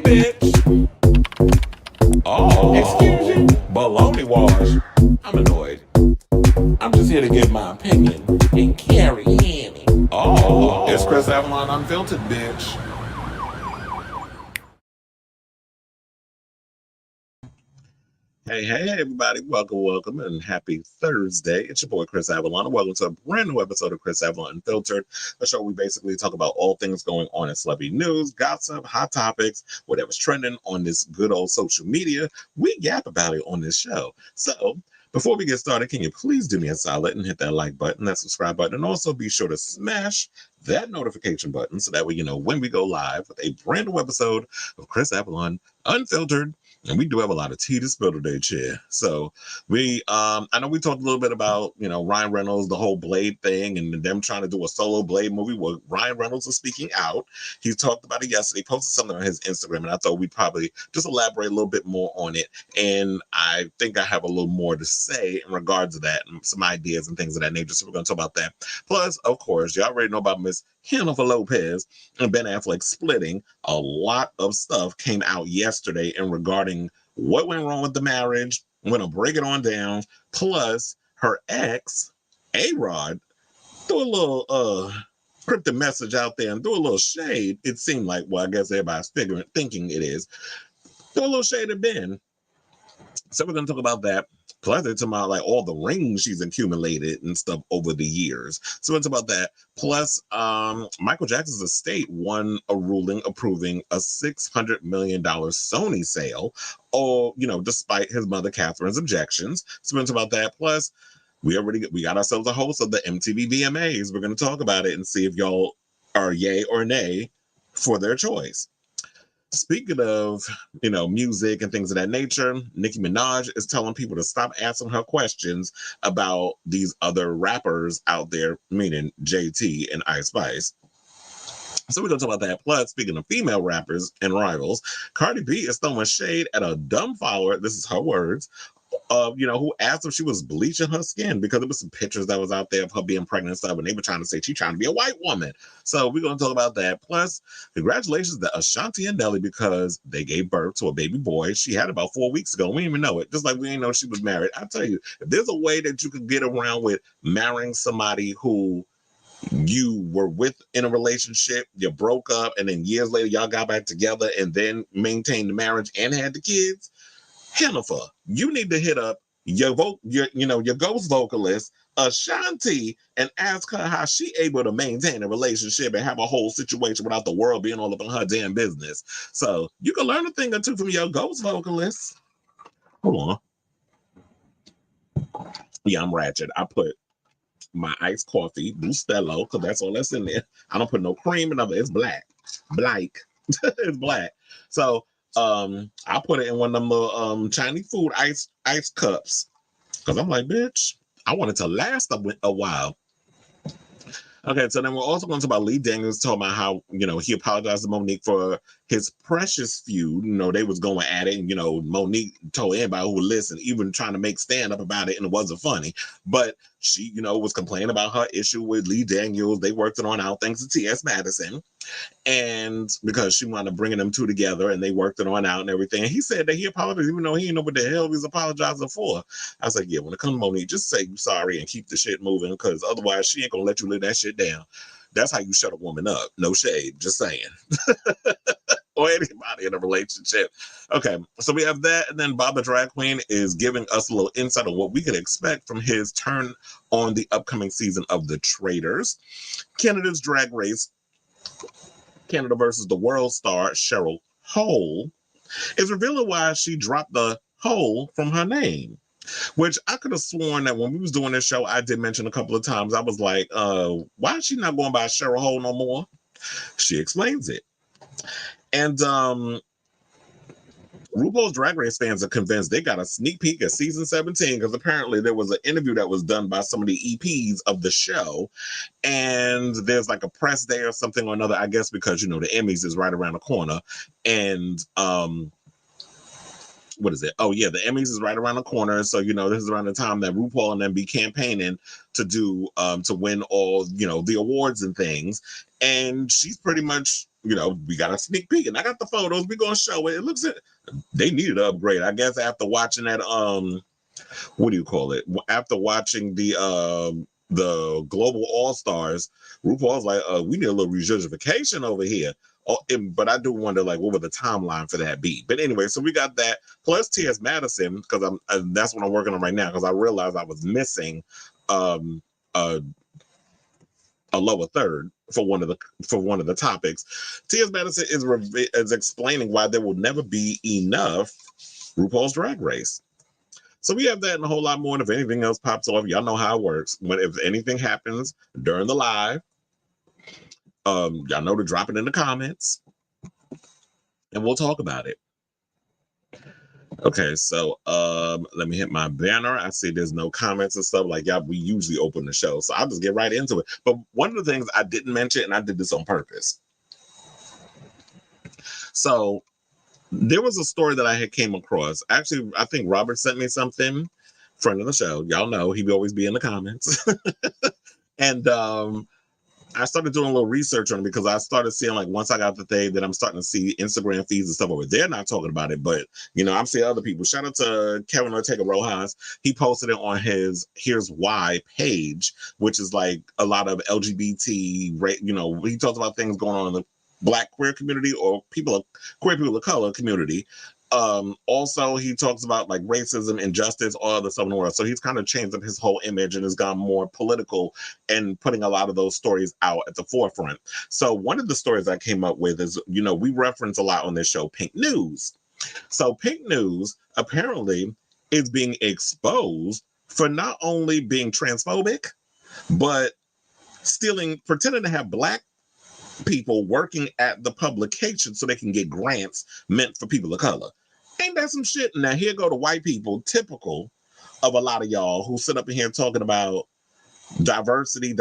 bitch. Oh, excuse you? Baloney wash. I'm annoyed. I'm just here to give my opinion and carry Annie. Oh, it's Chris Avalon Unfiltered, bitch. Hey, everybody. Welcome, and happy Thursday. It's your boy, Chris Avalon, and welcome to a brand new episode of Chris Avalon Unfiltered, a show we basically talk about all things going on in celebrity news, gossip, hot topics, whatever's trending on this good old social media. We yap about it on this show. So, before we get started, can you please do me a solid and hit that like button, that subscribe button, and also be sure to smash that notification button so that way you know when we go live with a brand new episode of Chris Avalon Unfiltered. And we do have a lot of tea to spill today, chair. So I know we talked a little bit about, Ryan Reynolds, the whole Blade thing, and them trying to do a solo Blade movie where Ryan Reynolds is speaking out. He talked about it yesterday, posted something on his Instagram, and I thought we'd probably just elaborate a little bit more on it. And I think I have a little more to say in regards to that, and some ideas and things of that nature. So we're going to talk about that. Plus, of course, you already know about Miss Jennifer Lopez and Ben Affleck splitting. A lot of stuff came out yesterday in regarding what went wrong with the marriage. I'm going to break it on down. Plus, her ex, A-Rod, threw a little cryptic message out there and threw a little shade. It seemed like, well, I guess everybody's thinking it is. Threw a little shade at Ben. So we're going to talk about that. Plus, they're talking about like all the rings she's accumulated and stuff over the years. So it's about that. Plus, Michael Jackson's estate won a ruling approving a $600 million Sony sale, despite his mother Catherine's objections. So it's about that. Plus, we got ourselves a host of the MTV VMAs. We're going to talk about it and see if y'all are yay or nay for their choice. Speaking of, music and things of that nature, Nicki Minaj is telling people to stop asking her questions about these other rappers out there, meaning JT and Ice Spice. So we're going to talk about that. Plus, speaking of female rappers and rivals, Cardi B is throwing shade at a dumb follower, this is her words, who asked if she was bleaching her skin because there was some pictures that was out there of her being pregnant and stuff, and they were trying to say she's trying to be a white woman. So we're going to talk about that. Plus, congratulations to Ashanti and Nelly because they gave birth to a baby boy. She had about 4 weeks ago. We didn't even know it. Just like we didn't know she was married. I tell you, if there's a way that you could get around with marrying somebody who you were with in a relationship, you broke up, and then years later y'all got back together and then maintained the marriage and had the kids, Jennifer, you need to hit up your ghost vocalist Ashanti and ask her how she able to maintain a relationship and have a whole situation without the world being all up in her damn business. So you can learn a thing or two from your ghost vocalist. Hold on. Yeah, I'm ratchet. I put my iced coffee, Bustelo, because that's all that's in there. I don't put no cream in it. It's black. It's black. So I put it in one of them little Chinese food ice cups because I'm like, bitch, I want it to last a while. Okay, so then we're also going to talk about Lee Daniels talking about how, he apologized to Monique for his precious feud. They was going at it, and, Monique told everybody who would listen, even trying to make stand up about it, and it wasn't funny. But she, was complaining about her issue with Lee Daniels. They worked it on out thanks to T.S. Madison. And because she wanted to bring them two together and they worked it on out and everything. And he said that he apologized, even though he didn't know what the hell he was apologizing for. I was like, yeah, when it comes to Monique, just say you're sorry and keep the shit moving because otherwise she ain't going to let you live that shit down. That's how you shut a woman up. No shade, just saying. Or anybody in a relationship. Okay, so we have that. And then Bob the Drag Queen is giving us a little insight on what we could expect from his turn on the upcoming season of The Traitors. Canada's Drag Race, Canada versus the world star Cheryl Hole, is revealing why she dropped the Hole from her name. Which I could have sworn that when we was doing this show, I did mention a couple of times. I was like, why is she not going by Cheryl Hole no more? She explains it. And RuPaul's Drag Race fans are convinced they got a sneak peek at season 17 because apparently there was an interview that was done by some of the EPs of the show. And there's like a press day or something or another, I guess, because, the Emmys is right around the corner. And what is it? Oh, yeah, the Emmys is right around the corner. So, this is around the time that RuPaul and them be campaigning to win all, the awards and things. And she's pretty much we got a sneak peek, and I got the photos. We're gonna show it. It looks it. They needed to upgrade. I guess after watching that, what do you call it? After watching the Global All Stars, RuPaul's like, we need a little rejustification over here. But I do wonder, like, what would the timeline for that be? But anyway, so we got that plus T.S. Madison, because that's what I'm working on right now, because I realized I was missing a lower third for one of the topics. T.S. Madison is explaining why there will never be enough RuPaul's Drag Race. So we have that and a whole lot more. And if anything else pops off, y'all know how it works. If anything happens during the live, y'all know to drop it in the comments, and we'll talk about it. Okay, so let me hit my banner. I see there's no comments and stuff like that. We usually open the show, so I'll just get right into it. But one of the things I didn't mention, and I did this on purpose. So there was a story that I had came across. Actually, I think Robert sent me something. Friend of the show, y'all know he always be in the comments. And I started doing a little research on it because I started seeing, like, once I got the thing, that I'm starting to see Instagram feeds and stuff over there not talking about it, but I'm seeing other people. Shout out to Kevin Ortega Rojas. He posted it on his Here's Why page, which is like a lot of LGBT, he talks about things going on in the Black queer community or queer people of color community. Also, he talks about, like, racism, injustice, all other stuff in the world. So he's kind of changed up his whole image and has gone more political and putting a lot of those stories out at the forefront. So one of the stories I came up with is, we reference a lot on this show, Pink News. So Pink News apparently is being exposed for not only being transphobic, but pretending to have Black people working at the publication so they can get grants meant for people of color. Ain't that some shit? Now here go the white people, typical of a lot of y'all who sit up in here talking about diversity,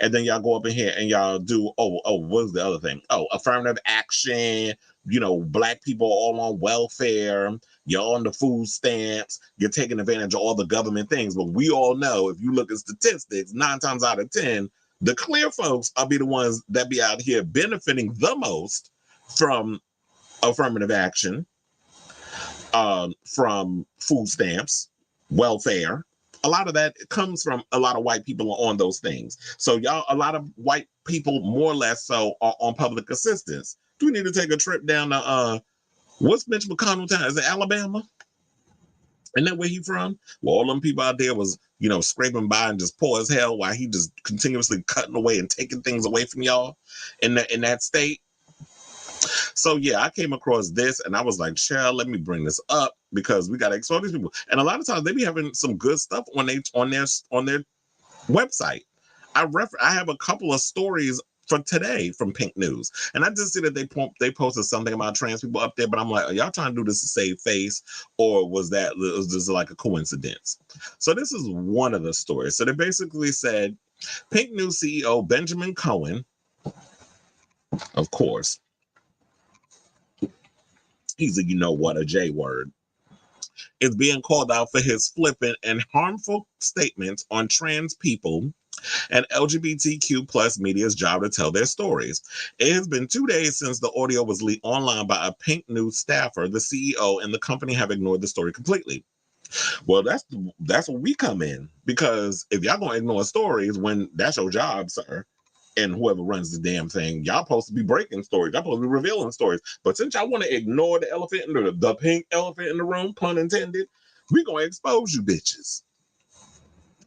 and then y'all go up in here and y'all do what's the other thing? Affirmative action, Black people all on welfare, you're on the food stamps, you're taking advantage of all the government things. But we all know, if you look at statistics, 9 times out of 10, the clear folks will be the ones that be out here benefiting the most from affirmative action, from food stamps, welfare. A lot of that comes from a lot of white people on those things. So a lot of white people, more or less so, are on public assistance. Do we need to take a trip down to, what's Mitch McConnell town? Is it Alabama? Isn't that where he from? Well, all them people out there was, scraping by and just poor as hell while he just continuously cutting away and taking things away from y'all in that state. So yeah, I came across this and I was like, Cheryl, let me bring this up because we got to expose these people. And a lot of times they be having some good stuff on their website. I have a couple of stories for today from Pink News, and I just see that they posted something about trans people up there, but I'm like, are y'all trying to do this to save face, or was this like a coincidence? So this is one of the stories. So they basically said Pink News CEO Benjamin Cohen, of course, he's a a J word, is being called out for his flippant and harmful statements on trans people and LGBTQ plus media's job to tell their stories. It has been 2 days since the audio was leaked online by a Pink News staffer. The CEO and the company have ignored the story completely. Well, that's where we come in, because if y'all gonna ignore stories when that's your job, sir, and whoever runs the damn thing, y'all supposed to be breaking stories, y'all supposed to be revealing stories. But since y'all want to ignore the pink elephant in the room, pun intended, we gonna expose you bitches.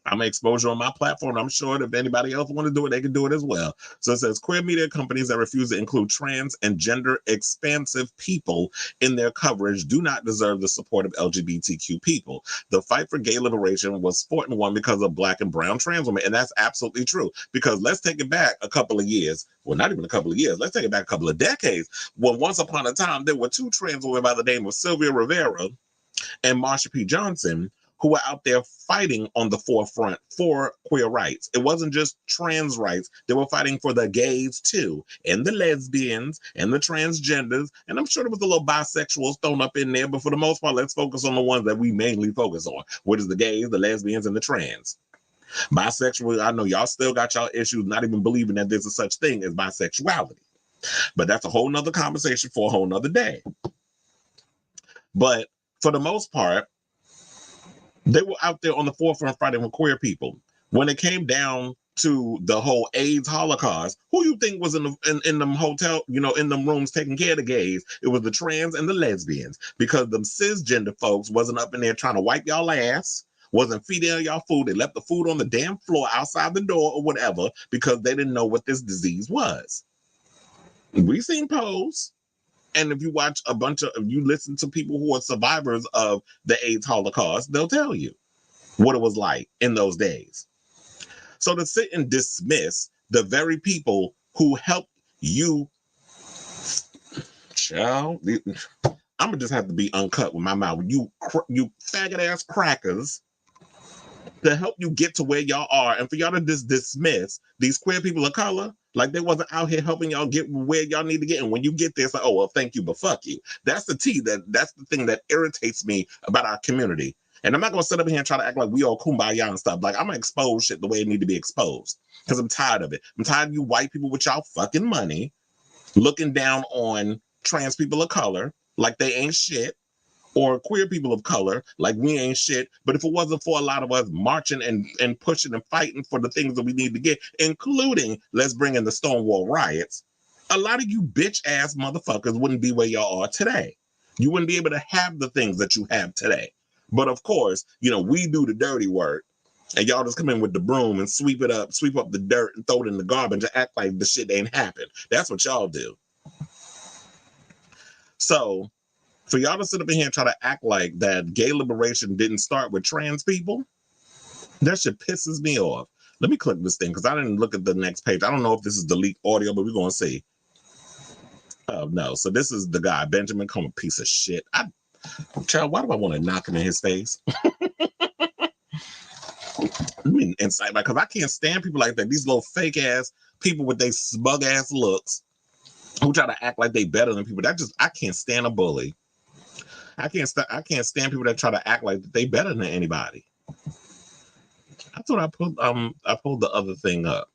I'm going to expose you on my platform. I'm sure that if anybody else want to do it, they can do it as well. So it says queer media companies that refuse to include trans and gender expansive people in their coverage do not deserve the support of LGBTQ people. The fight for gay liberation was fought and won because of Black and brown trans women. And that's absolutely true. Because let's take it back a couple of years. Well, not even a couple of years. Let's take it back a couple of decades. When once upon a time, there were 2 trans women by the name of Sylvia Rivera and Marsha P. Johnson, who were out there fighting on the forefront for queer rights. It wasn't just trans rights. They were fighting for the gays too, and the lesbians, and the transgenders, and I'm sure there was a little bisexuals thrown up in there, but for the most part, let's focus on the ones that we mainly focus on, which is the gays, the lesbians, and the trans. Bisexual, I know y'all still got y'all issues not even believing that there's a such thing as bisexuality. But that's a whole nother conversation for a whole nother day. But for the most part, they were out there on the forefront fighting with queer people. When it came down to the whole AIDS Holocaust, who you think was in them hotel, in them rooms taking care of the gays? It was the trans and the lesbians, because them cisgender folks wasn't up in there trying to wipe y'all ass, wasn't feeding y'all food. They left the food on the damn floor outside the door or whatever because they didn't know what this disease was. We seen Pose. And if you watch you listen to people who are survivors of the AIDS Holocaust, they'll tell you what it was like in those days. So to sit and dismiss the very people who helped you, child, I'm gonna just have to be uncut with my mouth. You faggot ass crackers, to help you get to where y'all are, and for y'all to just dismiss these queer people of color like they wasn't out here helping y'all get where y'all need to get. And when you get there, it's like, oh, well, thank you, but fuck you. That's the that's the thing that irritates me about our community. And I'm not going to sit up here and try to act like we all kumbaya and stuff. Like, I'm going to expose shit the way it need to be exposed, because I'm tired of it. I'm tired of you white people with y'all fucking money looking down on trans people of color like they ain't shit, or queer people of color like we ain't shit. But if it wasn't for a lot of us marching and pushing and fighting for the things that we need to get, including let's bring in the Stonewall riots, a lot of you bitch ass motherfuckers wouldn't be where y'all are today. You wouldn't be able to have the things that you have today. But of course, we do the dirty work, and y'all just come in with the broom and sweep up the dirt and throw it in the garbage and act like the shit ain't happened. That's what y'all do. So for y'all to sit up in here and try to act like that gay liberation didn't start with trans people, that shit pisses me off. Let me click this thing because I didn't look at the next page. I don't know if this is the leaked audio, but we're going to see. Oh, no. So this is the guy, Benjamin, come a piece of shit. Child, why do I want to knock him in his face? I mean, inside, because I can't stand people like that. These little fake ass people with their smug ass looks who try to act like they better than people. I can't stand a bully. I can't stand people that try to act like they better than anybody. I thought I pulled the other thing up.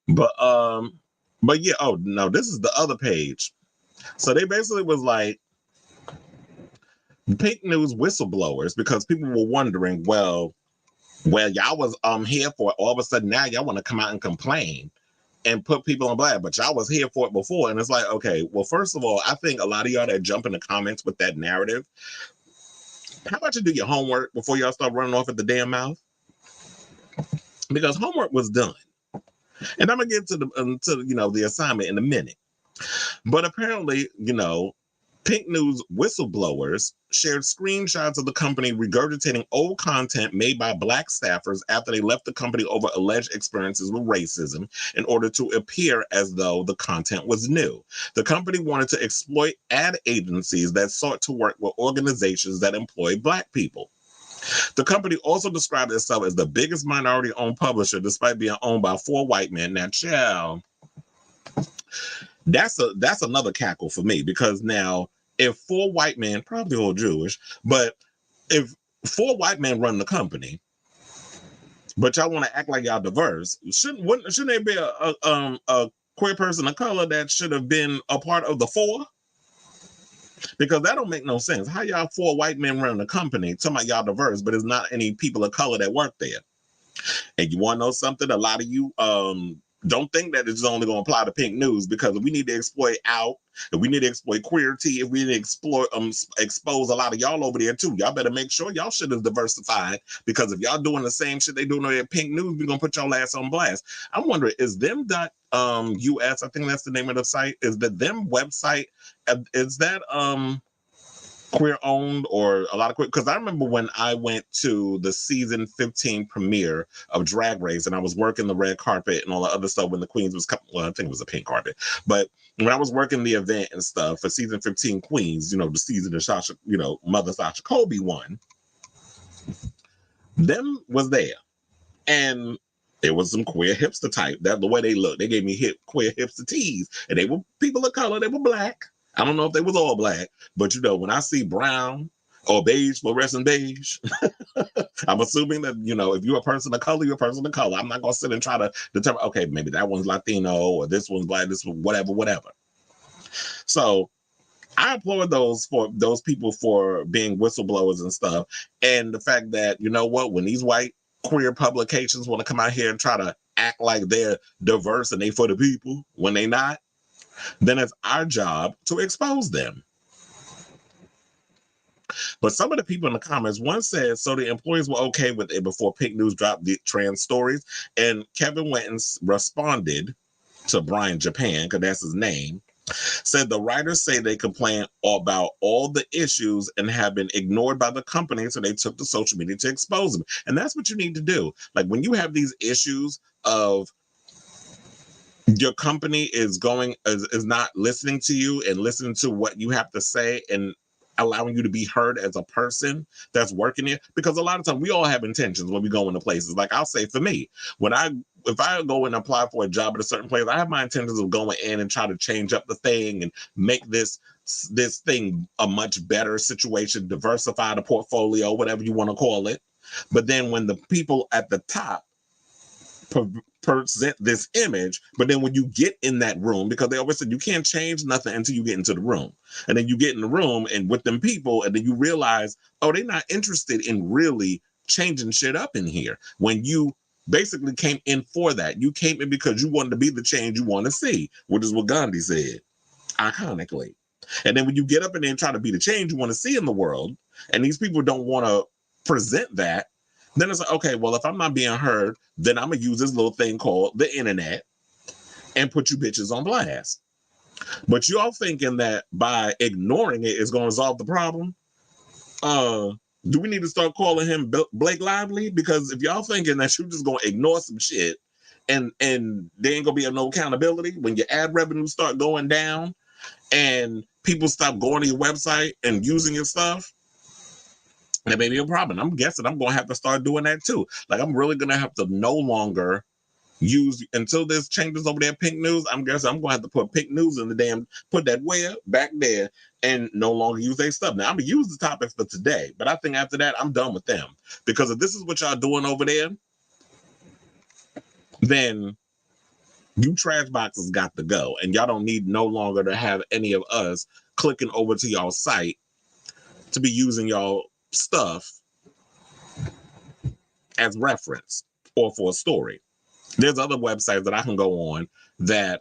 But yeah, oh no, this is the other page. So they basically was like pink news whistleblowers, because people were wondering, well, y'all was here for it. All of a sudden now y'all want to come out and complain and put people on blast, but y'all was here for it before. And it's like, okay, well, first of all, I think a lot of y'all that jump in the comments with that narrative, how about you do your homework before y'all start running off at the damn mouth? Because homework was done. And I'm gonna get to the assignment in a minute. But apparently, Pink News whistleblowers shared screenshots of the company regurgitating old content made by Black staffers after they left the company over alleged experiences with racism in order to appear as though the content was new. The company wanted to exploit ad agencies that sought to work with organizations that employ Black people. The company also described itself as the biggest minority-owned publisher, despite being owned by 4 white men. Now, child, that's another cackle for me, because now, if 4 white men, probably all Jewish, but if 4 white men run the company, but y'all want to act like y'all diverse, shouldn't there be a queer person of color that should have been a part of the 4? Because that don't make no sense. How y'all 4 white men run the company, talking about y'all diverse, but there's not any people of color that work there? And you want to know something? A lot of you don't think that it's only going to apply to Pink News, because if we need to exploit out, if we need to exploit queerty, if we need to expose a lot of y'all over there too, y'all better make sure y'all shit is diversified, because if y'all doing the same shit they doing over at Pink News, we're going to put y'all ass on blast. I'm wondering, is them.us, I think that's the name of the site, is that them website, is that queer owned, or a lot of queer? Because I remember when I went to the season 15 premiere of Drag Race, and I was working the red carpet and all the other stuff when the Queens was coming. Well, I think it was a pink carpet, but when I was working the event and stuff for season 15 Queens, the season that Sasha, Mother Sasha Colby won, them was there, and there was some queer hipster type. That the way they looked, they gave me queer hipster tees, and they were people of color. They were Black. I don't know if they was all Black, but when I see brown or beige fluorescent beige. I'm assuming that, you know, if you're a person of color, you're a person of color. I'm not going to sit and try to determine, okay, maybe that one's Latino or this one's black, this one, whatever. So I applaud those people for being whistleblowers and stuff. And the fact that, you know what, when these white queer publications want to come out here and try to act like they're diverse and they for the people when they not, then it's our job to expose them. But some of the people in the comments, one said, so the employees were okay with it before Pink News dropped the trans stories. And Kevin went and responded to Brian Japan, because that's his name, said the writers say they complain about all the issues and have been ignored by the company, so they took to social media to expose them. And that's what you need to do. Like when you have these issues of your company is not listening to you and listening to what you have to say and allowing you to be heard as a person that's working here, because a lot of times we all have intentions when we go into places. Like I'll say for me, if I go and apply for a job at a certain place, I have my intentions of going in and try to change up the thing and make this thing a much better situation, diversify the portfolio, whatever you want to call it. But then when the people at the top present this image, but then when you get in that room, because they always said you can't change nothing until you get into the room, and then you get in the room and with them people, and then you realize, oh, they're not interested in really changing shit up in here. When you basically came in for that, you came in because you wanted to be the change you want to see, which is what Gandhi said iconically. And then when you get up in there and try to be the change you want to see in the world, and these people don't want to present that, then it's like, okay, well, if I'm not being heard, then I'm going to use this little thing called the internet and put you bitches on blast. But you all thinking that by ignoring it is going to resolve the problem? Do we need to start calling him Blake Lively? Because if y'all thinking that you're just going to ignore some shit and there ain't going to be no accountability, when your ad revenue start going down and people stop going to your website and using your stuff, that may be a problem. I'm guessing I'm going to have to start doing that too. Like I'm really going to have to no longer use, until this changes over there at Pink News, I'm guessing I'm going to have to put Pink News in the damn, put that where back there and no longer use their stuff. Now I'm going to use the topics for today, but I think after that, I'm done with them. Because if this is what y'all doing over there, then you trash boxes got to go. And y'all don't need no longer to have any of us clicking over to y'all site to be using y'all stuff as reference or for a story. There's other websites that I can go on that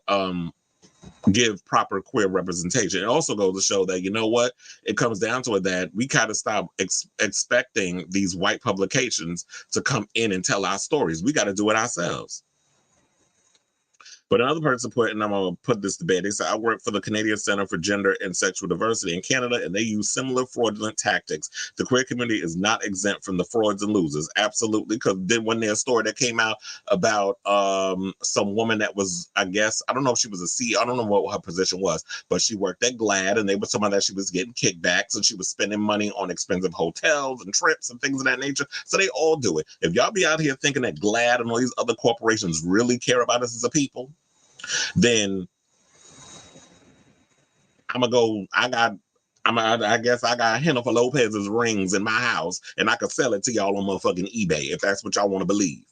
give proper queer representation. It also goes to show that, you know what, it comes down to it that we kind of stop expecting these white publications to come in and tell our stories. We got to do it ourselves. But another person put, and I'm going to put this to bed, they said, I work for the Canadian Center for Gender and Sexual Diversity in Canada, and they use similar fraudulent tactics. The queer community is not exempt from the frauds and losers. Absolutely. Because then when there's a story that came out about some woman that was, I guess, I don't know if she was a CEO, I don't know what her position was, but she worked at GLAAD, and they were someone that she was getting kickbacks, and she was spending money on expensive hotels and trips and things of that nature. So they all do it. If y'all be out here thinking that GLAAD and all these other corporations really care about us as a people, then I guess I got Jennifer Lopez's rings in my house and I could sell it to y'all on motherfucking eBay if that's what y'all want to believe.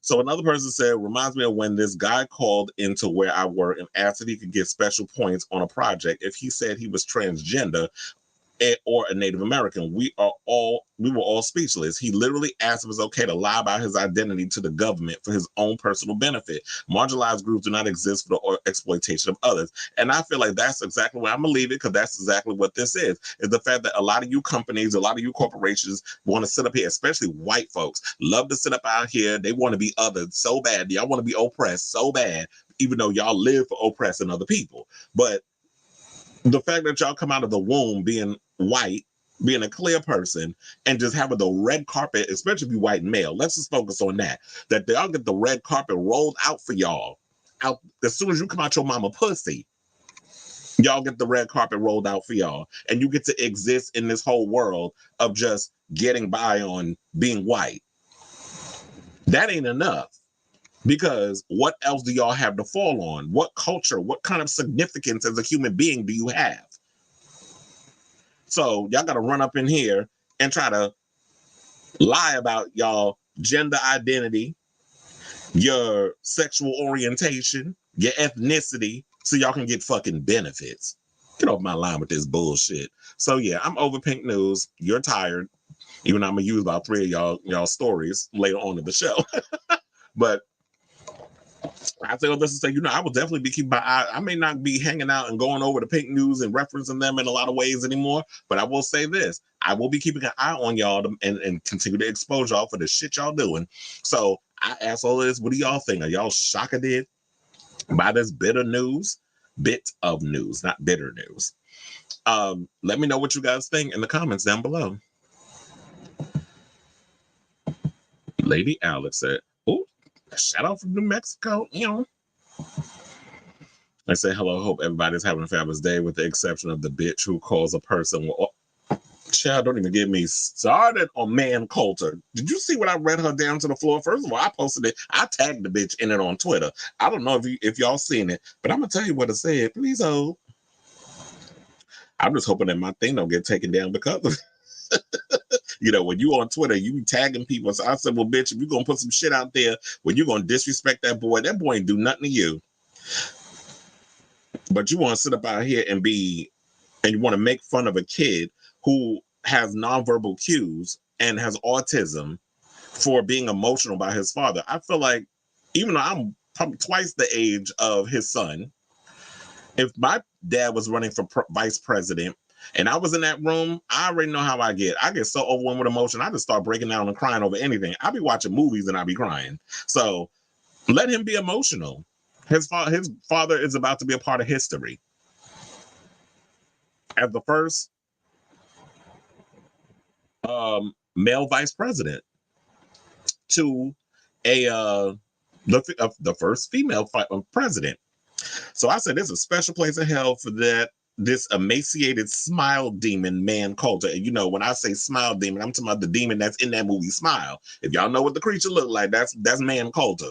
So another person said, reminds me of when this guy called into where I work and asked if he could get special points on a project if he said he was transgender or a Native American. We were all speechless. He literally asked if it was okay to lie about his identity to the government for his own personal benefit. Marginalized groups do not exist for the exploitation of others. And I feel like that's exactly what I'm gonna leave it, because that's exactly what this is the fact that a lot of you companies, a lot of you corporations want to sit up here, especially white folks, love to sit up out here. They want to be othered so bad. Y'all want to be oppressed so bad, even though y'all live for oppressing other people. But the fact that y'all come out of the womb being white, being a clear person, and just having the red carpet, especially if you white and male, let's just focus on that y'all get the red carpet rolled out for y'all. Out as soon as you come out your mama pussy, y'all get the red carpet rolled out for y'all, and you get to exist in this whole world of just getting by on being white. That ain't enough. Because what else do y'all have to fall on? What culture, what kind of significance as a human being do you have? So y'all got to run up in here and try to lie about y'all gender identity, your sexual orientation, your ethnicity, so y'all can get fucking benefits. Get off my line with this bullshit. So yeah, I'm over pink news. You're tired. Even though I'm gonna use about 3 of y'all stories later on in the show. But I say all this to say, I will definitely be keeping my eye. I may not be hanging out and going over the pink news and referencing them in a lot of ways anymore, but I will say this. I will be keeping an eye on y'all and continue to expose y'all for the shit y'all doing. So I ask all this, what do y'all think? Are y'all shocked by this bitter news? Bit of news, not bitter news. Let me know what you guys think in the comments down below. Lady Alex said, oh, shout out from New Mexico. I say hello. Hope everybody's having a fabulous day, with the exception of the bitch who calls a person. Child, don't even get me started on Man Coulter. Did you see what I read her down to the floor? First of all, I posted it. I tagged the bitch in it on Twitter. I don't know if y'all seen it, but I'm gonna tell you what it said. Please hold. I'm just hoping that my thing don't get taken down because of when you on Twitter, you be tagging people. So I said, well, bitch, if you're gonna put some shit out there when you're gonna disrespect that boy ain't do nothing to you. But you want to sit up out here and you want to make fun of a kid who has nonverbal cues and has autism for being emotional about his father. I feel like, even though I'm probably twice the age of his son, if my dad was running for vice president and I was in that room, I already know how I get. I get so overwhelmed with emotion, I just start breaking down and crying over anything. I'll be watching movies and I'll be crying. So let him be emotional. His father is about to be a part of history. As the first male vice president to the first female president. So I said, there's a special place in hell for this emaciated smile demon Man Coulter. And when I say smile demon, I'm talking about the demon that's in that movie Smile. If y'all know what the creature looked like, that's Man Coulter.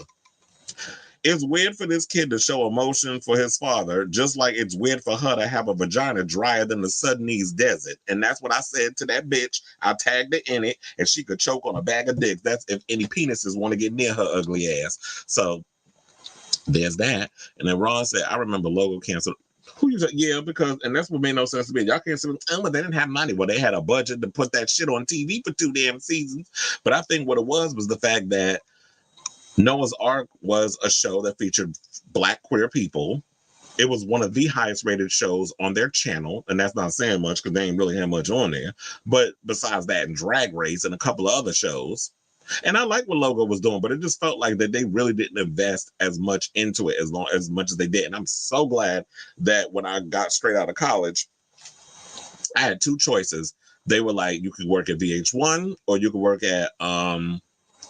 It's weird for this kid to show emotion for his father, just like it's weird for her to have a vagina drier than the Sudanese desert. And that's what I said to that bitch. I tagged it in it, and she could choke on a bag of dicks. That's if any penises want to get near her ugly ass. So there's that. And then Ron said, I remember logo canceled. Who you said? Yeah, because, and that's what made no sense to me. Y'all can't say, but they didn't have money. Well, they had a budget to put that shit on TV for 2 damn seasons. But I think what it was the fact that Noah's Ark was a show that featured Black queer people. It was one of the highest rated shows on their channel, and that's not saying much because they ain't really had much on there. But besides that, and Drag Race and a couple of other shows. And I like what Logo was doing, but it just felt like that they really didn't invest as much into it as much as they did. And I'm so glad that when I got straight out of college, I had 2 choices. They were like, you could work at VH1 or you could work at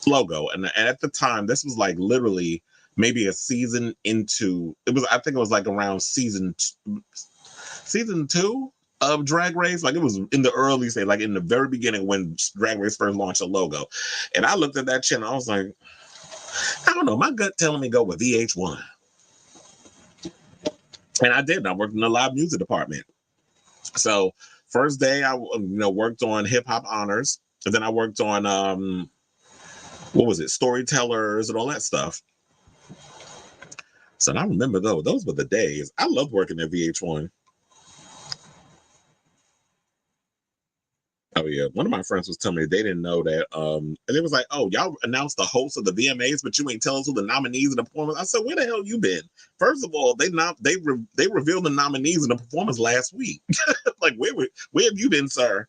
Logo. And at the time, this was like literally maybe a season into I think it was like around season 2 of Drag Race. Like it was in the early stage, like in the very beginning when Drag Race first launched a Logo. And I looked at that channel, I was like, I don't know, my gut telling me go with VH1. And I did. I worked in the live music department. So first day I worked on hip hop honors, and then I worked on storytellers and all that stuff. So I remember those were the days. I loved working at VH1. Oh yeah, one of my friends was telling me they didn't know that, and it was like, oh, y'all announced the host of the VMAs, but you ain't tell us who the nominees and the performers. I said, where the hell you been? First of all, they revealed the nominees and the performers last week. Like where have you been, sir?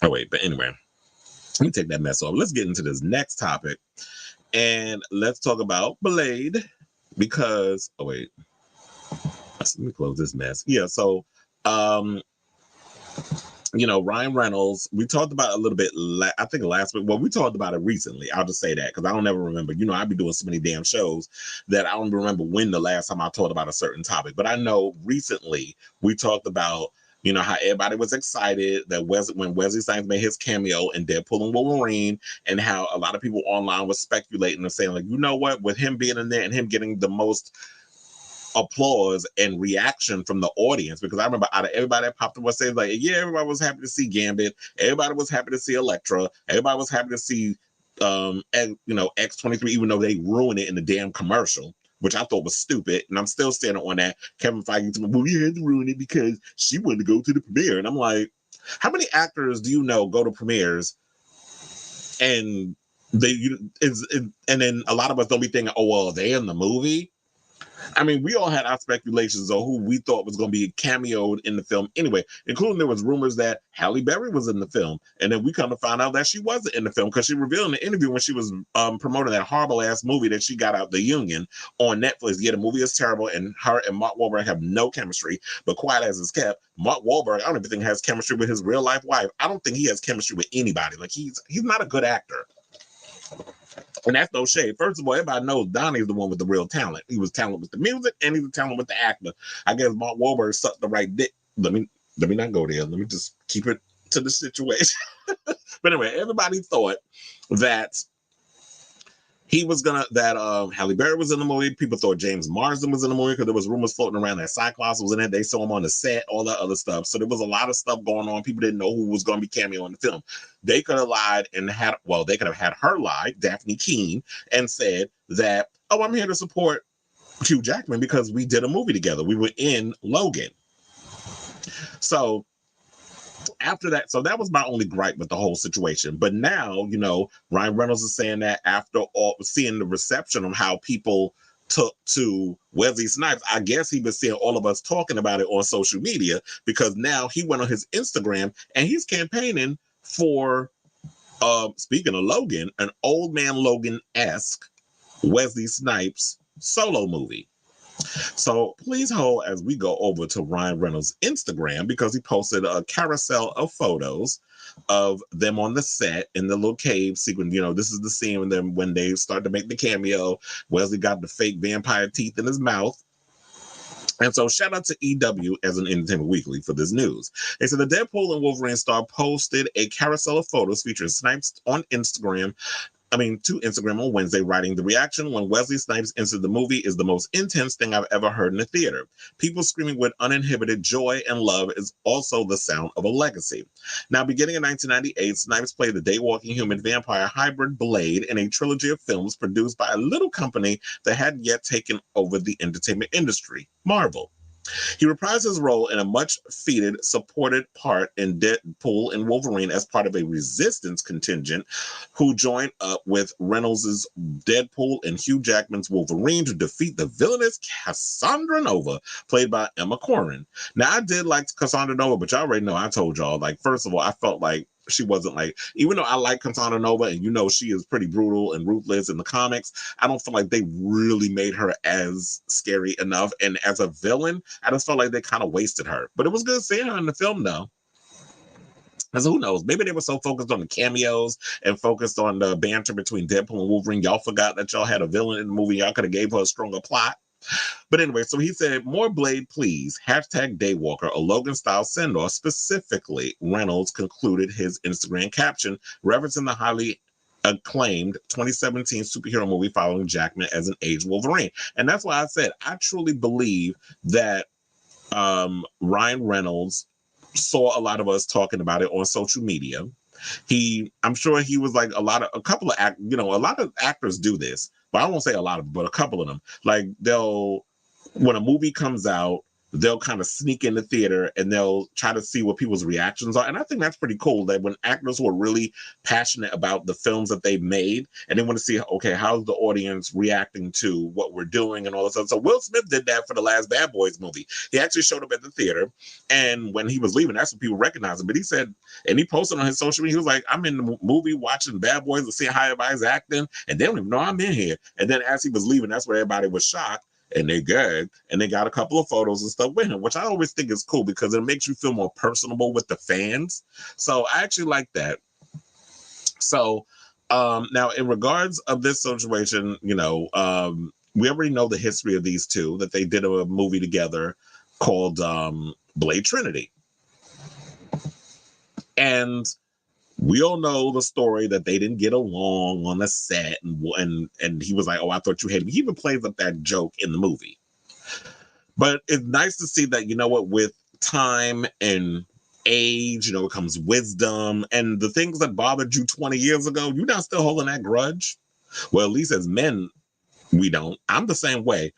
Oh wait, but anyway, let me take that mess off. Let's get into this next topic, and let's talk about Blade because let me close this mess. Yeah, so Ryan Reynolds, we talked about a little bit, I think last week. Well, we talked about it recently. I'll just say that because I don't ever remember. I'd be doing so many damn shows that I don't remember when the last time I talked about a certain topic. But I know recently we talked about, how everybody was excited that when Wesley Snipes made his cameo in Deadpool and Wolverine, and how a lot of people online was speculating and saying, like, you know what, with him being in there and him getting the most applause and reaction from the audience, because I remember out of everybody that popped up was saying, like, yeah, everybody was happy to see Gambit, everybody was happy to see Elektra, everybody was happy to see X-23, even though they ruined it in the damn commercial, which I thought was stupid, and I'm still standing on that. Kevin Feige told me, well, we had to ruin it because she wanted to go to the premiere, and I'm like, how many actors do you know go to premieres and and then a lot of us don't be thinking, oh well, they in the movie? I mean, we all had our speculations on who we thought was going to be cameoed in the film anyway, including there was rumors that Halle Berry was in the film. And then we come to find out that she wasn't in the film, because she revealed in the interview when she was promoting that horrible-ass movie that she got out, The Union, on Netflix. Yeah, the movie is terrible, and her and Mark Wahlberg have no chemistry, but quiet as it's kept, Mark Wahlberg, I don't even think has chemistry with his real-life wife. I don't think he has chemistry with anybody. Like, he's not a good actor. And that's no shade. First of all, everybody knows Donnie's the one with the real talent. He was talented with the music, and he was talented with the actor. I guess Mark Wahlberg sucked the right dick. Let me not go there. Let me just keep it to the situation. But anyway, everybody thought that Halle Berry was in the movie. People thought James Marsden was in the movie because there was rumors floating around that Cyclops was in it. They saw him on the set, all that other stuff. So there was a lot of stuff going on. People didn't know who was going to be cameo in the film. They could have lied and they could have had her lie, Daphne Keane, and said that, oh, I'm here to support Hugh Jackman because we did a movie together. We were in Logan. So after that, so that was my only gripe with the whole situation. But now, Ryan Reynolds is saying that after all, seeing the reception of how people took to Wesley Snipes, I guess he was seeing all of us talking about it on social media, because now he went on his Instagram and he's campaigning for, speaking of Logan, an Old Man Logan-esque Wesley Snipes solo movie. So please hold as we go over to Ryan Reynolds' Instagram, because he posted a carousel of photos of them on the set in the little cave sequence. This is the scene when they start to make the cameo. Wesley got the fake vampire teeth in his mouth. And so shout out to EW as an Entertainment Weekly for this news. They said the Deadpool and Wolverine star posted a carousel of photos featuring Snipes on Instagram. To Instagram on Wednesday, writing, the reaction when Wesley Snipes entered the movie is the most intense thing I've ever heard in the theater. People screaming with uninhibited joy and love is also the sound of a legacy. Now, beginning in 1998, Snipes played the day-walking human vampire hybrid Blade in a trilogy of films produced by a little company that hadn't yet taken over the entertainment industry, Marvel. He reprised his role in a much-feted supported part in Deadpool and Wolverine as part of a resistance contingent who joined up with Reynolds' Deadpool and Hugh Jackman's Wolverine to defeat the villainous Cassandra Nova, played by Emma Corrin. Now, I did like Cassandra Nova, but y'all already know I told y'all, first of all, I felt like she wasn't even though I like Cassandra Nova and she is pretty brutal and ruthless in the comics, I don't feel like they really made her as scary enough. And as a villain, I just felt like they kind of wasted her. But it was good seeing her in the film, though. Because who knows? Maybe they were so focused on the cameos and focused on the banter between Deadpool and Wolverine, y'all forgot that y'all had a villain in the movie. Y'all could have gave her a stronger plot. But anyway, so he said, more Blade, please. #Daywalker, a Logan-style send-off. Specifically, Reynolds concluded his Instagram caption, referencing the highly acclaimed 2017 superhero movie following Jackman as an aged Wolverine. And that's why I said, I truly believe that Ryan Reynolds saw a lot of us talking about it on social media. I'm sure he was like a lot of actors do this, but I won't say a lot of them, but a couple of them. When a movie comes out, they'll kind of sneak in the theater and they'll try to see what people's reactions are. And I think that's pretty cool, that when actors who are really passionate about the films that they've made and they want to see, okay, how's the audience reacting to what we're doing and all this stuff. So Will Smith did that for the last Bad Boys movie. He actually showed up at the theater, and when he was leaving, that's when people recognized him. But he said, and he posted on his social media, he was like, I'm in the movie watching Bad Boys to see how everybody's acting, and they don't even know I'm in here. And then as he was leaving, that's where everybody was shocked. And they gagged, and they got a couple of photos and stuff with him, which I always think is cool because it makes you feel more personable with the fans. So I actually like that. So now in regards of this situation, we already know the history of these two, that they did a movie together called Blade Trinity. And we all know the story that they didn't get along on the set, and he was like, "Oh, I thought you hated me." He even plays up that joke in the movie. But it's nice to see that, you know what, with time and age, you know, it comes wisdom, and the things that bothered you 20 years ago, you're not still holding that grudge. Well, at least as men, we don't. I'm the same way.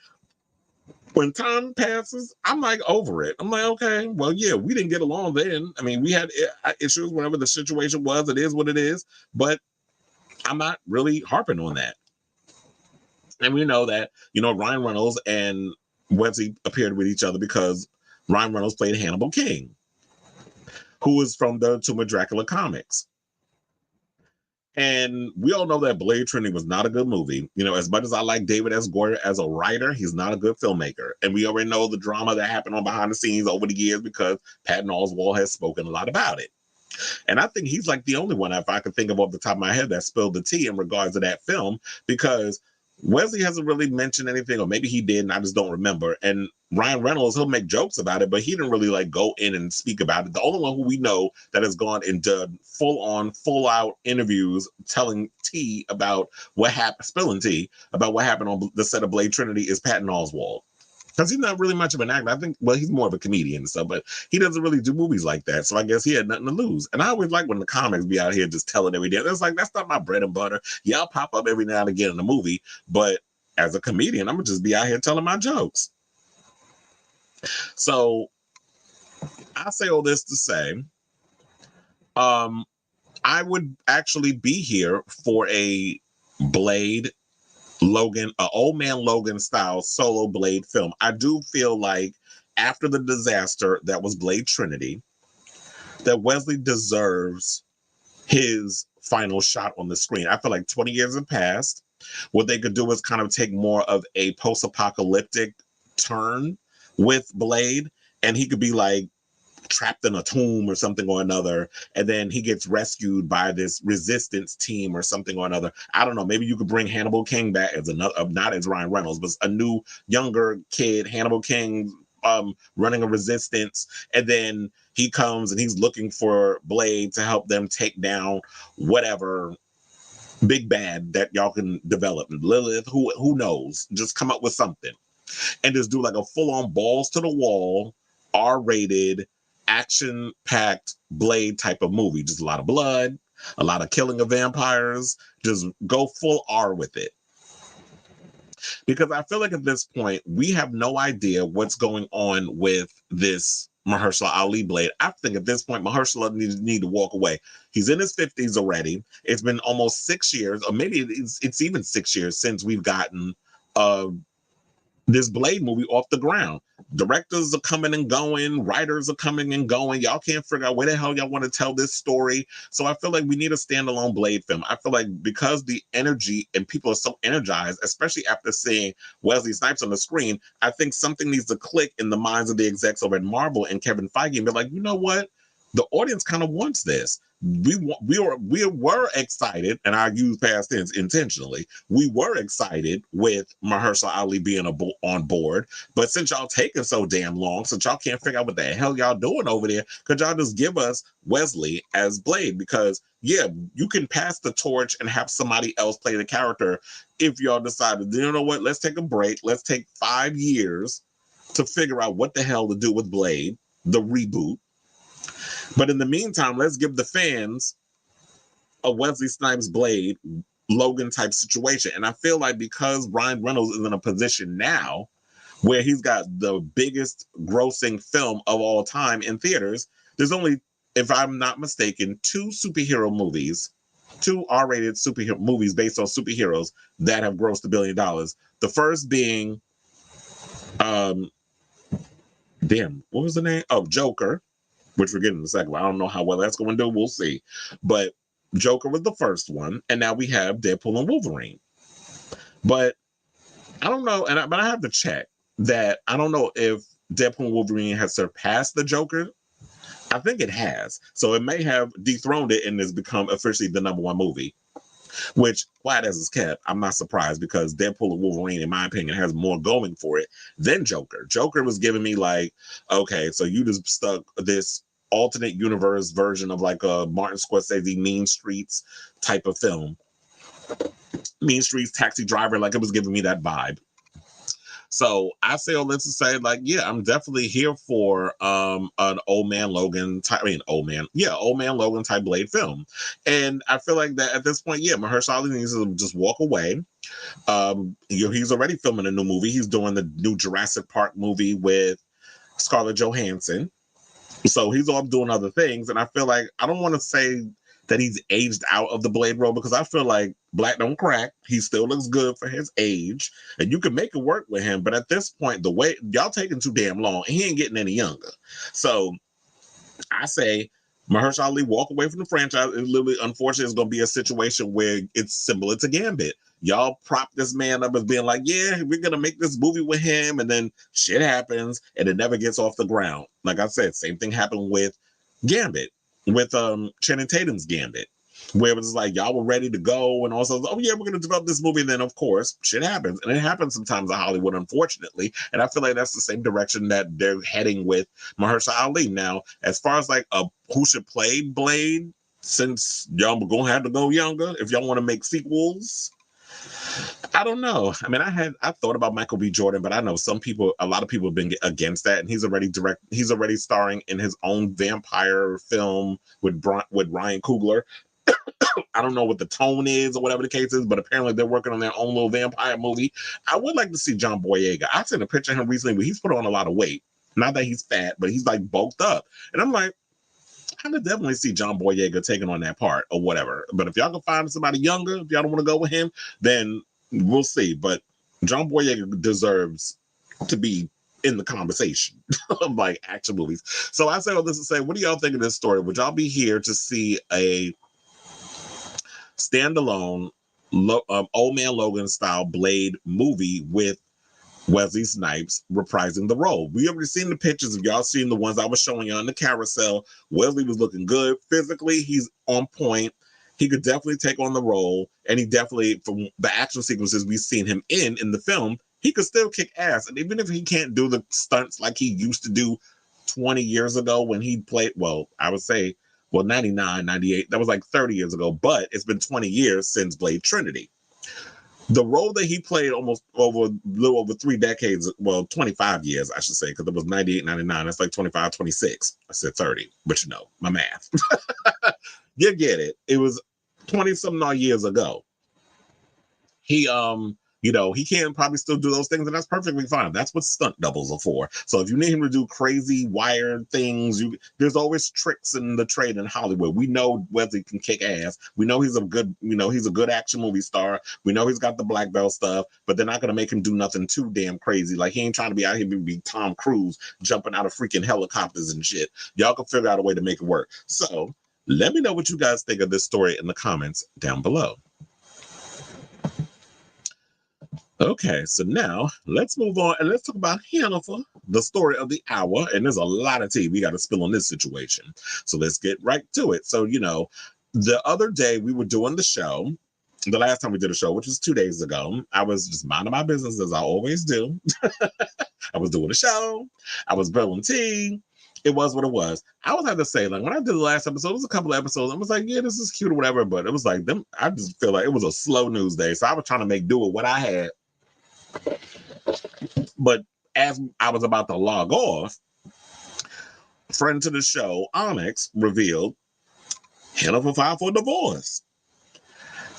When time passes, I'm like over it. I'm like, okay, well, yeah, we didn't get along then. I mean, we had issues, whatever the situation was. It is what it is. But I'm not really harping on that. And we know that, you know, Ryan Reynolds and Wesley appeared with each other because Ryan Reynolds played Hannibal King, who is from the Tomb of Dracula comics. And we all know that Blade Trinity was not a good movie. You know, as much as I like David S. Goyer as a writer, he's not a good filmmaker. And we already know the drama that happened on behind the scenes over the years because Patton Oswalt has spoken a lot about it. And I think he's like the only one, if I could think of off the top of my head, that spilled the tea in regards to that film, because Wesley hasn't really mentioned anything, or maybe he did and I just don't remember. And Ryan Reynolds, he'll make jokes about it, but he didn't really like go in and speak about it. The only one who we know that has gone and done full out interviews telling tea about what happened, spilling tea about what happened on the set of Blade Trinity is Patton Oswalt. Because he's not really much of an actor. I think, well, he's more of a comedian and stuff, but he doesn't really do movies like that. So I guess he had nothing to lose. And I always like when the comics be out here just telling every day. It's like, that's not my bread and butter. Yeah, I'll pop up every now and again in a movie, but as a comedian, I'm going to just be out here telling my jokes. So I say all this to say, I would actually be here for a Blade Logan, an old man Logan style solo Blade film. I do feel like after the disaster that was Blade Trinity, that Wesley deserves his final shot on the screen. I feel like 20 years have passed. What they could do is kind of take more of a post-apocalyptic turn with Blade, and he could be like trapped in a tomb or something or another, and then he gets rescued by this resistance team or something or another. I don't know. Maybe you could bring Hannibal King back as another, not as Ryan Reynolds, but a new younger kid, Hannibal King, running a resistance, and then he comes and he's looking for Blade to help them take down whatever big bad that y'all can develop. Lilith, who knows? Just come up with something and just do like a full-on balls to the wall, R-rated, action-packed Blade type of movie. Just a lot of blood, a lot of killing of vampires. Just go full R with it. Because I feel like at this point, we have no idea what's going on with this Mahershala Ali Blade. I think at this point, Mahershala need to walk away. He's in his 50s already. It's been almost 6 years, or maybe it's even 6 years since we've gotten this Blade movie off the ground. Directors are coming and going, writers are coming and going. Y'all can't figure out where the hell y'all want to tell this story. So I feel like we need a standalone Blade film. I feel like because the energy and people are so energized, especially after seeing Wesley Snipes on the screen, I think something needs to click in the minds of the execs over at Marvel and Kevin Feige and be like, you know what? The audience kind of wants this. We were excited, and I use past tense intentionally. We were excited with Mahershala Ali being on board, but since y'all taking so damn long, since y'all can't figure out what the hell y'all doing over there, could y'all just give us Wesley as Blade? Because yeah, you can pass the torch and have somebody else play the character if y'all decided, you know what? Let's take a break. Let's take 5 years to figure out what the hell to do with Blade, the reboot. But in the meantime, let's give the fans a Wesley Snipes Blade Logan type situation. And I feel like because Ryan Reynolds is in a position now where he's got the biggest grossing film of all time in theaters, there's only, if I'm not mistaken, 2 superhero movies, 2 R-rated superhero movies based on superheroes that have grossed $1 billion. The first being, what was the name? Oh, Joker, which we're getting in a second. I don't know how well that's going to do. We'll see. But Joker was the first one, and now we have Deadpool and Wolverine. But I don't know, but I have to check that. I don't know if Deadpool and Wolverine has surpassed the Joker. I think it has. So it may have dethroned it and has become officially the #1 movie. Which, quiet as it's kept, I'm not surprised because Deadpool and Wolverine, in my opinion, has more going for it than Joker. Joker was giving me like, okay, so you just stuck this alternate universe version of like a Martin Scorsese Mean Streets type of film. Mean Streets, Taxi Driver, like it was giving me that vibe. So I say all this to say, like, yeah, I'm definitely here for an old man Logan type, old man Logan type Blade film. And I feel like that at this point, yeah, Mahershala Ali needs to just walk away. He's already filming a new movie. He's doing the new Jurassic Park movie with Scarlett Johansson. So he's off doing other things. And I feel like I don't want to say that he's aged out of the Blade role, because I feel like black don't crack. He still looks good for his age, and you can make it work with him. But at this point, the way y'all taking too damn long, and he ain't getting any younger. So I say Mahershala Ali walk away from the franchise. It's literally, unfortunately, it's going to be a situation where it's similar to Gambit. Y'all prop this man up as being like, yeah, we're going to make this movie with him, and then shit happens, and it never gets off the ground. Like I said, same thing happened with Gambit, with Channing Tatum's Gambit, where it was like y'all were ready to go, and also, oh yeah, we're going to develop this movie, and then of course shit happens, and it happens sometimes in Hollywood, unfortunately. And I feel like that's the same direction that they're heading with Mahershala Ali. Now, as far as like who should play Blade, since y'all were gonna have to go younger if y'all want to make sequels, I don't know. I mean, I thought about Michael B. Jordan, but I know a lot of people have been against that, and he's already starring in his own vampire film with Ryan Coogler. I don't know what the tone is or whatever the case is, but apparently they're working on their own little vampire movie. I would like to see John Boyega. I've seen a picture of him recently where he's put on a lot of weight. Not that he's fat, but he's like bulked up. And I'm like, I could definitely see John Boyega taking on that part or whatever. But if y'all can find somebody younger, if y'all don't want to go with him, then we'll see. But John Boyega deserves to be in the conversation of like action movies. So I say all this to say, what do y'all think of this story? Would y'all be here to see a standalone Old Man Logan style Blade movie with Wesley Snipes reprising the role? We already seen the pictures. If y'all seen the ones I was showing you on the carousel, Wesley was looking good physically. He's on point. He could definitely take on the role, and he definitely, from the action sequences we've seen him in the film, he could still kick ass. And even if he can't do the stunts like he used to do 20 years ago when he played, well, I would say, 99, 98, that was like 30 years ago, but it's been 20 years since Blade Trinity. The role that he played a little over 3 decades, well, 25 years, I should say, because it was 98, 99. That's like 25, 26. I said 30, but you know, my math. You get it. It was 20-something odd years ago. He, he can probably still do those things, and that's perfectly fine. That's what stunt doubles are for. So if you need him to do crazy wired things, there's always tricks in the trade in Hollywood. We know Wesley can kick ass. We know he's a good action movie star. We know he's got the black belt stuff, but they're not gonna make him do nothing too damn crazy. Like, he ain't trying to be out here to be Tom Cruise jumping out of freaking helicopters and shit. Y'all can figure out a way to make it work. So let me know what you guys think of this story in the comments down below. Okay, so now let's move on and let's talk about Hannaful, the story of the hour. And there's a lot of tea we got to spill on this situation. So let's get right to it. So, the other day we were doing the show, the last time we did a show, which was 2 days ago. I was just minding my business as I always do. I was doing a show. I was grilling tea. It was what it was. I always have to say, like, when I did the last episode, it was a couple of episodes. I was like, yeah, this is cute or whatever. But it was like, I just feel like it was a slow news day. So I was trying to make do with what I had. But as I was about to log off, friend to the show, Onyx, revealed Hannaful filed for divorce.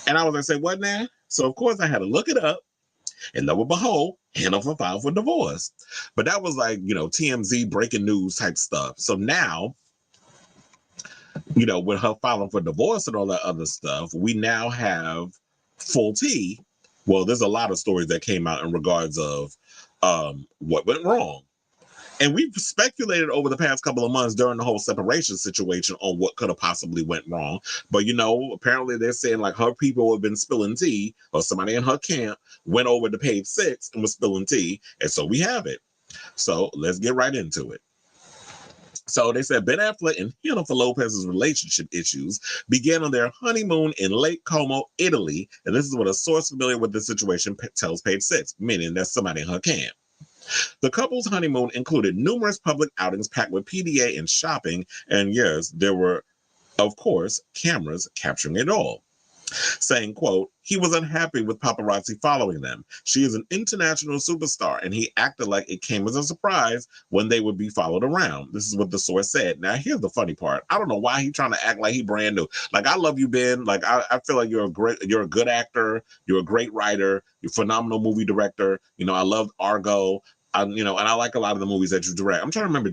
And I was like, say, what now? So, of course, I had to look it up. And lo and behold, Hannaful filed for divorce. But that was like, TMZ breaking news type stuff. So now, with her filing for divorce and all that other stuff, we now have full tea. Well, there's a lot of stories that came out in regards of what went wrong. And we've speculated over the past couple of months during the whole separation situation on what could have possibly went wrong. But, apparently they're saying like her people have been spilling tea, or somebody in her camp went over to page 6 and was spilling tea. And so we have it. So let's get right into it. So they said Ben Affleck and Jennifer Lopez's relationship issues began on their honeymoon in Lake Como, Italy. And this is what a source familiar with the situation tells page 6, meaning there's somebody in her camp. The couple's honeymoon included numerous public outings packed with PDA and shopping. And yes, there were, of course, cameras capturing it all. saying, quote, he was unhappy with paparazzi following them. She is an international superstar, and he acted like it came as a surprise when they would be followed around. This is what the source said. Now, here's the funny part. I don't know why he's trying to act like he brand new. Like, I love you, Ben. Like, I feel like you're a good actor. You're a great writer. You're a phenomenal movie director. You know, I loved Argo. And I like a lot of the movies that you direct. I'm trying to remember,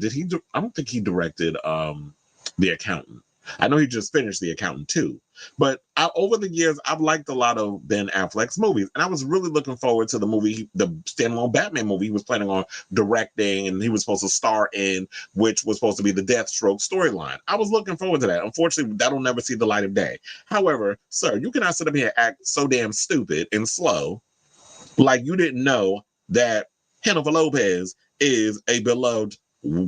I don't think he directed The Accountant. I know he just finished The Accountant too. But over the years, I've liked a lot of Ben Affleck's movies. And I was really looking forward to the movie, the standalone Batman movie he was planning on directing and he was supposed to star in, which was supposed to be the Deathstroke storyline. I was looking forward to that. Unfortunately, that'll never see the light of day. However, sir, you cannot sit up here and act so damn stupid and slow like you didn't know that Jennifer Lopez is a beloved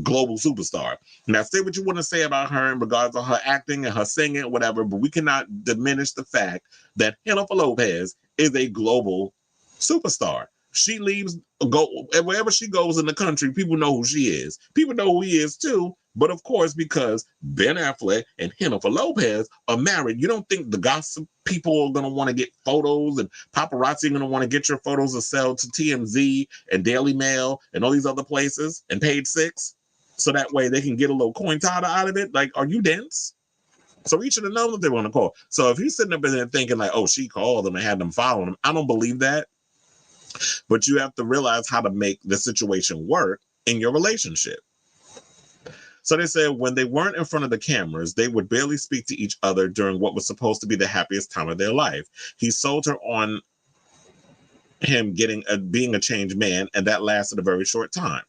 global superstar. Now, say what you want to say about her in regards to her acting and her singing, whatever, but we cannot diminish the fact that Jennifer Lopez is a global superstar. She wherever she goes in the country, people know who she is. People know who he is too. But of course, because Ben Affleck and Jennifer Lopez are married, you don't think the gossip people are going to want to get photos and paparazzi are going to want to get your photos to sell to TMZ and Daily Mail and all these other places and Page Six? So that way they can get a little coin tada out of it. Like, are you dense? So he should have known that they were going to call. So if he's sitting up in there thinking like, oh, she called them and had them following him, I don't believe that. But you have to realize how to make the situation work in your relationship. So they said when they weren't in front of the cameras, they would barely speak to each other during what was supposed to be the happiest time of their life. He sold her on him being a changed man, and that lasted a very short time.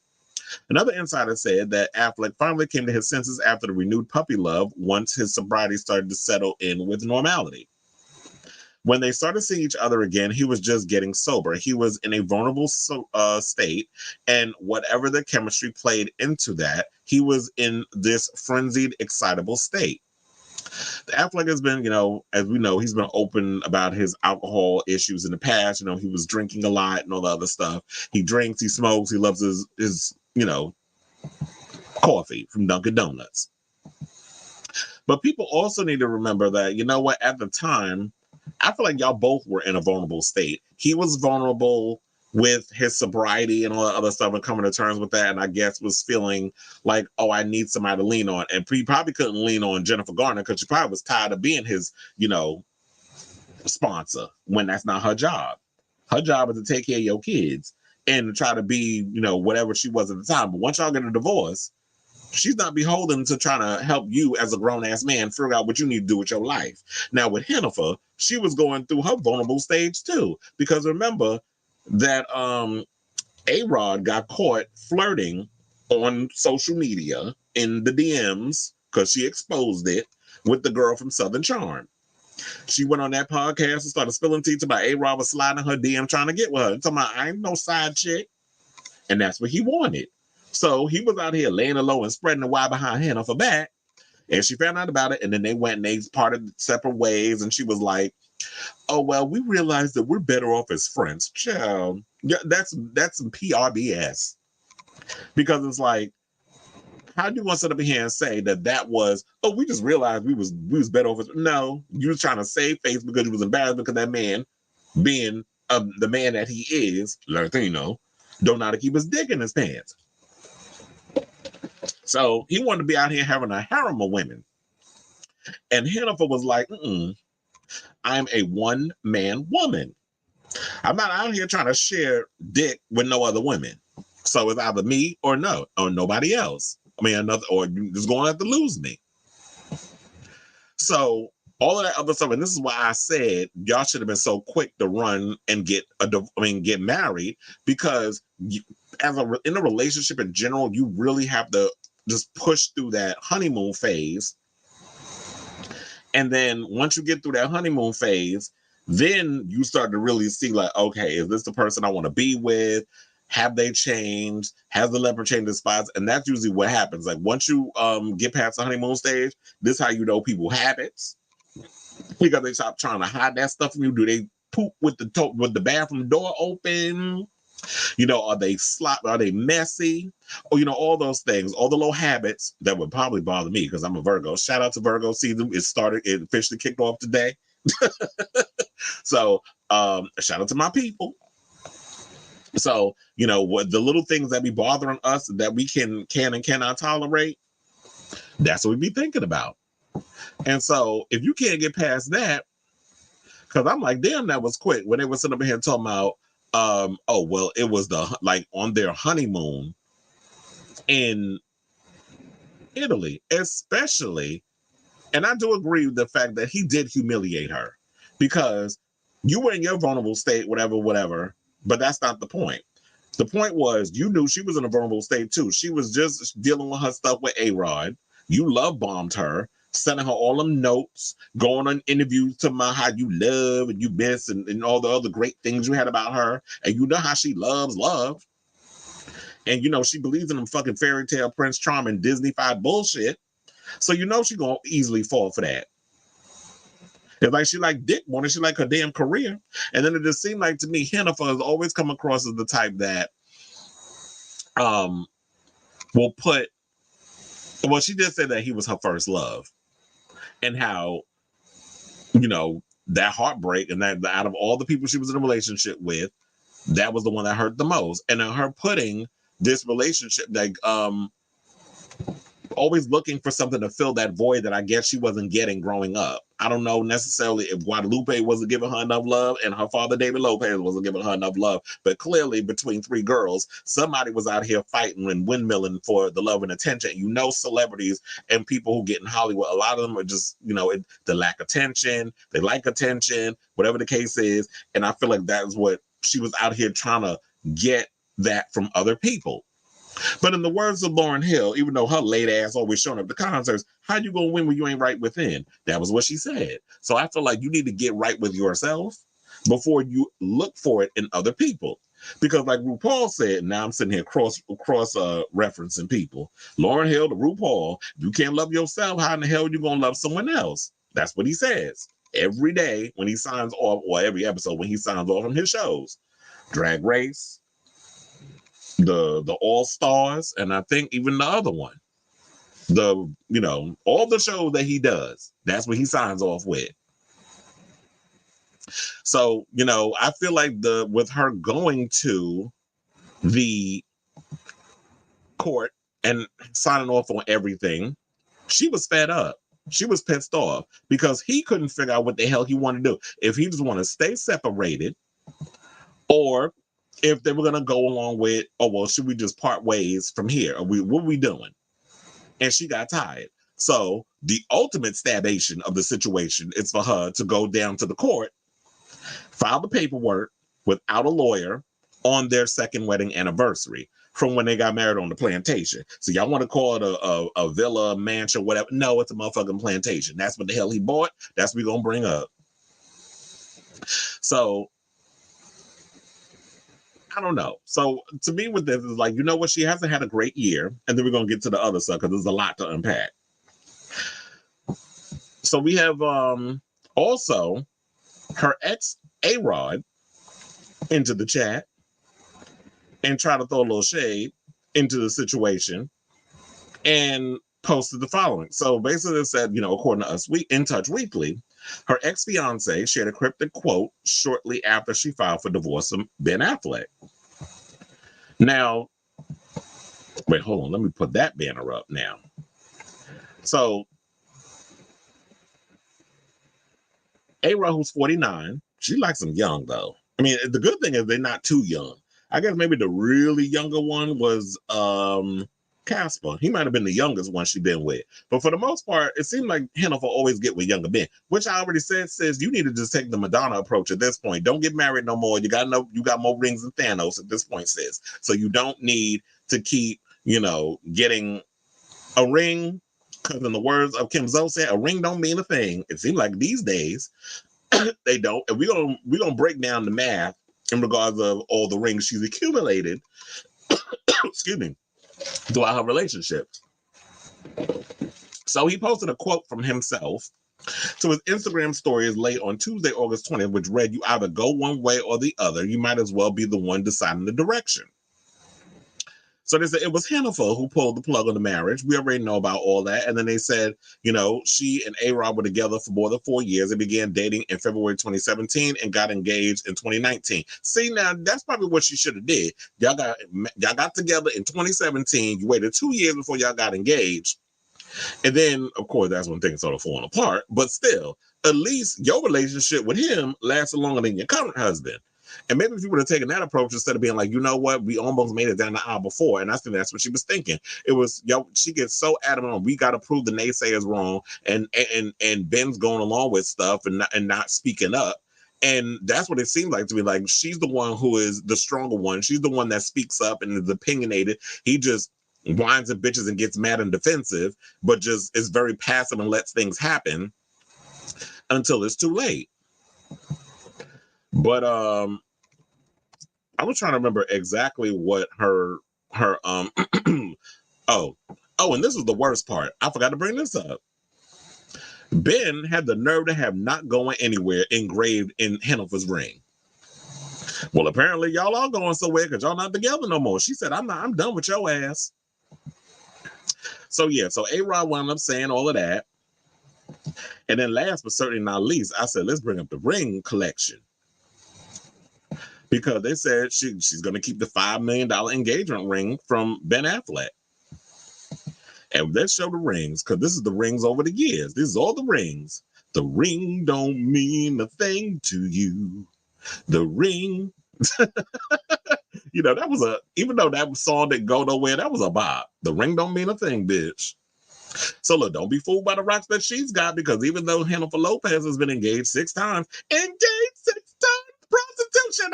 Another insider said that Affleck finally came to his senses after the renewed puppy love once his sobriety started to settle in with normality. When they started seeing each other again, he was just getting sober. He was in a vulnerable state, and whatever the chemistry played into that, he was in this frenzied, excitable state. Affleck has been, as we know, he's been open about his alcohol issues in the past. He was drinking a lot and all the other stuff. He drinks, he smokes, he loves his coffee from Dunkin' Donuts. But people also need to remember that, at the time, I feel like y'all both were in a vulnerable state. He was vulnerable with his sobriety and all that other stuff and coming to terms with that. And I guess was feeling like, oh, I need somebody to lean on. And he probably couldn't lean on Jennifer Garner because she probably was tired of being his, sponsor when that's not her job. Her job is to take care of your kids and to try to be, whatever she was at the time. But once y'all get a divorce, she's not beholden to trying to help you as a grown-ass man figure out what you need to do with your life. Now, with Jennifer, she was going through her vulnerable stage too. Because remember that A-Rod got caught flirting on social media in the DMs because she exposed it with the girl from Southern Charm. She went on that podcast and started spilling tea about A-Rod was sliding her DM trying to get with her. And talking about, I ain't no side chick. And that's what he wanted. So he was out here laying low and spreading the wire behind Jennifer back. And she found out about it. And then they went and they parted separate ways. And she was like, oh, well, we realized that we're better off as friends. Child, yeah, that's some PRBS. Because it's like, how do you want to sit up here and say that was, oh, we just realized we was better off as, no, you was trying to save face because you was embarrassed because that man, being the man that he is, Latino, don't know how to keep his dick in his pants. So he wanted to be out here having a harem of women. And Jennifer was like, I'm a one-man woman. I'm not out here trying to share dick with no other women. So it's either me or nobody else. Or you're just going to have to lose me. So all of that other stuff, and this is why I said y'all should have been so quick to run and get married, because in a relationship in general, you really have to just push through that honeymoon phase. And then once you get through that honeymoon phase, then you start to really see like, okay, is this the person I want to be with? Have they changed? Has the leopard changed his spots? And that's usually what happens. Like once you get past the honeymoon stage, this is how you know people's habits. Because they stop trying to hide that stuff from you. Do they poop with the bathroom door open? Are they Are they messy? Or, all those things, all the little habits that would probably bother me because I'm a Virgo. Shout out to Virgo season. It officially kicked off today. So shout out to my people. So, you know, what the little things that be bothering us that we can and cannot tolerate, that's what we be thinking about. And so if you can't get past that, because I'm like, damn, that was quick. When they were sitting up here talking about, oh, well, it was like on their honeymoon in Italy, especially. And I do agree with the fact that he did humiliate her because you were in your vulnerable state, whatever, but that's not the point. The point was you knew she was in a vulnerable state too. She was just dealing with her stuff with A-Rod. You love bombed her, sending her all them notes, going on interviews to my how you love and you miss and all the other great things you had about her. And you know how she loves love. And you know she believes in them fucking fairy tale Prince Charming Disney-fied bullshit. So you know she gonna easily fall for that. It's like she like dick more than she like her damn career. And then it just seemed like to me, Hennifer has always come across as the type that will put, well, she did say that he was her first love. And how, you know, that heartbreak and that out of all the people she was in a relationship with, that was the one that hurt the most. And then her putting this relationship, like always looking for something to fill that void that I guess she wasn't getting growing up. I don't know necessarily if Guadalupe wasn't giving her enough love and her father, David Lopez, wasn't giving her enough love. But clearly, between three girls, somebody was out here fighting and windmilling for the love and attention. You know, celebrities and people who get in Hollywood, a lot of them are just, you know, they lack attention. They like attention, whatever the case is. And I feel like that's what she was out here trying to get that from other people. But in the words of Lauryn Hill, even though her late ass always showing up to concerts, how you gonna win when you ain't right within? That was what she said. So I feel like you need to get right with yourself before you look for it in other people. Because like RuPaul said, now I'm sitting here cross referencing people. Lauryn Hill to RuPaul, if you can't love yourself, how in the hell are you gonna love someone else? That's what he says every day when he signs off, or every episode when he signs off from his shows. Drag Race, the All Stars, and I think even the other one, you know, all the shows that he does, that's what he signs off with. So, you know, I feel like with her going to the court and signing off on everything, she was fed up. She was pissed off because he couldn't figure out what the hell he wanted to do. If he just want to stay separated, or if they were going to go along with, oh, well, should we just part ways from here? What are we doing? And she got tired. So the ultimate stabation of the situation is for her to go down to the court, file the paperwork without a lawyer on their second wedding anniversary from when they got married on the plantation. So y'all want to call it a villa, mansion, whatever. No, it's a motherfucking plantation. That's what the hell he bought. That's what we're going to bring up. So I don't know. So to me with this is like, you know what? She hasn't had a great year. And then we're going to get to the other stuff because there's a lot to unpack. So we have also her ex A-Rod into the chat and try to throw a little shade into the situation and posted the following. So basically it said, you know, according to us, In Touch Weekly, her ex-fiance shared a cryptic quote shortly after she filed for divorce from Ben Affleck. Now, wait, hold on. Let me put that banner up now. So, A-Rod, who's 49, she likes them young, though. I mean, the good thing is they're not too young. I guess maybe the really younger one was Casper. He might have been the youngest one she's been with. But for the most part, it seemed like Hennifer always get with younger men, which I already says you need to just take the Madonna approach at this point. Don't get married no more. You got more rings than Thanos at this point, sis. So you don't need to keep, you know, getting a ring. Because in the words of Kim Zoe said, a ring don't mean a thing. It seems like these days they don't. And we're gonna break down the math in regards of all the rings she's accumulated. Excuse me. Throughout her relationships. So he posted a quote from himself to his Instagram stories late on Tuesday, August 20th, which read, "You either go one way or the other. You might as well be the one deciding the direction." So they said it was Hannah who pulled the plug on the marriage. We already know about all that. And then they said, she and A-Rod were together for more than 4 years. They began dating in February 2017 and got engaged in 2019. See, now that's probably what she should have did. Y'all got together in 2017. You waited 2 years before y'all got engaged. And then, of course, that's when things started falling apart. But still, at least your relationship with him lasted longer than your current husband. And maybe if you would have taken that approach instead of being like, you know what, we almost made it down the aisle before. And I think that's what she was thinking. It was, she gets so adamant on, we got to prove the naysayers wrong. And Ben's going along with stuff and not speaking up. And that's what it seemed like to me. Like, she's the one who is the stronger one. She's the one that speaks up and is opinionated. He just whines and bitches and gets mad and defensive, but just is very passive and lets things happen until it's too late. But I was trying to remember exactly what her oh, and this is the worst part. I forgot to bring this up. Ben had the nerve to have "not going anywhere" engraved in Hannah's ring. Well, apparently y'all are going somewhere because y'all not together no more. She said, I'm done with your ass. So yeah, so A-Rod wound up saying all of that. And then last but certainly not least, I said, let's bring up the ring collection. Because they said she's going to keep the $5 million engagement ring from Ben Affleck. And let's show the rings, because this is the rings over the years. This is all the rings. The ring don't mean a thing to you. The ring. That was even though that song didn't go nowhere, that was a bop. The ring don't mean a thing, bitch. So look, don't be fooled by the rocks that she's got, because even though Hannah Lopez has been engaged 6 times, prostitution,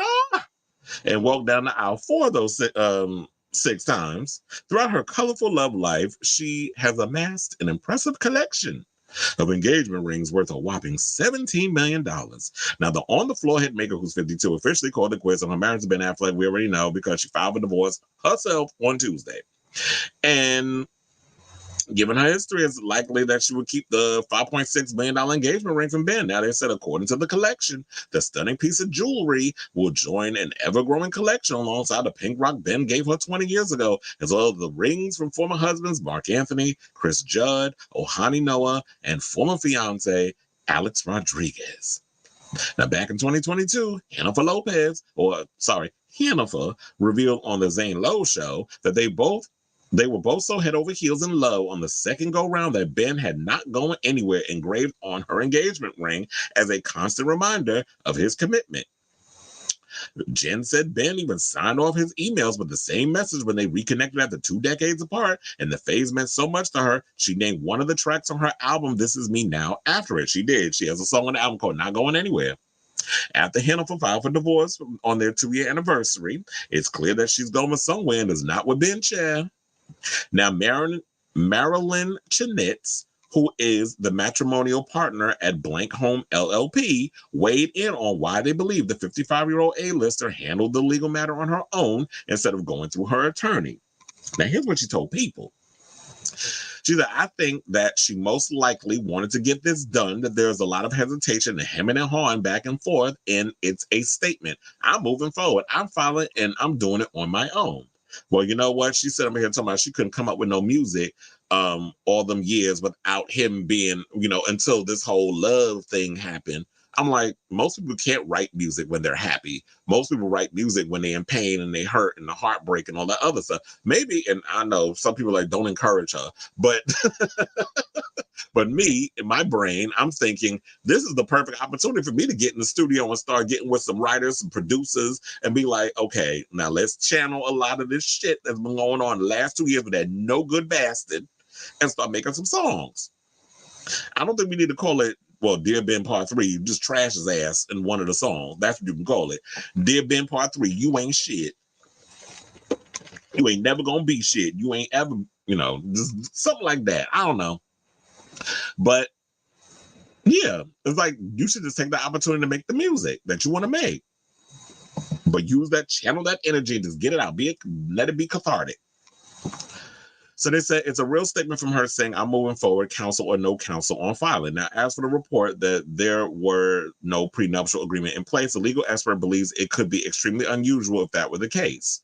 and walked down the aisle 4 of those 6 times. Throughout her colorful love life, she has amassed an impressive collection of engagement rings worth a whopping $17 million. Now, the on-the-floor hit maker, who's 52, officially called it quits on her marriage to Ben Affleck. We already know, because she filed for divorce herself on Tuesday. And given her history, it's likely that she would keep the $5.6 million engagement ring from Ben. Now, they said, according to the collection, the stunning piece of jewelry will join an ever-growing collection alongside the pink rock Ben gave her 20 years ago, as well as the rings from former husbands Mark Anthony, Chris Judd, Ohani Noah, and former fiance Alex Rodriguez. Now, back in 2022, Hannah revealed on the Zane Lowe show that they were both so head over heels in love on the second go-round that Ben had "not going anywhere" engraved on her engagement ring as a constant reminder of his commitment. Jen said Ben even signed off his emails with the same message when they reconnected after 2 decades apart, and the phase meant so much to her, she named one of the tracks on her album "This Is Me Now" after it. She did. She has a song on the album called "Not Going Anywhere." After Hannah filed for divorce on their 2-year anniversary, it's clear that she's going somewhere and is not with Ben Chair. Now, Marilyn Chinitz, who is the matrimonial partner at Blank Home LLP, weighed in on why they believe the 55-year-old A-lister handled the legal matter on her own instead of going through her attorney. Now, here's what she told People. She said, I think that she most likely wanted to get this done, that there's a lot of hesitation and hemming and hawing back and forth, and it's a statement. I'm moving forward. I'm filing, and I'm doing it on my own. Well, you know what? She said, I'm here talking about she couldn't come up with no music all them years without him being, until this whole love thing happened. I'm like, most people can't write music when they're happy. Most people write music when they're in pain and they hurt and the heartbreak and all that other stuff. Maybe, and I know some people like, don't encourage her, but but me, in my brain, I'm thinking this is the perfect opportunity for me to get in the studio and start getting with some writers, some producers, and be like, okay, now let's channel a lot of this shit that's been going on the last 2 years with that no good bastard and start making some songs. I don't think we need to call it, well, Dear Ben Part 3, you just trash his ass in one of the songs. That's what you can call it. Dear Ben Part 3, you ain't shit. You ain't never gonna be shit. You ain't ever, just something like that. I don't know. But yeah, it's like you should just take the opportunity to make the music that you want to make. But use that, channel that energy, just get it out. Let it be cathartic. So they said it's a real statement from her saying, I'm moving forward, counsel or no counsel on filing. Now, as for the report that there were no prenuptial agreement in place, the legal expert believes it could be extremely unusual if that were the case.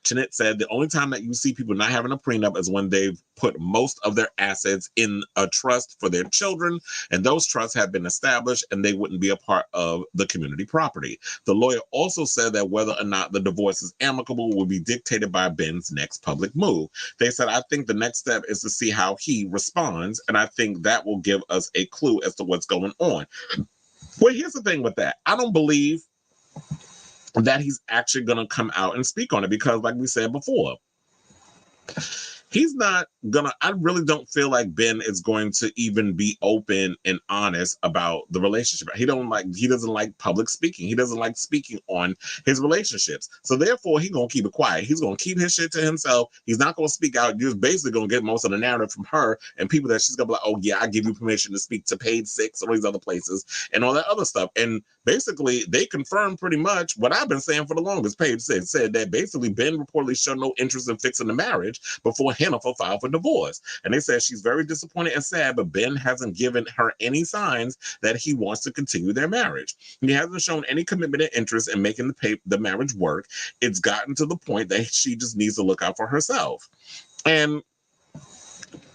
Jeanette said the only time that you see people not having a prenup is when they've put most of their assets in a trust for their children, and those trusts have been established and they wouldn't be a part of the community property. The lawyer also said that whether or not the divorce is amicable will be dictated by Ben's next public move. They said, I think the next step is to see how he responds, and I think that will give us a clue as to what's going on. Well, here's the thing with that. I don't believe that he's actually going to come out and speak on it because, like we said before, he's not gonna. I really don't feel like Ben is going to even be open and honest about the relationship. He doesn't like public speaking. He doesn't like speaking on his relationships. So therefore, he's gonna keep it quiet. He's gonna keep his shit to himself. He's not gonna speak out. You're basically gonna get most of the narrative from her and people that she's gonna be like, oh yeah, I give you permission to speak to Page Six or these other places and all that other stuff. And basically, they confirmed pretty much what I've been saying for the longest. Page Six said that basically Ben reportedly showed no interest in fixing the marriage before Hennifer filed for divorce. And they said she's very disappointed and sad, but Ben hasn't given her any signs that he wants to continue their marriage. He hasn't shown any commitment and interest in making the marriage work. It's gotten to the point that she just needs to look out for herself. And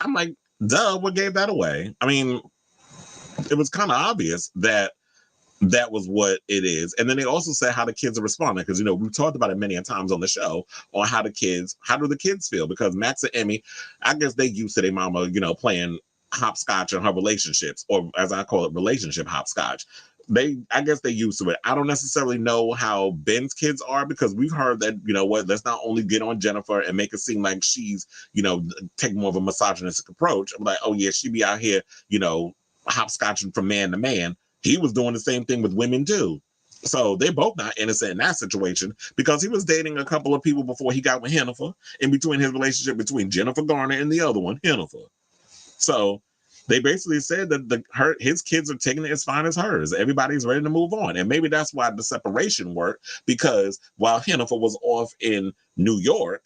I'm like, duh, what gave that away? I mean, it was kind of obvious that that was what it is. And then they also said how the kids are responding, because we've talked about it many times on the show on how do the kids feel, because Max and Emmy, I guess they used to their mama playing hopscotch in her relationships, or as I call it, relationship hopscotch. I guess they used to it. I don't necessarily know how Ben's kids are, because we've heard that, let's not only get on Jennifer and make it seem like she's, take more of a misogynistic approach. I'm like, oh yeah, she be out here, hopscotching from man to man. He was doing the same thing with women too. So they're both not innocent in that situation, because he was dating a couple of people before he got with Hennifer, in between his relationship between Jennifer Garner and the other one, Hennifer. So they basically said that his kids are taking it as fine as hers. Everybody's ready to move on. And maybe that's why the separation worked, because while Hennifer was off in New York,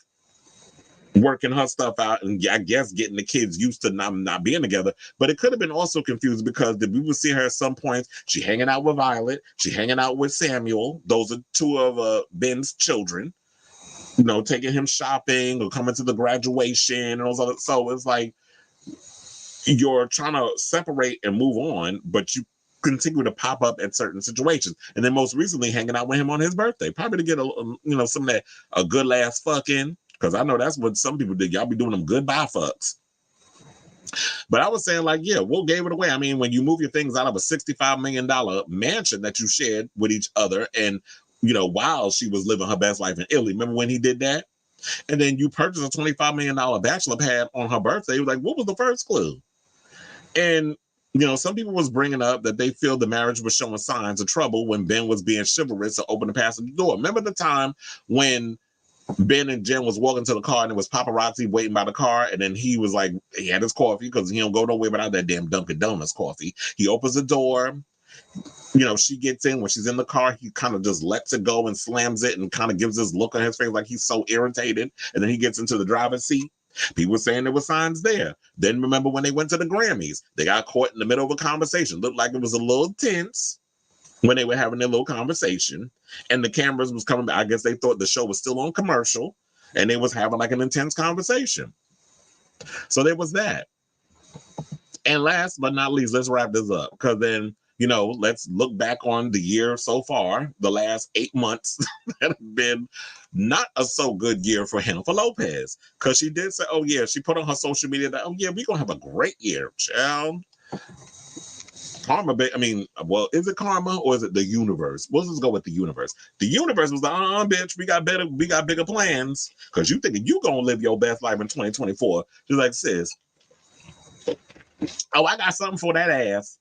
working her stuff out and I guess getting the kids used to not being together. But it could have been also confused, because we would see her at some points, she hanging out with Violet, she hanging out with Samuel. Those are two of Ben's children, taking him shopping or coming to the graduation and those other. So it's like you're trying to separate and move on, but you continue to pop up at certain situations. And then most recently hanging out with him on his birthday, probably to get some of that a good last fucking. Because I know that's what some people did. Y'all be doing them goodbye fucks. But I was saying, like, yeah, Will gave it away. I mean, when you move your things out of a $65 million mansion that you shared with each other, and, while she was living her best life in Italy, remember when he did that? And then you purchased a $25 million bachelor pad on her birthday. He was like, what was the first clue? And, some people was bringing up that they feel the marriage was showing signs of trouble when Ben was being chivalrous to open the passenger door. Remember the time when Ben and Jen was walking to the car and it was paparazzi waiting by the car, and then he was like, he had his coffee, because he don't go nowhere without that damn Dunkin' Donuts coffee. He opens the door, she gets in. When she's in the car, he kind of just lets it go and slams it and kind of gives this look on his face like he's so irritated. And then he gets into the driver's seat. People were saying there were signs there. Then remember when they went to the Grammys, they got caught in the middle of a conversation. Looked like it was a little tense when they were having their little conversation, and the cameras was coming back. I guess they thought the show was still on commercial, and they was having like an intense conversation. So there was that. And last but not least, let's wrap this up, because then, let's look back on the year so far, the last 8 months that have been not a so good year for Jennifer Lopez, because she did say, oh yeah, she put on her social media that, oh yeah, we're going to have a great year, child. Karma, well, is it karma or is it the universe? Let's just go with the universe. The universe was like, bitch, we got bigger plans, because you thinking you gonna live your best life in 2024. She's like, sis, oh, I got something for that ass.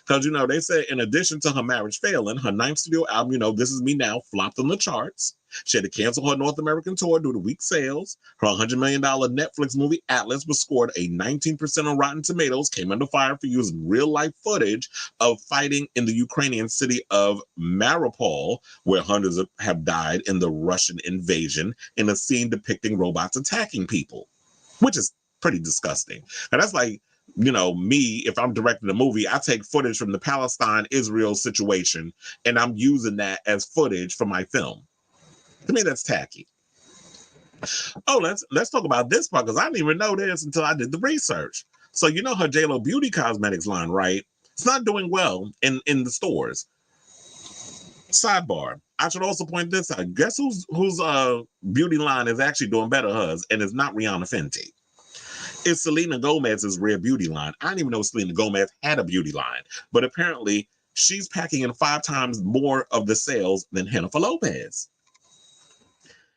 Because, they said in addition to her marriage failing, her 9th studio album, This Is Me Now, flopped on the charts. She had to cancel her North American tour due to weak sales. Her $100 million Netflix movie Atlas was scored a 19% on Rotten Tomatoes, came under fire for using real-life footage of fighting in the Ukrainian city of Marital, where hundreds have died in the Russian invasion, in a scene depicting robots attacking people, which is pretty disgusting. And that's like, me, if I'm directing a movie, I take footage from the Palestine-Israel situation, and I'm using that as footage for my film. To me, that's tacky. Oh, let's talk about this part because I didn't even know this until I did the research. So you know her JLo Beauty Cosmetics line, right? It's not doing well in the stores. Sidebar. I should also point this out. Guess whose beauty line is actually doing better, hers, and it's not Rihanna Fenty. It's Selena Gomez's Rare Beauty line. I didn't even know Selena Gomez had a beauty line, but apparently she's packing in 5 times more of the sales than Jennifer Lopez.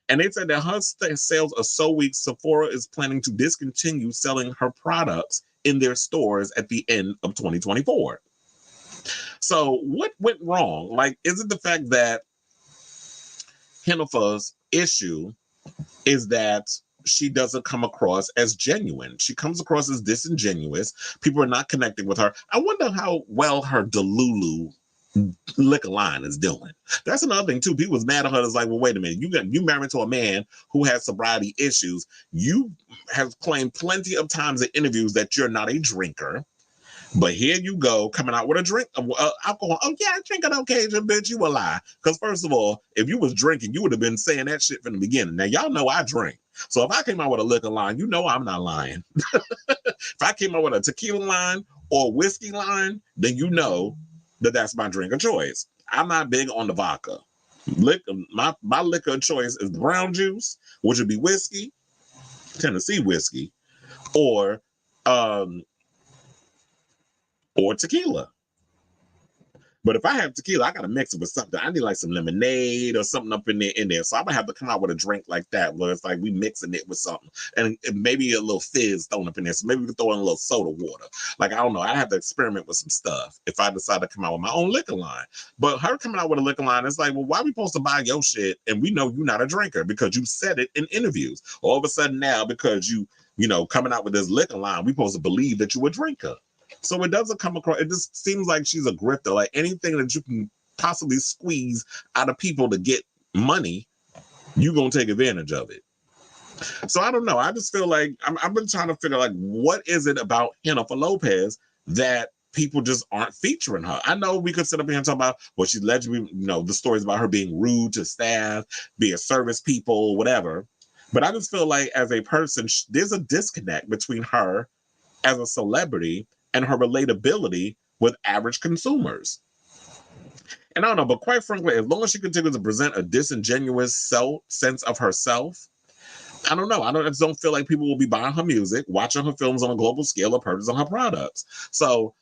And they said that her sales are so weak, Sephora is planning to discontinue selling her products in their stores at the end of 2024. So what went wrong? Like, is it the fact that Jennifer's issue is that she doesn't come across as genuine? She comes across as disingenuous. People are not connecting with her. I wonder how well her Delulu liquor line is doing. That's another thing too. People was mad at her. It's like, well, wait a minute. You married to a man who has sobriety issues. You have claimed plenty of times in interviews that you're not a drinker. But here you go, coming out with a drink of alcohol. Oh, yeah, I drink on occasion, bitch. You a lie. Because first of all, if you was drinking, you would have been saying that shit from the beginning. Now, y'all know I drink. So if I came out with a liquor line, you know I'm not lying. If I came out with a tequila line or a whiskey line, then you know that that's my drink of choice. I'm not big on the vodka. My liquor of choice is brown juice, which would be whiskey, Tennessee whiskey, or tequila. But if I have tequila, I gotta mix it with something. I need like some lemonade or something up in there. So I'm gonna have to come out with a drink like that, where it's like we mixing it with something, and maybe a little fizz thrown up in there. So maybe we can throw in a little soda water. Like, I don't know. I have to experiment with some stuff if I decide to come out with my own liquor line. But her coming out with a liquor line, it's like, well, why are we supposed to buy your shit? And we know you're not a drinker because you said it in interviews. All of a sudden now, because you coming out with this liquor line, we supposed to believe that you're a drinker. So it doesn't come across, it just seems like she's a grifter. Like, anything that you can possibly squeeze out of people to get money, you're going to take advantage of it. So I don't know. I just feel like I've been trying to figure like, what is it about Jennifer Lopez that people just aren't featuring her? I know we could sit up here and talk about, well, she's allegedly, the stories about her being rude to staff, being service people, whatever. But I just feel like as a person, there's a disconnect between her as a celebrity and her relatability with average consumers. And I don't know, but quite frankly, as long as she continues to present a disingenuous sense of herself, I don't know. I just don't feel like people will be buying her music, watching her films on a global scale, or purchasing her products. So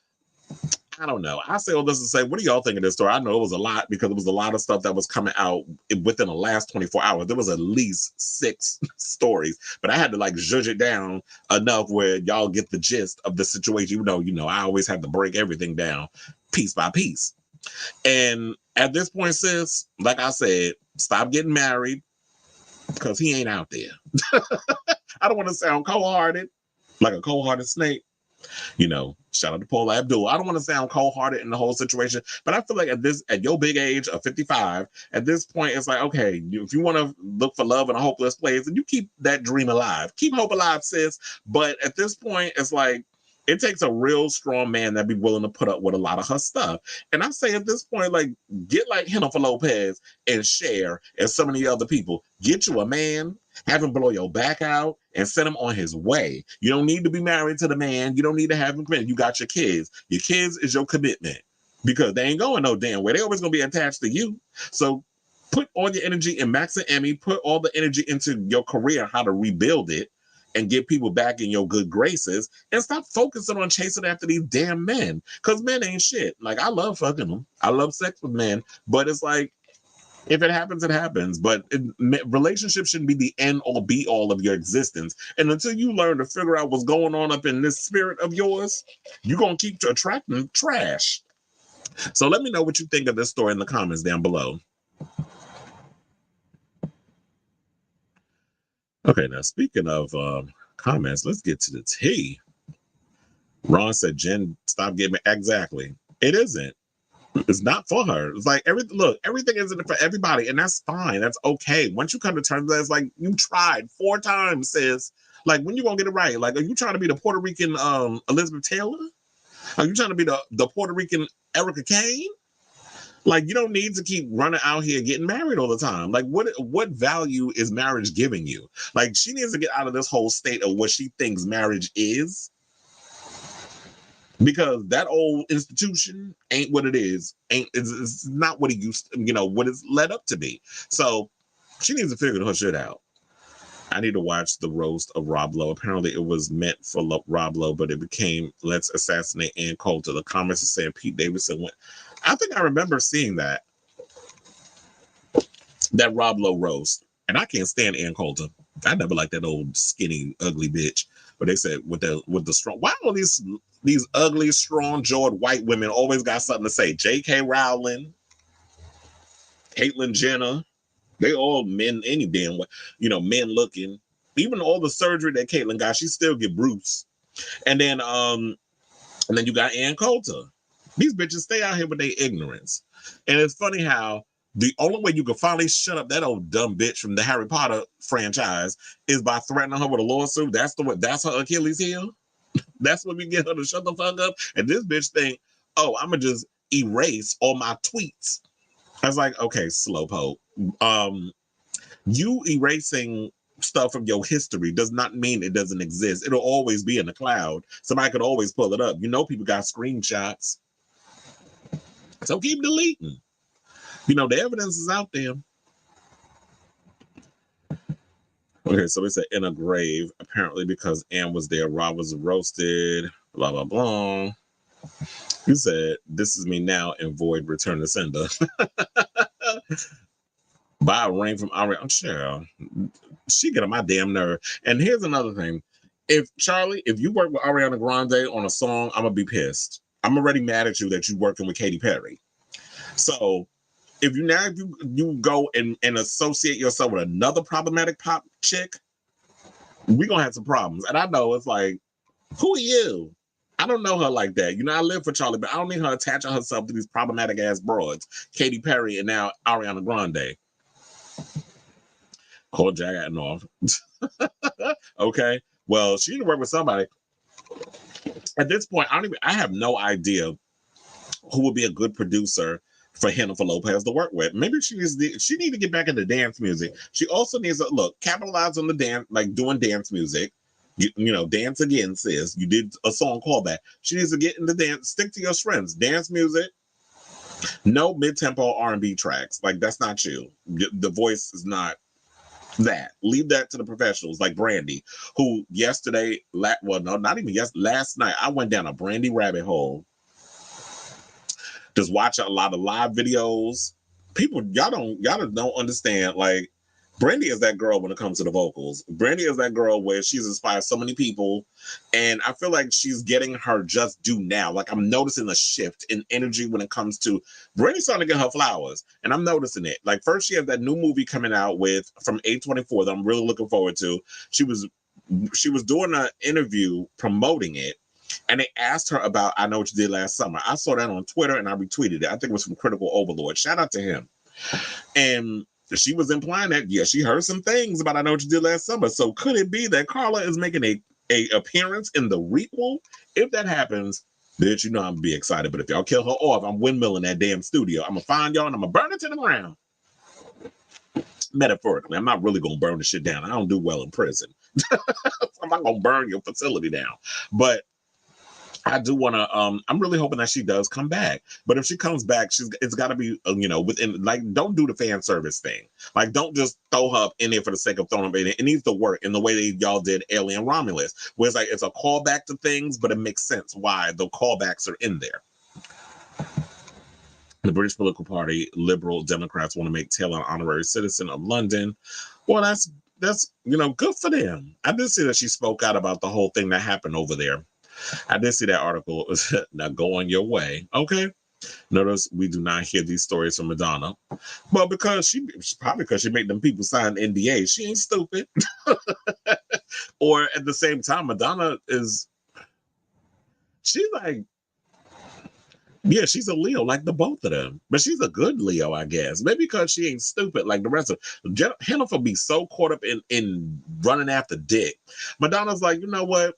I don't know. I say all this to say, what do y'all think of this story? I know it was a lot because it was a lot of stuff that was coming out within the last 24 hours. There was at least 6 stories, but I had to like zhuzh it down enough where y'all get the gist of the situation. I always have to break everything down piece by piece. And at this point, sis, like I said, stop getting married because he ain't out there. I don't want to sound cold-hearted, like a cold-hearted snake. Shout out to Paula Abdul. I don't want to sound cold-hearted in the whole situation, but I feel like at your big age of 55, at this point, it's like, okay, if you want to look for love in a hopeless place, and you keep that dream alive. Keep hope alive, sis. But at this point, it's like, it takes a real strong man that be willing to put up with a lot of her stuff. And I say at this point, like, get like Jennifer Lopez and Cher and some of the other people. Get you a man, have him blow your back out, and send him on his way. You don't need to be married to the man. You don't need to have him committed. You got your kids. Your kids is your commitment because they ain't going no damn way. They always going to be attached to you. So put all your energy in Max and Emmy. Put all the energy into your career, how to rebuild it, and get people back in your good graces, and stop focusing on chasing after these damn men. Because men ain't shit. Like, I love fucking them. I love sex with men. But it's like, if it happens, it happens. But relationships shouldn't be the end all be all of your existence. And until you learn to figure out what's going on up in this spirit of yours, you're going to keep attracting trash. So let me know what you think of this story in the comments down below. Okay, now speaking of comments, let's get to the tea. Ron said, Jen, stop getting me. Exactly. It isn't. It's not for her. It's like, everything isn't for everybody, and that's fine. That's okay. Once you come to terms with that, it's like, you tried 4 times, sis. Like, when you gonna get it right? Like, are you trying to be the Puerto Rican Elizabeth Taylor? Are you trying to be the Puerto Rican Erica Kane? Like, you don't need to keep running out here getting married all the time. Like, what value is marriage giving you? Like, she needs to get out of this whole state of what she thinks marriage is, because that old institution ain't what it is. It's not what it used to, what it's led up to be. So she needs to figure her shit out. I need to watch the roast of Rob Lowe. Apparently it was meant for Rob Lowe, but it became Let's Assassinate Ann Coulter. The comments are saying Pete Davidson went. I think I remember seeing that Rob Lowe roast. And I can't stand Ann Coulter. I never liked that old skinny, ugly bitch. But they said with the strong, why all these ugly, strong-jawed white women always got something to say? J.K. Rowling, Caitlyn Jenner, they all men any damn way, men looking. Even all the surgery that Caitlyn got, she still get Bruce. And then you got Ann Coulter. These bitches stay out here with their ignorance. And it's funny how the only way you can finally shut up that old dumb bitch from the Harry Potter franchise is by threatening her with a lawsuit. That's her Achilles heel. That's when we get her to shut the fuck up. And this bitch think, oh, I'm gonna just erase all my tweets. I was like, okay, slowpoke. You erasing stuff from your history does not mean it doesn't exist. It'll always be in the cloud. Somebody could always pull it up. People got screenshots. So keep deleting. The evidence is out there. Okay, so it's in a grave, apparently because Ann was there, Rob was roasted, blah, blah, blah. He said, this is me now and void return to sender. Buy a ring from Ariana. Cheryl, she get on my damn nerve. And here's another thing. If you work with Ariana Grande on a song, I'm going to be pissed. I'm already mad at you that you're working with Katy Perry. So if you go and associate yourself with another problematic pop chick, we're going to have some problems. And I know it's like, who are you? I don't know her like that. I live for Charlie, but I don't need her attaching herself to these problematic ass broads. Katy Perry and now Ariana Grande. Call Jack Atnoff. Okay. Well, she need to work with somebody. At this point, I have no idea who would be a good producer for Jennifer Lopez to work with. Maybe she needs to get back into dance music. She also needs to capitalize on the dance, like doing dance music. Dance again, sis. You did a song called that. She needs to get into dance. Stick to your strengths. Dance music. No mid-tempo R&B tracks. Like, that's not you. The voice is not that. Leave that to the professionals like Brandy, who last night I went down a Brandy rabbit hole. Just watch a lot of live videos. People, y'all don't understand. Like, Brandy is that girl when it comes to the vocals. Brandy is that girl where she's inspired so many people. And I feel like she's getting her just due now. Like, I'm noticing a shift in energy when it comes to Brandy's starting to get her flowers. And I'm noticing it. Like, first she has that new movie coming out from A24 that I'm really looking forward to. She was doing an interview promoting it. And they asked her about I Know What You Did Last Summer. I saw that on Twitter and I retweeted it. I think it was from Critical Overlord. Shout out to him. And she was implying that, yeah, she heard some things about I Know What You Did Last Summer. So could it be that Carla is making a appearance in the requel? If that happens, bitch, I'm going to be excited. But if y'all kill her off, I'm windmilling that damn studio. I'm going to find y'all and I'm going to burn it to the ground. Metaphorically, I'm not really going to burn the shit down. I don't do well in prison. I'm not going to burn your facility down. But I do want to, I'm really hoping that she does come back. But if she comes back, it's got to be, within, like, don't do the fan service thing. Like, don't just throw her up in there for the sake of throwing her in there. It needs to work in the way that y'all did Alien Romulus, where it's like, it's a callback to things, but it makes sense why the callbacks are in there. The British political party, Liberal Democrats, want to make Taylor an honorary citizen of London. Well, that's good for them. I did see that she spoke out about the whole thing that happened over there. I did see that article. Now go on your way. Okay. Notice we do not hear these stories from Madonna. Well, probably because she made them people sign NDA. She ain't stupid. Or at the same time, Madonna she's like, yeah, she's a Leo like the both of them. But she's a good Leo, I guess. Maybe because she ain't stupid like the rest of them. Jennifer be so caught up in running after dick. Madonna's like, you know what?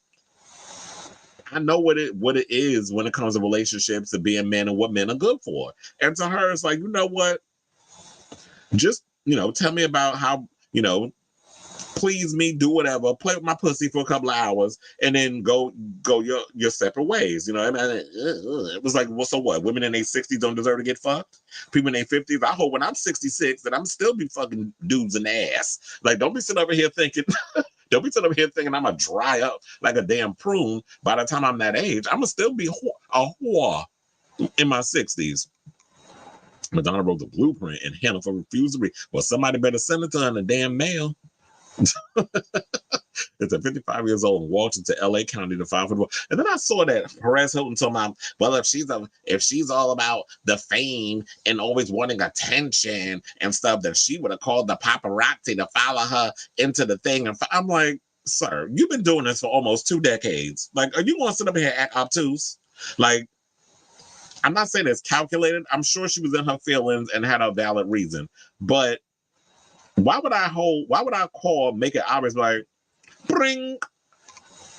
I know what it is when it comes to relationships and being men and what men are good for. And to her, it's like, you know what? Just, tell me about how, please me, do whatever, play with my pussy for a couple of hours, and then go your separate ways. You know what I mean? It was like, well, so what? Women in their 60s don't deserve to get fucked? People in their 50s, I hope when I'm 66 that I'm still be fucking dudes in the ass. Like, don't be sitting over here thinking, don't be sitting over here thinking I'm gonna dry up like a damn prune by the time I'm that age. I'm gonna still be a whore in my 60s. Madonna wrote the blueprint and Hannaford refused to read. Well, somebody better send it to her in a damn mail. It's at 55 years old in Washington, LA County to file for divorce. And then I saw that Perez Hilton told me, well, if she's all about the fame and always wanting attention and stuff, then she would have called the paparazzi to follow her into the thing. And I'm like, sir, you've been doing this for almost 2 decades. Like, are you going to sit up here and act obtuse? Like, I'm not saying it's calculated. I'm sure she was in her feelings and had a valid reason. But why would I call, make it obvious, like, bring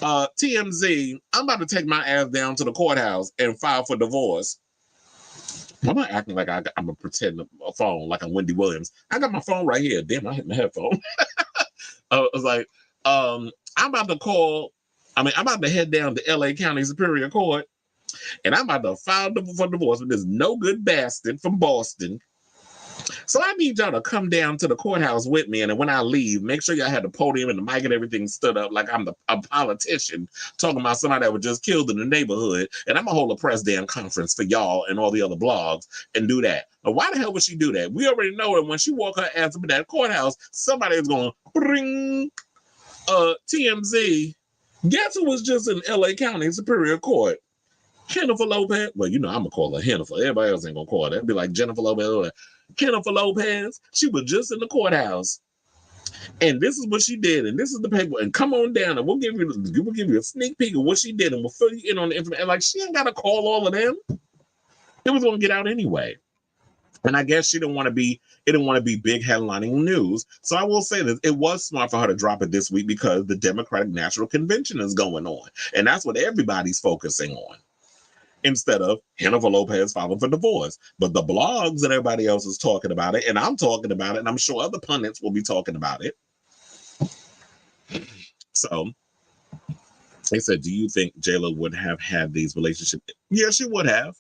TMZ, I'm about to take my ass down to the courthouse and file for divorce. I'm not acting like I'm a pretend a phone, like I'm Wendy Williams. I got my phone right here. Damn, I hit my headphone. I was like, I'm about to head down to LA County Superior Court, and I'm about to file for divorce with this no good bastard from Boston. So I need y'all to come down to the courthouse with me, and then when I leave, make sure y'all had the podium and the mic and everything stood up like I'm a politician talking about somebody that was just killed in the neighborhood, and I'm gonna hold a press damn conference for y'all and all the other blogs and do that. But why the hell would she do that? We already know that when she walk her ass up in that courthouse, somebody is going to bring TMZ. Guess who was just in LA County Superior Court? Jennifer Lopez. Well, I'm gonna call her Jennifer. Everybody else ain't gonna call her that. It'd be like Jennifer Lopez. Jennifer Lopez. She was just in the courthouse, and this is what she did, and this is the paper. And come on down, and we'll give you a sneak peek of what she did, and we'll fill you in on the information. Like, she ain't gotta call all of them. It was gonna get out anyway. And I guess it didn't want to be big headlining news. So I will say this, it was smart for her to drop it this week because the Democratic National Convention is going on, and that's what everybody's focusing on, instead of Jennifer Lopez filing for divorce. But the blogs and everybody else is talking about it, and I'm talking about it, and I'm sure other pundits will be talking about it. So they said, do you think JLo would have had these relationships? Yeah, she would have.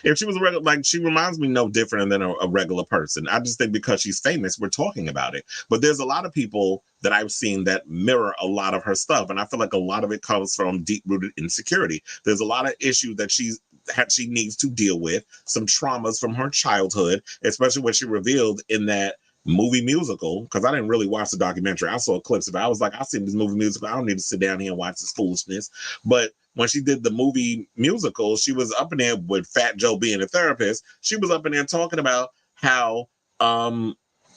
If she was a regular, like, she reminds me no different than a regular person. I just think because she's famous, we're talking about it. But there's a lot of people that I've seen that mirror a lot of her stuff. And I feel like a lot of it comes from deep-rooted insecurity. There's a lot of issues that she needs to deal with, some traumas from her childhood, especially when she revealed in that movie musical, because I didn't really watch the documentary. I saw clips of it. I was like, I've seen this movie musical. I don't need to sit down here and watch this foolishness. But when she did the movie musical, she was up in there with Fat Joe being a therapist. She was up in there talking about how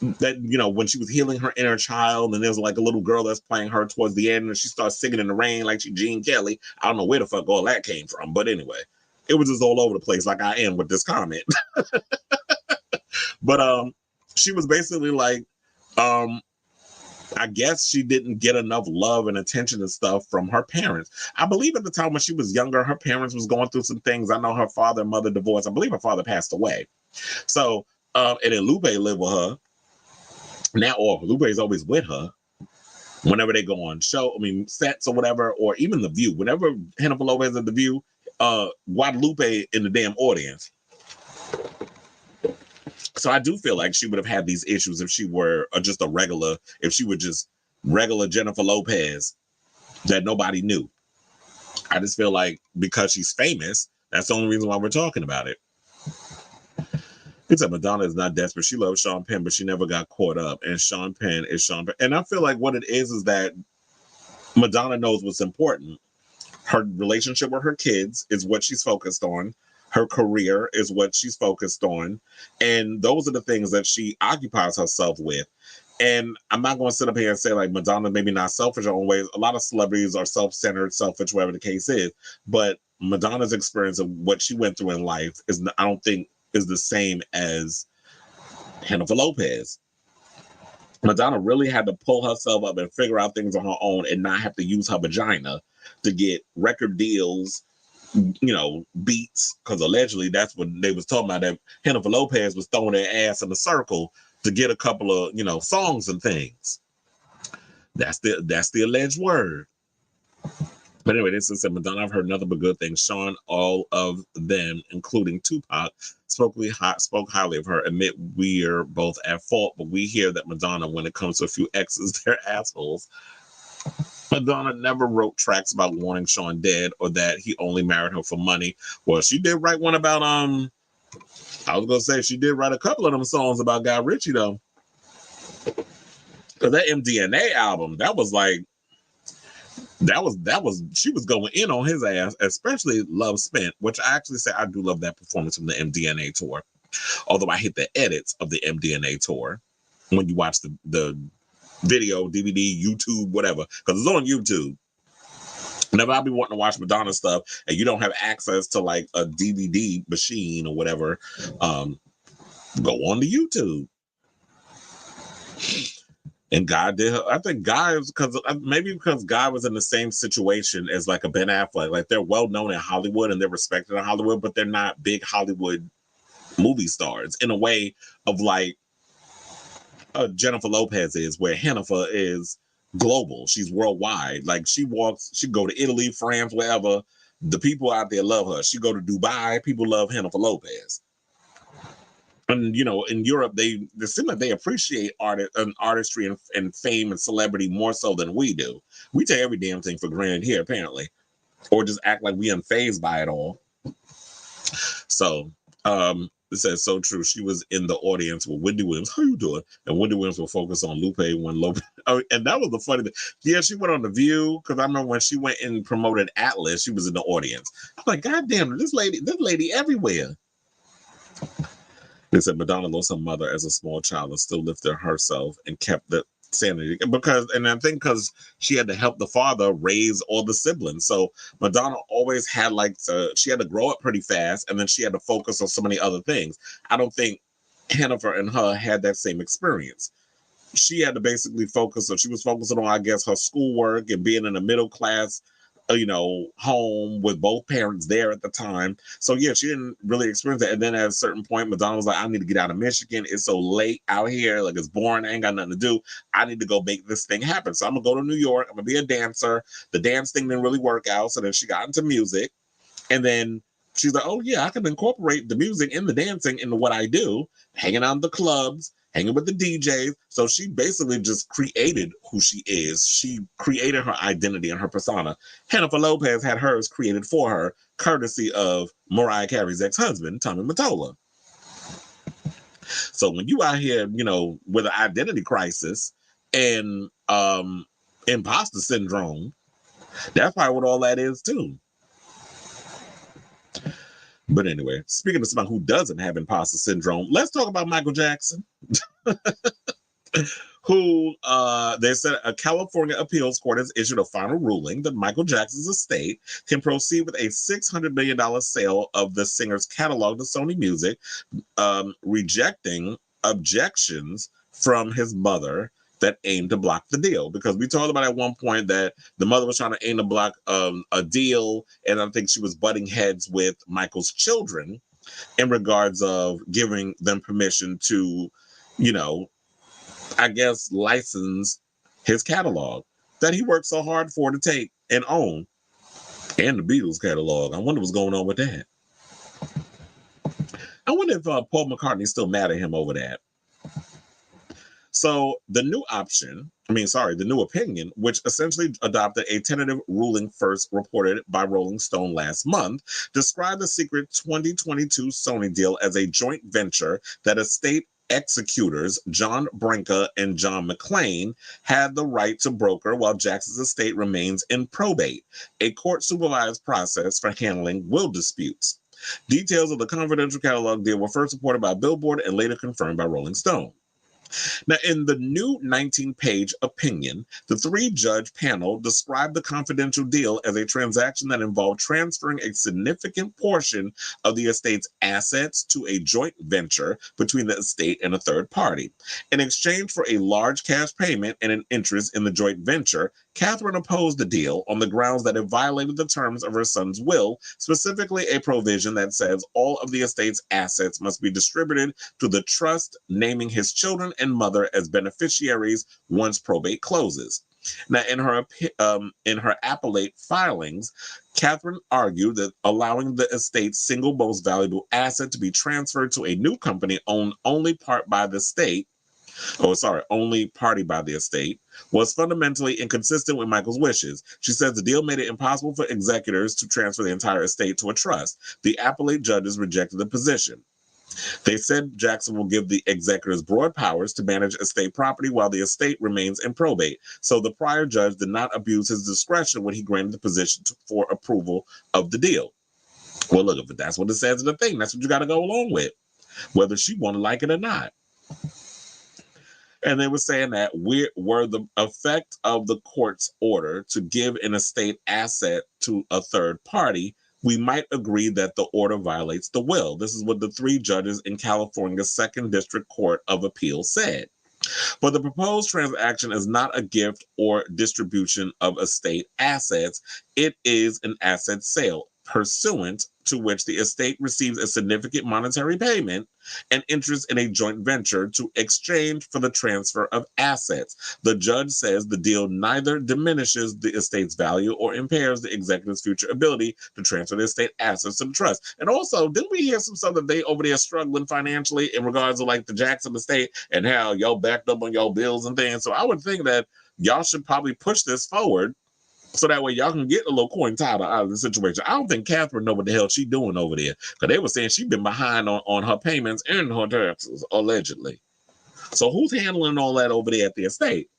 that, when she was healing her inner child, and there's like a little girl that's playing her towards the end, and she starts singing in the rain like she Gene Kelly. I don't know where the fuck all that came from, but anyway, it was just all over the place, like I am with this comment. But she was basically like, I guess she didn't get enough love and attention and stuff from her parents. I believe at the time when she was younger, her parents was going through some things. I know her father and mother divorced. I believe her father passed away. So, and then Lupe lived with her. Now, or Lupe's always with her whenever they go on sets or whatever, or even The View. Whenever Jennifer Lopez at The View, Guadalupe in the damn audience. So I do feel like she would have had these issues if she were just regular Jennifer Lopez that nobody knew. I just feel like because she's famous, that's the only reason why we're talking about it. He said Madonna is not desperate. She loves Sean Penn, but she never got caught up. And Sean Penn is Sean Penn. And I feel like what it is that Madonna knows what's important. Her relationship with her kids is what she's focused on. Her career is what she's focused on. And those are the things that she occupies herself with. And I'm not going to sit up here and say like Madonna maybe not selfish in her own ways. A lot of celebrities are self-centered, selfish, whatever the case is. But Madonna's experience of what she went through in life I don't think is the same as Jennifer Lopez. Madonna really had to pull herself up and figure out things on her own and not have to use her vagina to get record deals, beats, because allegedly that's what they was talking about, that Jennifer Lopez was throwing their ass in a circle to get a couple of, songs and things. That's the alleged word. But anyway, this is Madonna. I've heard nothing but good things. Sean, all of them, including Tupac, spoke highly of her. Admit we're both at fault, but we hear that Madonna, when it comes to a few exes, they're assholes. Madonna never wrote tracks about wanting Sean dead or that he only married her for money. Well, she did write one about I was gonna say she did write a couple of them songs about Guy Ritchie though. Because that MDNA album, that was she was going in on his ass, especially Love Spent, which I actually say I do love that performance from the MDNA tour. Although I hate the edits of the MDNA tour when you watch the video, DVD, YouTube, whatever, because it's on YouTube. Whenever I be wanting to watch Madonna stuff and you don't have access to like a DVD machine or whatever, go on to YouTube. And Guy did. I think Guy was because Guy was in the same situation as like a Ben Affleck. Like they're well known in Hollywood and they're respected in Hollywood, but they're not big Hollywood movie stars in a way of like Jennifer Lopez is, where Jennifer is global. She's worldwide. Like she go to Italy, France, wherever. The people out there love her. She go to Dubai, people love Jennifer Lopez. And in Europe, they seem like they appreciate artistry and fame and celebrity more so than we do. We take every damn thing for granted here, apparently, or just act like we unfazed by it all. So, it says so true. She was in the audience with Wendy Williams. How you doing? And Wendy Williams will focus on Lupe when Lopez. Oh, and that was the funny thing. Yeah, she went on The View because I remember when she went and promoted Atlas, she was in the audience. I'm like, God damn, this lady everywhere. They said Madonna lost her mother as a small child and still lifted herself and kept the sanity because she had to help the father raise all the siblings. So Madonna always had she had to grow up pretty fast and then she had to focus on so many other things. I don't think Jennifer and her had that same experience. She had to basically focus on, she was focusing on, I guess, her schoolwork and being in a middle class home with both parents there at the time. So yeah, she didn't really experience that. And then at a certain point, Madonna was like, I need to get out of Michigan. It's so late out here. Like it's boring. I ain't got nothing to do. I need to go make this thing happen. So I'm gonna go to New York. I'm gonna be a dancer. The dance thing didn't really work out. So then she got into music. And then she's like, oh yeah, I can incorporate the music and the dancing into what I do, hanging out in the clubs, hanging with the DJs. So she basically just created who she is. She created her identity and her persona. Jennifer Lopez had hers created for her, courtesy of Mariah Carey's ex-husband, Tommy Mottola. So when you out here, with an identity crisis and imposter syndrome, that's probably what all that is too. But anyway, speaking of somebody who doesn't have imposter syndrome, let's talk about Michael Jackson. Who they said a California appeals court has issued a final ruling that Michael Jackson's estate can proceed with a $600 million sale of the singer's catalog to Sony Music, rejecting objections from his mother that aimed to block the deal. Because we talked about at one point that the mother was trying to aim to block a deal, and I think she was butting heads with Michael's children in regards of giving them permission to, I guess, license his catalog that he worked so hard for to take and own, and the Beatles catalog. I wonder what's going on with that. I wonder if Paul McCartney's still mad at him over that. So the new opinion, which essentially adopted a tentative ruling first reported by Rolling Stone last month, described the secret 2022 Sony deal as a joint venture that estate executors John Branca and John McClane had the right to broker while Jackson's estate remains in probate, a court-supervised process for handling will disputes. Details of the confidential catalog deal were first reported by Billboard and later confirmed by Rolling Stone. Now, in the new 19-page opinion, the three-judge panel described the confidential deal as a transaction that involved transferring a significant portion of the estate's assets to a joint venture between the estate and a third party. In exchange for a large cash payment and an interest in the joint venture, Catherine opposed the deal on the grounds that it violated the terms of her son's will, specifically a provision that says all of the estate's assets must be distributed to the trust, naming his children and mother as beneficiaries once probate closes. Now, in her appellate filings, Catherine argued that allowing the estate's single most valuable asset to be transferred to a new company owned only only party by the estate, was fundamentally inconsistent with Michael's wishes. She says the deal made it impossible for executors to transfer the entire estate to a trust. The appellate judges rejected the position. They said Jackson will give the executors broad powers to manage estate property while the estate remains in probate. So the prior judge did not abuse his discretion when he granted the position for approval of the deal. Well, look, if that's what it says in the thing, that's what you got to go along with, whether she want to like it or not. And they were saying that were the effect of the court's order to give an estate asset to a third party, we might agree that the order violates the will. This is what the three judges in California's Second District Court of Appeal said. But the proposed transaction is not a gift or distribution of estate assets. It is an asset sale, pursuant to which the estate receives a significant monetary payment and interest in a joint venture to exchange for the transfer of assets. The judge says the deal neither diminishes the estate's value or impairs the executive's future ability to transfer the estate assets to the trust. And also, didn't we hear some stuff that they over there struggling financially in regards to like the Jackson estate and how y'all backed up on y'all bills and things? So I would think that y'all should probably push this forward so that way y'all can get a little coin title out of the situation. I don't think Catherine know what the hell she doing over there, because they were saying she been behind on her payments and her taxes, allegedly. So who's handling all that over there at the estate?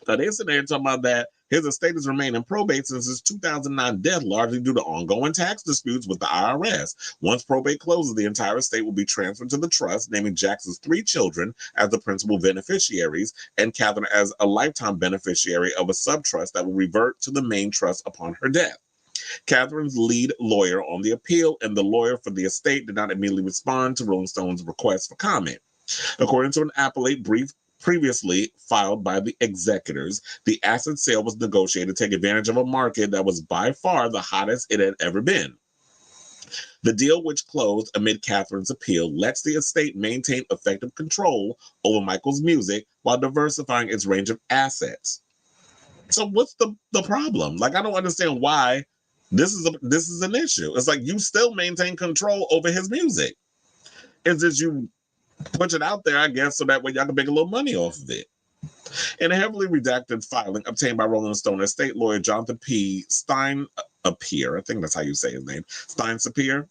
So they're sitting there talking about that his estate has remained in probate since his 2009 death, largely due to ongoing tax disputes with the IRS. Once probate closes, the entire estate will be transferred to the trust, naming Jackson's three children as the principal beneficiaries and Catherine as a lifetime beneficiary of a subtrust that will revert to the main trust upon her death. Catherine's lead lawyer on the appeal and the lawyer for the estate did not immediately respond to Rolling Stone's request for comment. According to an appellate brief previously filed by the executors, the asset sale was negotiated to take advantage of a market that was by far the hottest it had ever been. The deal, which closed amid Catherine's appeal, lets the estate maintain effective control over Michael's music while diversifying its range of assets. So what's the problem? Like, I don't understand why this is an issue. It's like you still maintain control over his music. It's just you put it out there, I guess, so that way y'all can make a little money off of it. In a heavily redacted filing obtained by Rolling Stone, estate lawyer Jonathan P. Steinappear, I think that's how you say his name, Steinappear,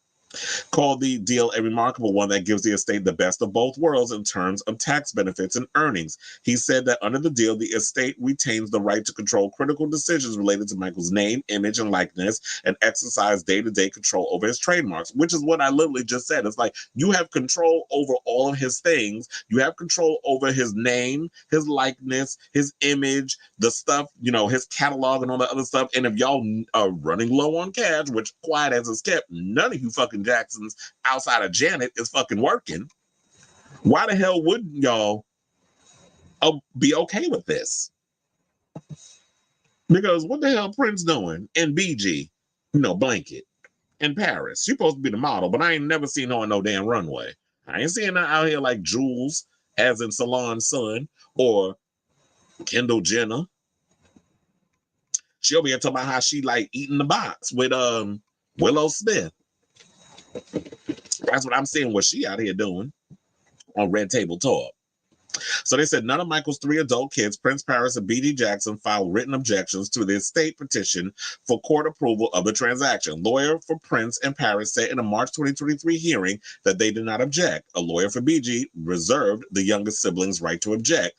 called the deal a remarkable one that gives the estate the best of both worlds in terms of tax benefits and earnings. He said that under the deal, the estate retains the right to control critical decisions related to Michael's name, image, and likeness, and exercise day-to-day control over his trademarks, which is what I literally just said. It's like you have control over all of his things. You have control over his name, his likeness, his image, the stuff, his catalog and all that other stuff. And if y'all are running low on cash, which quiet as it's kept, none of you fucking Jacksons outside of Janet is fucking working. Why the hell wouldn't y'all be okay with this? Because what the hell Prince doing in BG, blanket in Paris? She's supposed to be the model, but I ain't never seen her on no damn runway. I ain't seeing her out here like Jules, as in Salon's son, or Kendall Jenner. She'll be talking about how she like eating the box with Willow Smith. That's what I'm seeing what she out here doing on Red Table Talk. So they said none of Michael's three adult kids, Prince, Paris, and B.D. Jackson, filed written objections to the estate petition for court approval of the transaction. Lawyer for Prince and Paris said in a March 2023 hearing that they did not object. A lawyer for B.G. reserved the youngest sibling's right to object.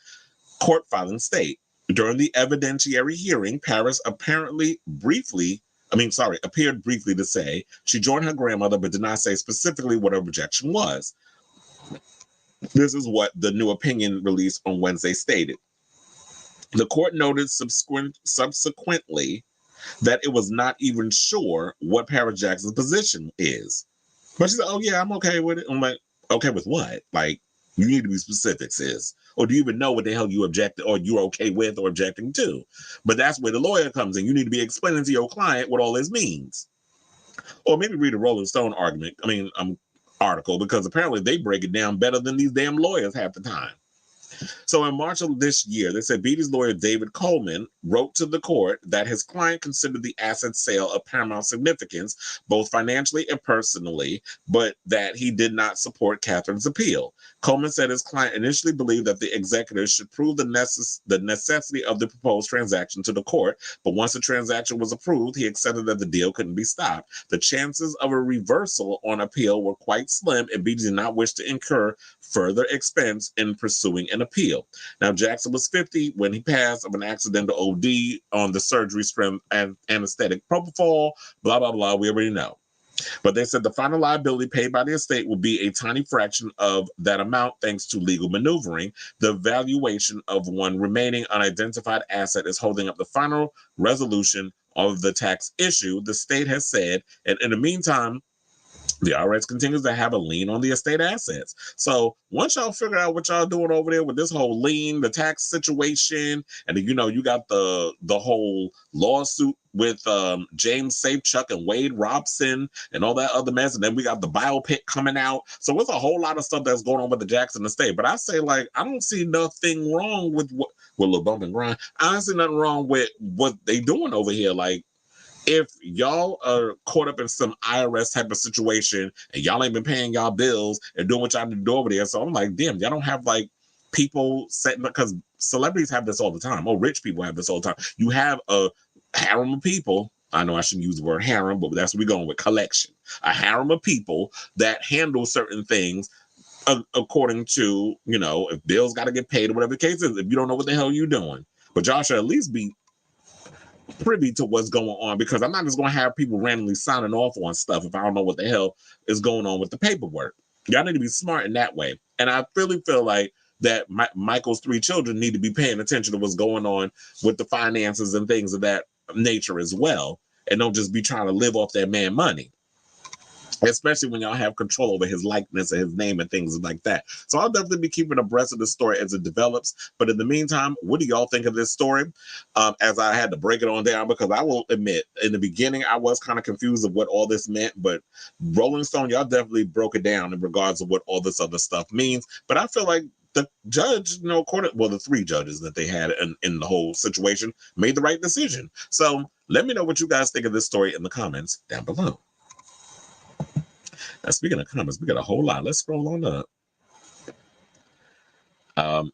Court filing state. During the evidentiary hearing, Paris appeared briefly to say she joined her grandmother but did not say specifically what her objection was. This is what the new opinion released on Wednesday stated. The court noted subsequently that it was not even sure what Paris Jackson's position is. But she said, oh, yeah, I'm okay with it. I'm like, okay with what? Like, you need to be specific, sis. Or do you even know what the hell you objected or you're okay with or objecting to? But that's where the lawyer comes in. You need to be explaining to your client what all this means. Or maybe read a Rolling Stone article, because apparently they break it down better than these damn lawyers half the time. So in March of this year, they said Beatty's lawyer, David Coleman, wrote to the court that his client considered the asset sale of paramount significance, both financially and personally, but that he did not support Catherine's appeal. Coleman said his client initially believed that the executors should prove the necessity of the proposed transaction to the court, but once the transaction was approved, he accepted that the deal couldn't be stopped. The chances of a reversal on appeal were quite slim, and Beatty did not wish to incur further expense in pursuing an appeal. Now, Jackson was 50 when he passed of an accidental OD on the surgery strength and anesthetic propofol, blah, blah, blah. We already know. But they said the final liability paid by the estate will be a tiny fraction of that amount thanks to legal maneuvering. The valuation of one remaining unidentified asset is holding up the final resolution of the tax issue, the state has said. And in the meantime, the IRS continues to have a lien on the estate assets. So once y'all figure out what y'all doing over there with this whole lien, the tax situation, and then, you got the whole lawsuit with James Safechuck and Wade Robson and all that other mess, and then we got the biopic coming out. So it's a whole lot of stuff that's going on with the Jackson estate. But I say, like, I don't see nothing wrong with what a little bump and grind. I don't see nothing wrong with what they doing over here. Like, if y'all are caught up in some IRS type of situation and y'all ain't been paying y'all bills and doing what y'all do over there, so I'm like, damn, y'all don't have like people setting, because celebrities have this all the time. Rich people have this all the time. You have a harem of people. I know I shouldn't use the word harem, but that's what we're going with, collection. A harem of people that handle certain things according to, if bills got to get paid or whatever the case is, if you don't know what the hell you're doing. But y'all should at least be privy to what's going on, because I'm not just going to have people randomly signing off on stuff if I don't know what the hell is going on with the paperwork. Y'all need to be smart in that way. And I really feel like that Michael's 3 children need to be paying attention to what's going on with the finances and things of that nature as well, and don't just be trying to live off that man money, especially when y'all have control over his likeness and his name and things like that. So I'll definitely be keeping abreast of the story as it develops. But in the meantime, what do y'all think of this story? As I had to break it on down, because I will admit, in the beginning, I was kind of confused of what all this meant. But Rolling Stone, y'all definitely broke it down in regards to what all this other stuff means. But I feel like the judge, the 3 judges that they had in the whole situation made the right decision. So let me know what you guys think of this story in the comments down below. Now, speaking of comments, we got a whole lot. Let's scroll on up.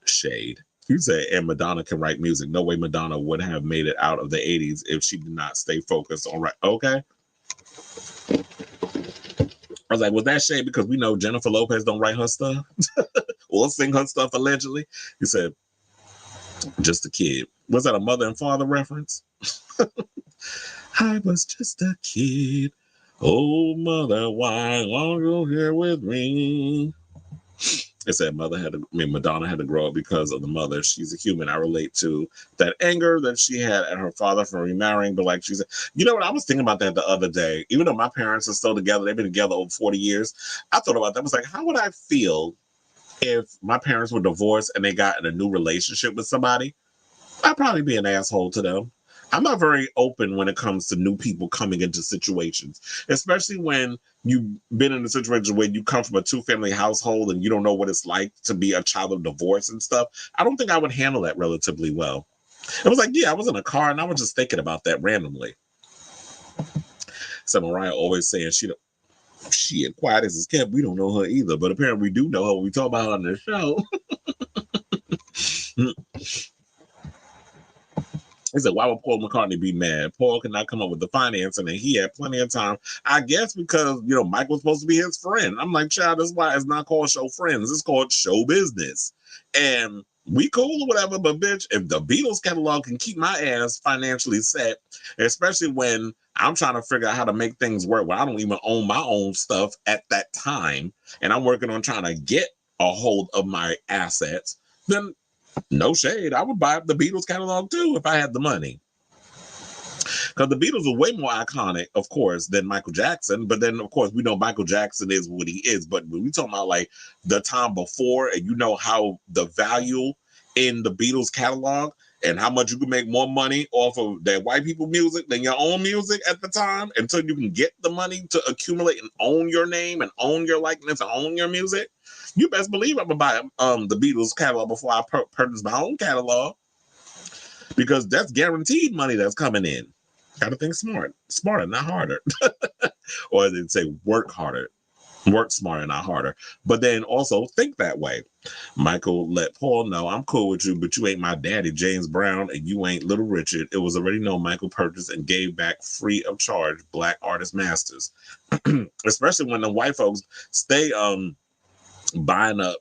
Shade. You say, and Madonna can write music. No way Madonna would have made it out of the 80s if she did not stay focused on right. Okay. I was like, was that shade because we know Jennifer Lopez don't write her stuff or sing her stuff allegedly? He said, just a kid. Was that a mother and father reference? I was just a kid. Oh, mother, why won't you here with me? It said Madonna had to grow up because of the mother. She's a human. I relate to that anger that she had at her father for remarrying. But like she said, what? I was thinking about that the other day. Even though my parents are still together, they've been together over 40 years. I thought about that. I was like, how would I feel if my parents were divorced and they got in a new relationship with somebody? I'd probably be an asshole to them. I'm not very open when it comes to new people coming into situations, especially when you've been in a situation where you come from a 2-family household and you don't know what it's like to be a child of divorce and stuff. I don't think I would handle that relatively well. It was like, I was in a car and I was just thinking about that randomly. So Mariah always saying she had quiet as is kept. We don't know her either, but apparently we do know her. We talk about her on the show. He said, why would Paul McCartney be mad? Paul could not come up with the financing and he had plenty of time. I guess because, Mike was supposed to be his friend. I'm like, child, that's why it's not called show friends. It's called show business. And we cool or whatever, but bitch, if the Beatles catalog can keep my ass financially set, especially when I'm trying to figure out how to make things work where I don't even own my own stuff at that time, and I'm working on trying to get a hold of my assets, then no shade, I would buy the Beatles catalog too if I had the money. Because the Beatles are way more iconic, of course, than Michael Jackson. But then, of course, we know Michael Jackson is what he is. But when we talk about like the time before, and you know how the value in the Beatles catalog and how much you can make more money off of that white people music than your own music at the time, until you can get the money to accumulate and own your name and own your likeness and own your music, you best believe I'm gonna buy the Beatles catalog before I purchase my own catalog, because that's guaranteed money that's coming in. Gotta think smarter, not harder. Or they'd say work harder, work smarter, not harder. But then also think that way. Michael let Paul know, I'm cool with you, but you ain't my daddy, James Brown, and you ain't Little Richard. It was already known Michael purchased and gave back free of charge Black artist masters. Especially when the white folks stay buying up,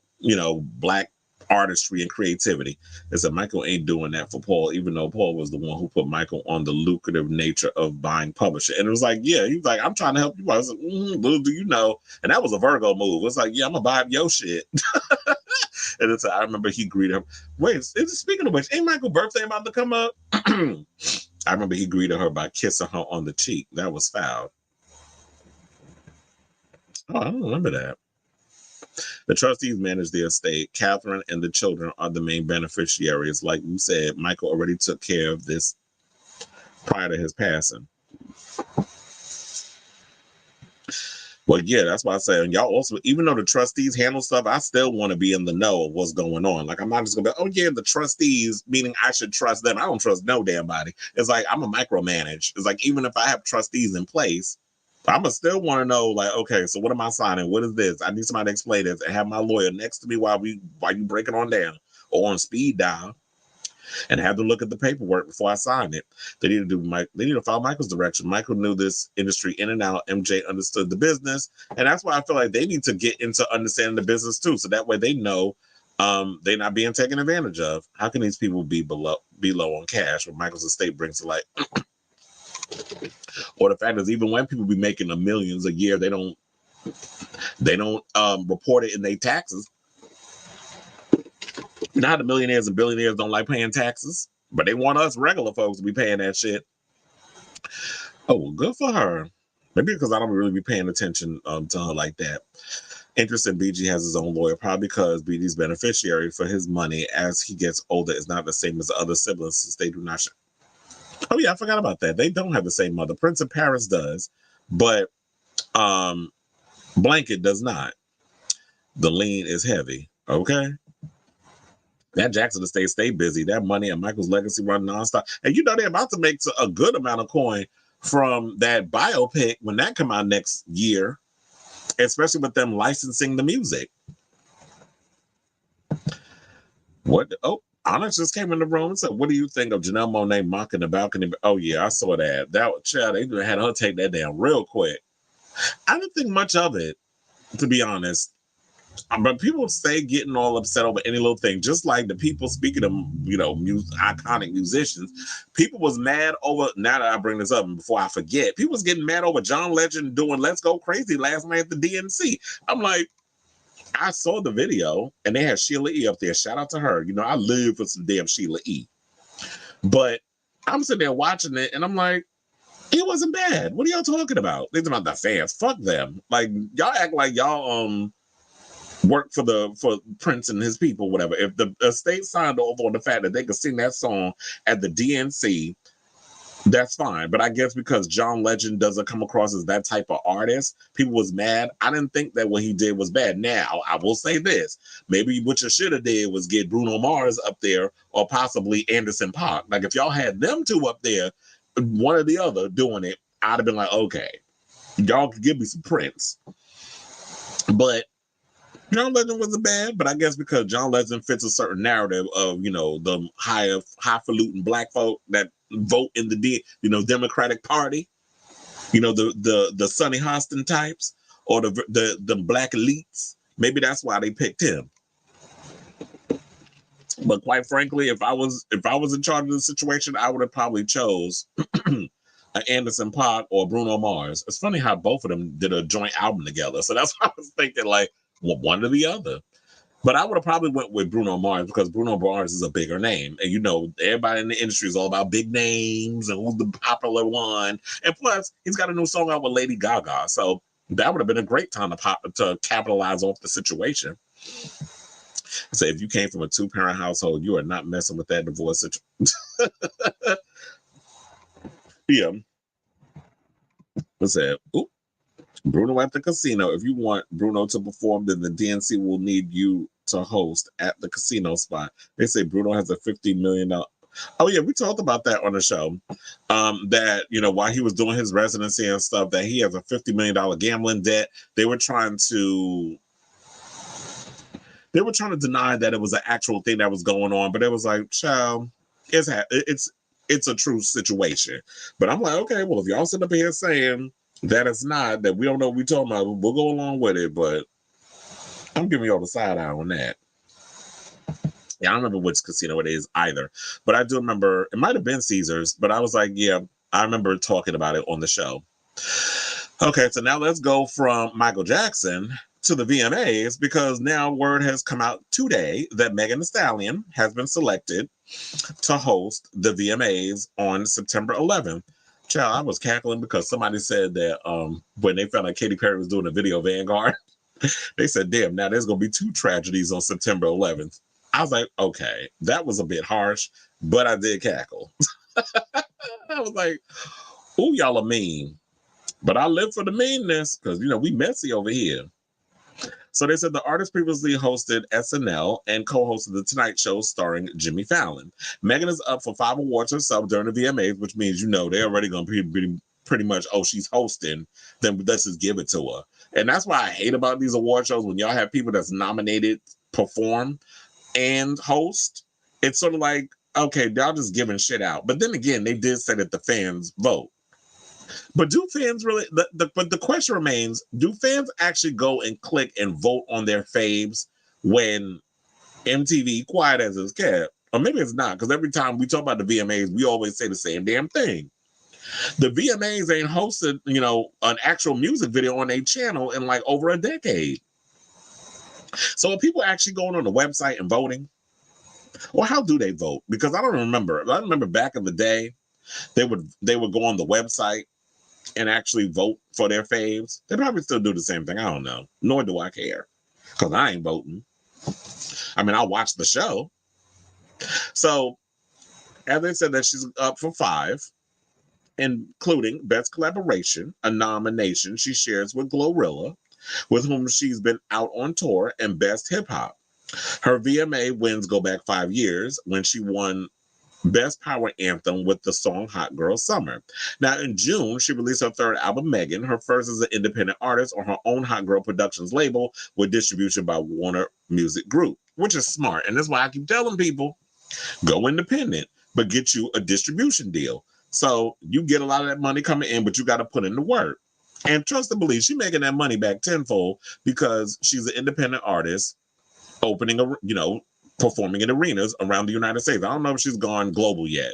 Black artistry and creativity. It said Michael ain't doing that for Paul, even though Paul was the one who put Michael on the lucrative nature of buying publishing. And it was like, yeah, he was like, I'm trying to help you. I was like, little do you know. And that was a Virgo move. It's like, yeah, I'm gonna buy up your shit. And it's I remember he greeted her. Wait, speaking of which, ain't Michael's birthday about to come up? I remember he greeted her by kissing her on the cheek. That was foul. Oh, I don't remember that. The trustees manage the estate. Catherine and the children are the main beneficiaries. Like you said, Michael already took care of this prior to his passing. Well, yeah, that's why I say, and y'all also, even though the trustees handle stuff, I still want to be in the know of what's going on. Like, I'm not just gonna be, oh yeah, the trustees, meaning I should trust them. I don't trust no damn body. It's like I'm a micromanage. It's like, even if I have trustees in place, I'm gonna still want to know, like, okay, so what am I signing? What is this? I need somebody to explain this, and have my lawyer next to me while you break it on down or on speed dial, and have them look at the paperwork before I sign it. They need to follow Michael's direction. Michael knew this industry in and out. MJ understood the business, and that's why I feel like they need to get into understanding the business too, so that way they know they're not being taken advantage of. How can these people be low on cash when Michael's estate brings to light? Or the fact is, even when people be making the millions a year, they don't report it in their taxes. Now the millionaires and billionaires don't like paying taxes, but they want us regular folks to be paying that shit. Oh, well, good for her. Maybe because I don't really be paying attention to her like that. Interesting, BG has his own lawyer, probably because BG's beneficiary for his money as he gets older is not the same as the other siblings, since they do not Oh yeah, I forgot about that. They don't have the same mother. Prince of Paris does, but Blanket does not. The lean is heavy. Okay. That Jackson estate stay busy. That money and Michael's legacy run nonstop. And you know they're about to make a good amount of coin from that biopic when that come out next year, especially with them licensing the music. What? Oh, Onyx just came in the room and said, what do you think of Janelle Monáe mocking the balcony? Oh, yeah, I saw that. Child, they had her take that down real quick. I didn't think much of it, to be honest. But people say getting all upset over any little thing, just like the people, speaking of, iconic musicians, people was mad over, now that I bring this up and before I forget, people was getting mad over John Legend doing Let's Go Crazy last night at the DNC. I'm like, I saw the video and they had Sheila E. up there. Shout out to her. I live for some damn Sheila E. But I'm sitting there watching it and I'm like, it wasn't bad. What are y'all talking about? They're about the fans. Fuck them. Like, y'all act like y'all work for Prince and his people, whatever. If the estate signed off on the fact that they could sing that song at the DNC, that's fine. But I guess because John Legend doesn't come across as that type of artist, people was mad. I didn't think that what he did was bad. Now, I will say this. Maybe what you should have did was get Bruno Mars up there or possibly Anderson .Paak. Like, if y'all had them two up there, one or the other doing it, I'd have been like, okay, y'all could give me some Prince. But John Legend wasn't bad, but I guess because John Legend fits a certain narrative of, the highfalutin black folk that vote in the Democratic Party, the Sonny Hostin types or the black elites. Maybe that's why they picked him. But quite frankly, if I was in charge of the situation, I would have probably chose an Anderson .Paak or Bruno Mars. It's funny how both of them did a joint album together. So that's what I was thinking, like, well, one or the other. But I would have probably went with Bruno Mars because Bruno Mars is a bigger name. And you know, everybody in the industry is all about big names and who's the popular one. And plus, he's got a new song out with Lady Gaga. So that would have been a great time to capitalize off the situation. So if you came from a 2-parent household, you are not messing with that divorce situation. Yeah. What's that? Oop. Bruno at the casino. If you want Bruno to perform, then the DNC will need you to host at the casino spot. They say Bruno has a $50 million. Oh yeah, we talked about that on the show. That, you know, while he was doing his residency and stuff, that he has a $50 million gambling debt. They were trying to deny that it was an actual thing that was going on, but it was like, child, it's a true situation. But I'm like, okay, well, if y'all sit up here saying that it's not, that we don't know what we're talking about, we'll go along with it. But I'm giving y'all the side eye on that. Yeah, I don't remember which casino it is either, but I do remember it might have been Caesars. But I was like, yeah, I remember talking about it on the show. Okay, so now let's go from Michael Jackson to the VMAs, because now word has come out today that Megan Thee Stallion has been selected to host the VMAs on September 11th. Child, I was cackling because somebody said that when they found out Katy Perry was doing a video Vanguard, they said, damn, now there's going to be 2 tragedies on September 11th. I was like, okay, that was a bit harsh, but I did cackle. I was like, ooh, y'all are mean. But I live for the meanness because, you know, we messy over here. So they said the artist previously hosted SNL and co-hosted The Tonight Show starring Jimmy Fallon. Megan is up for 5 awards herself during the VMAs, which means, you know, they're already going to be pretty much, oh, she's hosting, then let's just give it to her. And that's why I hate about these award shows, when y'all have people that's nominated perform and host. It's sort of like, okay, y'all just giving shit out. But then again, they did say that the fans vote. But do fans really? But the question remains: do fans actually go and click and vote on their faves when MTV, quiet as it's kept, or maybe it's not? Because every time we talk about the VMAs, we always say the same damn thing. The VMAs ain't hosted, you know, an actual music video on their channel in like over a decade. So are people actually going on the website and voting? Or how do they vote? Because I don't remember. I remember back in the day, they would go on the website and actually vote for their faves. They probably still do the same thing. I don't know. Nor do I care. Because I ain't voting. I mean, I'll watch the show. So, as they said, that she's up for 5, including Best Collaboration, a nomination she shares with Glorilla, with whom she's been out on tour, and Best Hip Hop. Her VMA wins go back 5 years when she won Best Power Anthem with the song Hot Girl Summer. Now, in June, she released her 3rd album, Megan, her first as an independent artist on her own Hot Girl Productions label with distribution by Warner Music Group, which is smart. And that's why I keep telling people, go independent, but get you a distribution deal. So you get a lot of that money coming in, but you got to put in the work. And trust and believe, she's making that money back tenfold because she's an independent artist opening a, you know, performing in arenas around the United States. I don't know if she's gone global yet.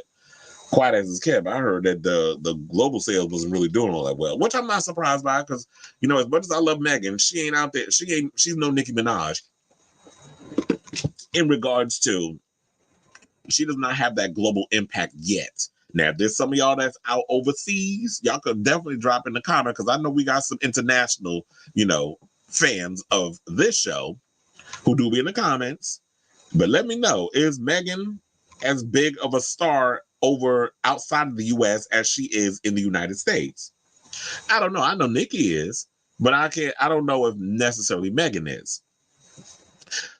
Quiet as it's kept, I heard that the global sales wasn't really doing all that well, which I'm not surprised by because, you know, as much as I love Megan, she ain't out there. She's no Nicki Minaj in regards to, she does not have that global impact yet. Now, if there's some of y'all that's out overseas, y'all could definitely drop in the comment because I know we got some international, you know, fans of this show who do be in the comments. But let me know, is Megan as big of a star over outside of the U.S. as she is in the United States? I don't know. I know Nicki is, but I don't know if necessarily Megan is.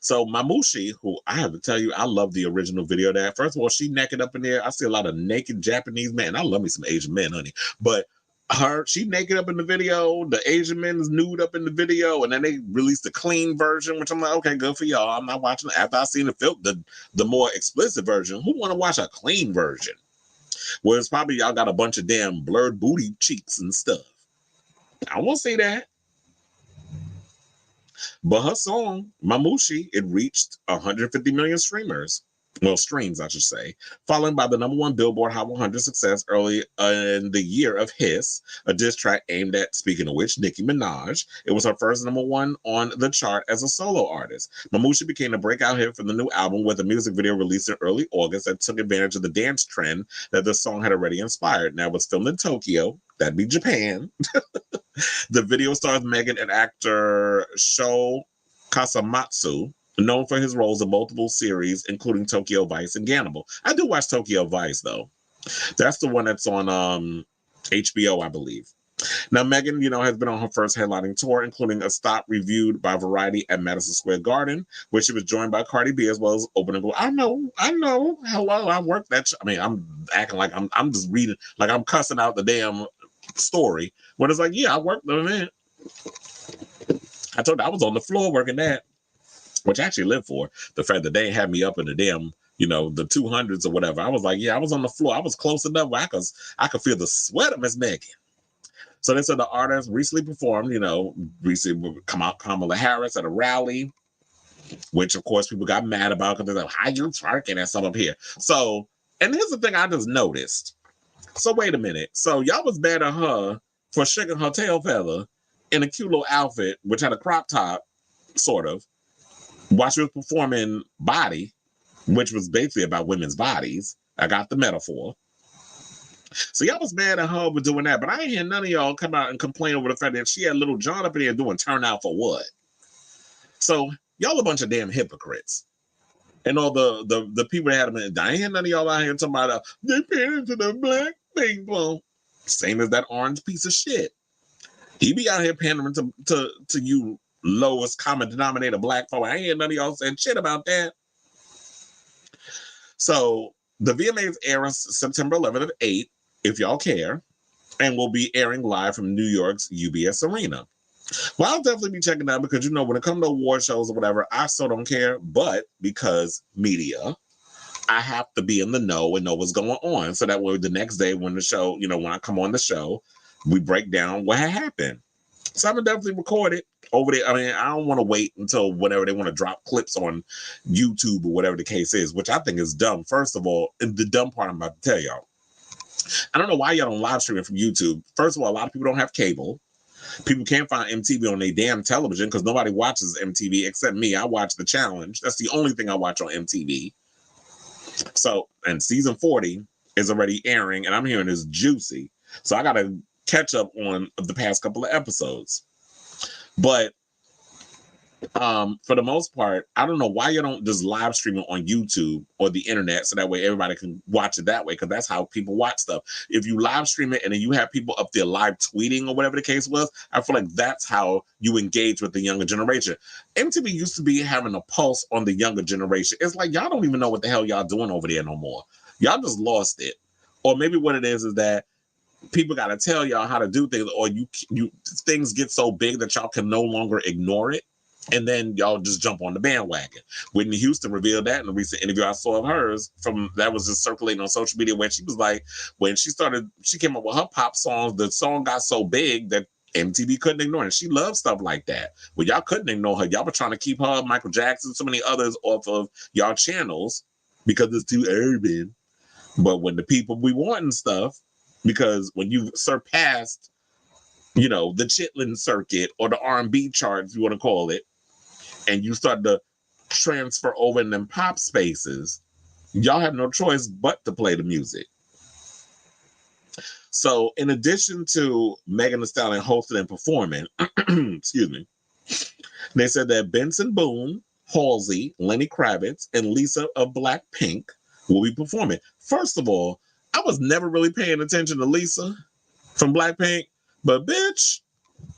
So Mamushi, who I have to tell you, I love the original video of that. First of all, she naked up in there. I see a lot of naked Japanese men. I love me some Asian men, honey. But she naked up in the video. The Asian men is nude up in the video, and then they released a clean version, which I'm like, okay, good for y'all. I'm not watching it. After I seen the more explicit version, who want to watch a clean version? Well, it's probably y'all got a bunch of damn blurred booty cheeks and stuff. I won't see that. But her song, Mamushi, it reached 150 million streamers. well, streams, I should say, followed by the #1 Billboard Hot 100 success early in the year of Hiss, a diss track aimed at, speaking of which, Nicki Minaj. It was her first #1 on the chart as a solo artist. Mamusha became a breakout hit for the new album with a music video released in early August that took advantage of the dance trend that the song had already inspired. Now, it was filmed in Tokyo, that'd be Japan. The video stars Megan and actor Sho Kasamatsu, known for his roles in multiple series, including Tokyo Vice and Gannibal. I do watch Tokyo Vice, though. That's the one that's on HBO, I believe. Now, Megan, has been on her first headlining tour, including a stop reviewed by Variety at Madison Square Garden, where she was joined by Cardi B as well as opening. I know. Hello, I worked that. I'm acting like I'm just reading, like I'm cussing out the damn story. When it's like, yeah, I worked the event. I told you I was on the floor working that. Which I actually live for. The fact that they had me up in the damn, the 200s or whatever. I was like, yeah, I was on the floor. I was close enough where I could feel the sweat of Miss Megan. So they said the artist recently performed, recently come out Kamala Harris at a rally, which of course people got mad about because they're like, how you twerking at some up here? So, and here's the thing I just noticed. So wait a minute. So y'all was mad at her for shaking her tail feather in a cute little outfit, which had a crop top, sort of, while she was performing Body, which was basically about women's bodies. I got the metaphor. So y'all was mad at her for doing that, but I ain't hear none of y'all come out and complain over the fact that she had Little John up in there doing Turn Out for What. So y'all a bunch of damn hypocrites. And all the people that had them in, I ain't hear none of y'all out here talking about they paid into the black people. Same as that orange piece of shit. He be out here pandering to you lowest common denominator black folk. I ain't hear none of y'all saying shit about that. So the VMAs air September 11th at 8, if y'all care, and will be airing live from New York's UBS Arena. Well, I'll definitely be checking out because, when it comes to award shows or whatever, I still don't care. But because media, I have to be in the know and know what's going on. So that way the next day when the show, when I come on the show, we break down what had happened. So I'm going to definitely record it over there. I mean, I don't want to wait until whenever they want to drop clips on YouTube or whatever the case is, which I think is dumb. First of all, and the dumb part I'm about to tell y'all. I don't know why y'all don't live stream it from YouTube. First of all, a lot of people don't have cable. People can't find MTV on their damn television because nobody watches MTV except me. I watch The Challenge. That's the only thing I watch on MTV. So, and season 40 is already airing, and I'm hearing it's juicy. So I got to catch up on the past couple of episodes. But for the most part, I don't know why you don't just live stream it on YouTube or the internet so that way everybody can watch it that way, because that's how people watch stuff. If you live stream it and then you have people up there live tweeting or whatever the case was, I feel like that's how you engage with the younger generation. MTV used to be having a pulse on the younger generation. It's like y'all don't even know what the hell y'all doing over there no more. Y'all just lost it. Or maybe what it is that people got to tell y'all how to do things, or you things get so big that y'all can no longer ignore it. And then y'all just jump on the bandwagon. Whitney Houston revealed that in a recent interview I saw of hers that was just circulating on social media, where she was like, when she came up with her pop songs, the song got so big that MTV couldn't ignore it. And she loved stuff like that. Well, y'all couldn't ignore her. Y'all were trying to keep her, Michael Jackson, so many others off of y'all channels because it's too urban. But when the people be wanting stuff, because when you surpassed, the Chitlin circuit or the R&B charts, you want to call it, and you start to transfer over in them pop spaces, y'all have no choice but to play the music. So in addition to Megan Thee Stallion hosting and performing, excuse me, they said that Benson Boone, Halsey, Lenny Kravitz, and Lisa of Blackpink will be performing. First of all, I was never really paying attention to Lisa from Blackpink, but bitch,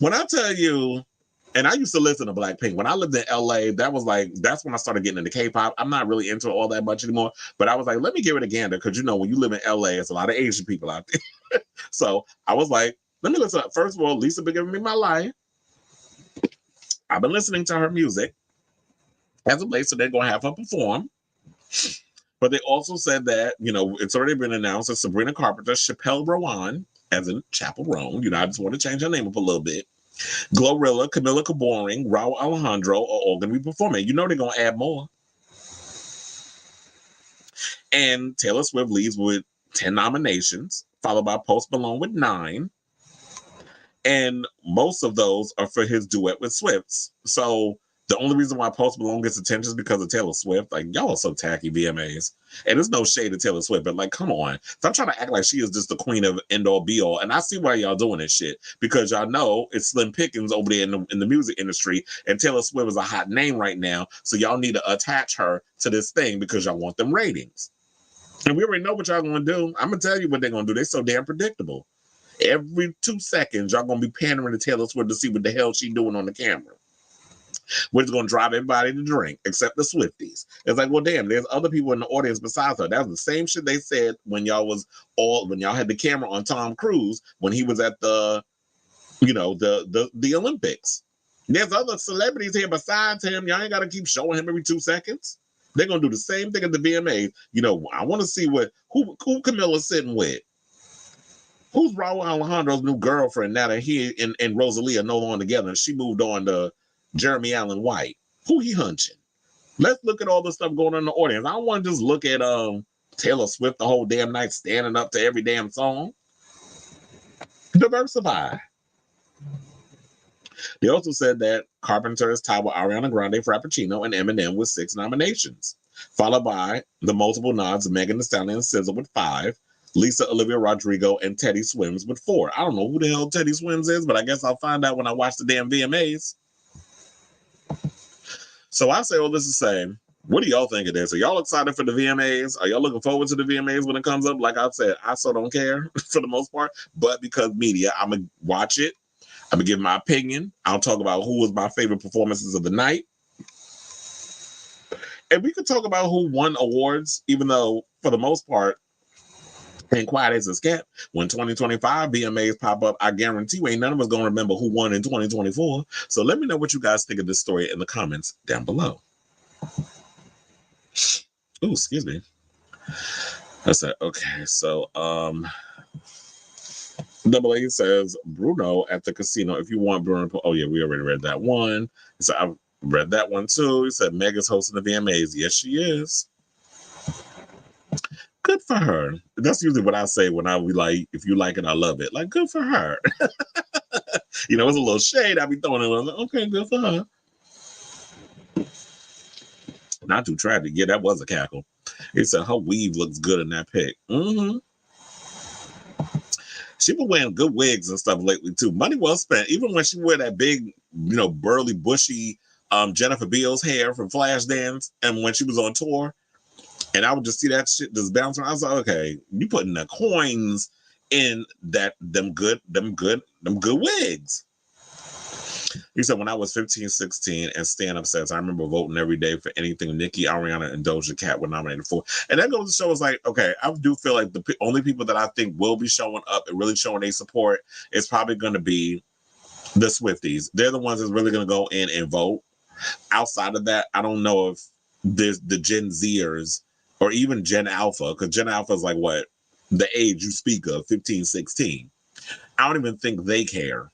when I tell you, and I used to listen to Blackpink. When I lived in LA, that's when I started getting into K-pop. I'm not really into it all that much anymore, but I was like, let me give it a gander, because when you live in LA, it's a lot of Asian people out there. So I was like, let me listen. First of all, Lisa been giving me my life. I've been listening to her music as of late, so they're going to have her perform. But they also said that, it's already been announced that Sabrina Carpenter, Chappelle Rowan, as in Chapel Roan, I just want to change her name up a little bit, Glorilla, Camila Cabring, Raul Alejandro are all going to be performing. They're going to add more. And Taylor Swift leads with 10 nominations, followed by Post Malone with 9. And most of those are for his duet with Swift. So the only reason why Post Malone gets attention is because of Taylor Swift. Like, y'all are so tacky, VMAs. And there's no shade to Taylor Swift, but like, come on. Stop trying to act like she is just the queen of end-all be-all. And I see why y'all doing this shit. Because y'all know it's slim pickings over there in the music industry. And Taylor Swift is a hot name right now. So y'all need to attach her to this thing because y'all want them ratings. And we already know what y'all gonna do. I'm gonna tell you what they're gonna do. They're so damn predictable. Every 2 seconds, y'all gonna be pandering to Taylor Swift to see what the hell she doing on the camera. Which is gonna drive everybody to drink, except the Swifties. It's like, well, damn, there's other people in the audience besides her. That was the same shit they said when y'all had the camera on Tom Cruise when he was at the Olympics. There's other celebrities here besides him. Y'all ain't gotta keep showing him every 2 seconds. They're gonna do the same thing at the VMAs. I want to see who Camilla's sitting with. Who's Raul Alejandro's new girlfriend now that he and Rosalie are no longer together and she moved on to Jeremy Allen White? Who he hunching? Let's look at all the stuff going on in the audience. I don't want to just look at Taylor Swift the whole damn night standing up to every damn song. Diversify. They also said that Carpenter is tied with Ariana Grande, Frappuccino, and Eminem with 6 nominations, followed by the multiple nods Megan Thee Stallion and SZA with 5, Lisa Olivia Rodrigo, and Teddy Swims with 4. I don't know who the hell Teddy Swims is, but I guess I'll find out when I watch the damn VMAs. So I say all this to say, what do y'all think of this? Are y'all excited for the VMAs? Are y'all looking forward to the VMAs when it comes up? Like I said, I so don't care for the most part, but because media, I'm going to watch it. I'm going to give my opinion. I'll talk about who was my favorite performances of the night. And we could talk about who won awards, even though for the most part, and quiet as it's kept, when 2025 VMAs pop up, I guarantee you ain't none of us going to remember who won in 2024. So let me know what you guys think of this story in the comments down below. Oh, excuse me. I said, okay, so Double A says, Bruno at the casino, if you want Bruno. Oh, yeah, we already read that one. So I've read that one too. He said, Mega's hosting the VMAs. Yes, she is. Good for her. That's usually what I say when I be like, if you like it, I love it. Like, good for her. It's a little shade I be throwing in. Like, okay, good for her. Not too tragic. Yeah, that was a cackle. He said her weave looks good in that pic. Mm-hmm. She been wearing good wigs and stuff lately too. Money well spent. Even when she wear that big, burly, bushy Jennifer Beals hair from Flashdance, and when she was on tour, and I would just see that shit just bouncing. I was like, okay, you putting the coins in them good wigs. He said, when I was 15, 16, and stand-up sets, I remember voting every day for anything Nicki, Ariana, and Doja Cat were nominated for. And that goes to show us, like, okay, I do feel like the only people that I think will be showing up and really showing their support is probably going to be the Swifties. They're the ones that's really going to go in and vote. Outside of that, I don't know if there's the Gen Zers or even Gen Alpha, because Gen Alpha is like what? The age you speak of, 15, 16. I don't even think they care.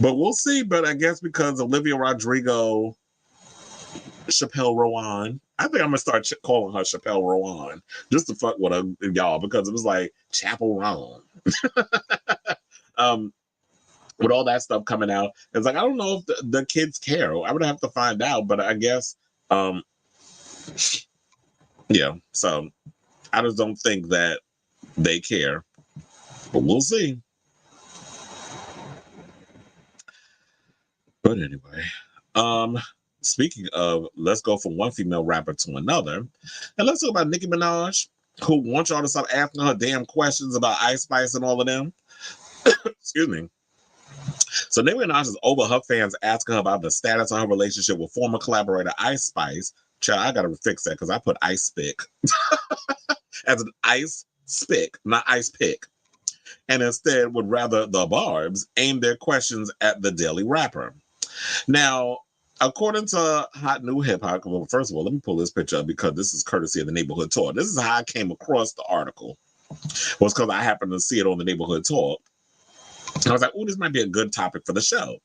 But we'll see. But I guess because Olivia Rodrigo, Chappelle Rowan, I think I'm going to start calling her Chappelle Rowan just to fuck with her, y'all, because it was like Chapel Rowan. With all that stuff coming out, it's like, I don't know if the kids care. I would have to find out, but I guess, yeah. So I just don't think that they care, but we'll see. But anyway, speaking of, let's go from one female rapper to another, and let's talk about Nicki Minaj, who wants y'all to stop asking her damn questions about Ice Spice and all of them. Excuse me. So Nicki Minaj is over her fans asking her about the status of her relationship with former collaborator Ice Spice. Child, I gotta fix that because I put Ice Spick as an Ice Spick, not Ice Pick, and instead would rather the Barbs aim their questions at the Daily Rapper. Now, according to Hot New Hip Hop, well, first of all, let me pull this picture up because this is courtesy of the Neighborhood Talk. This is how I came across the article. Was because I happened to see it on the Neighborhood Talk. And I was like, oh, this might be a good topic for the show.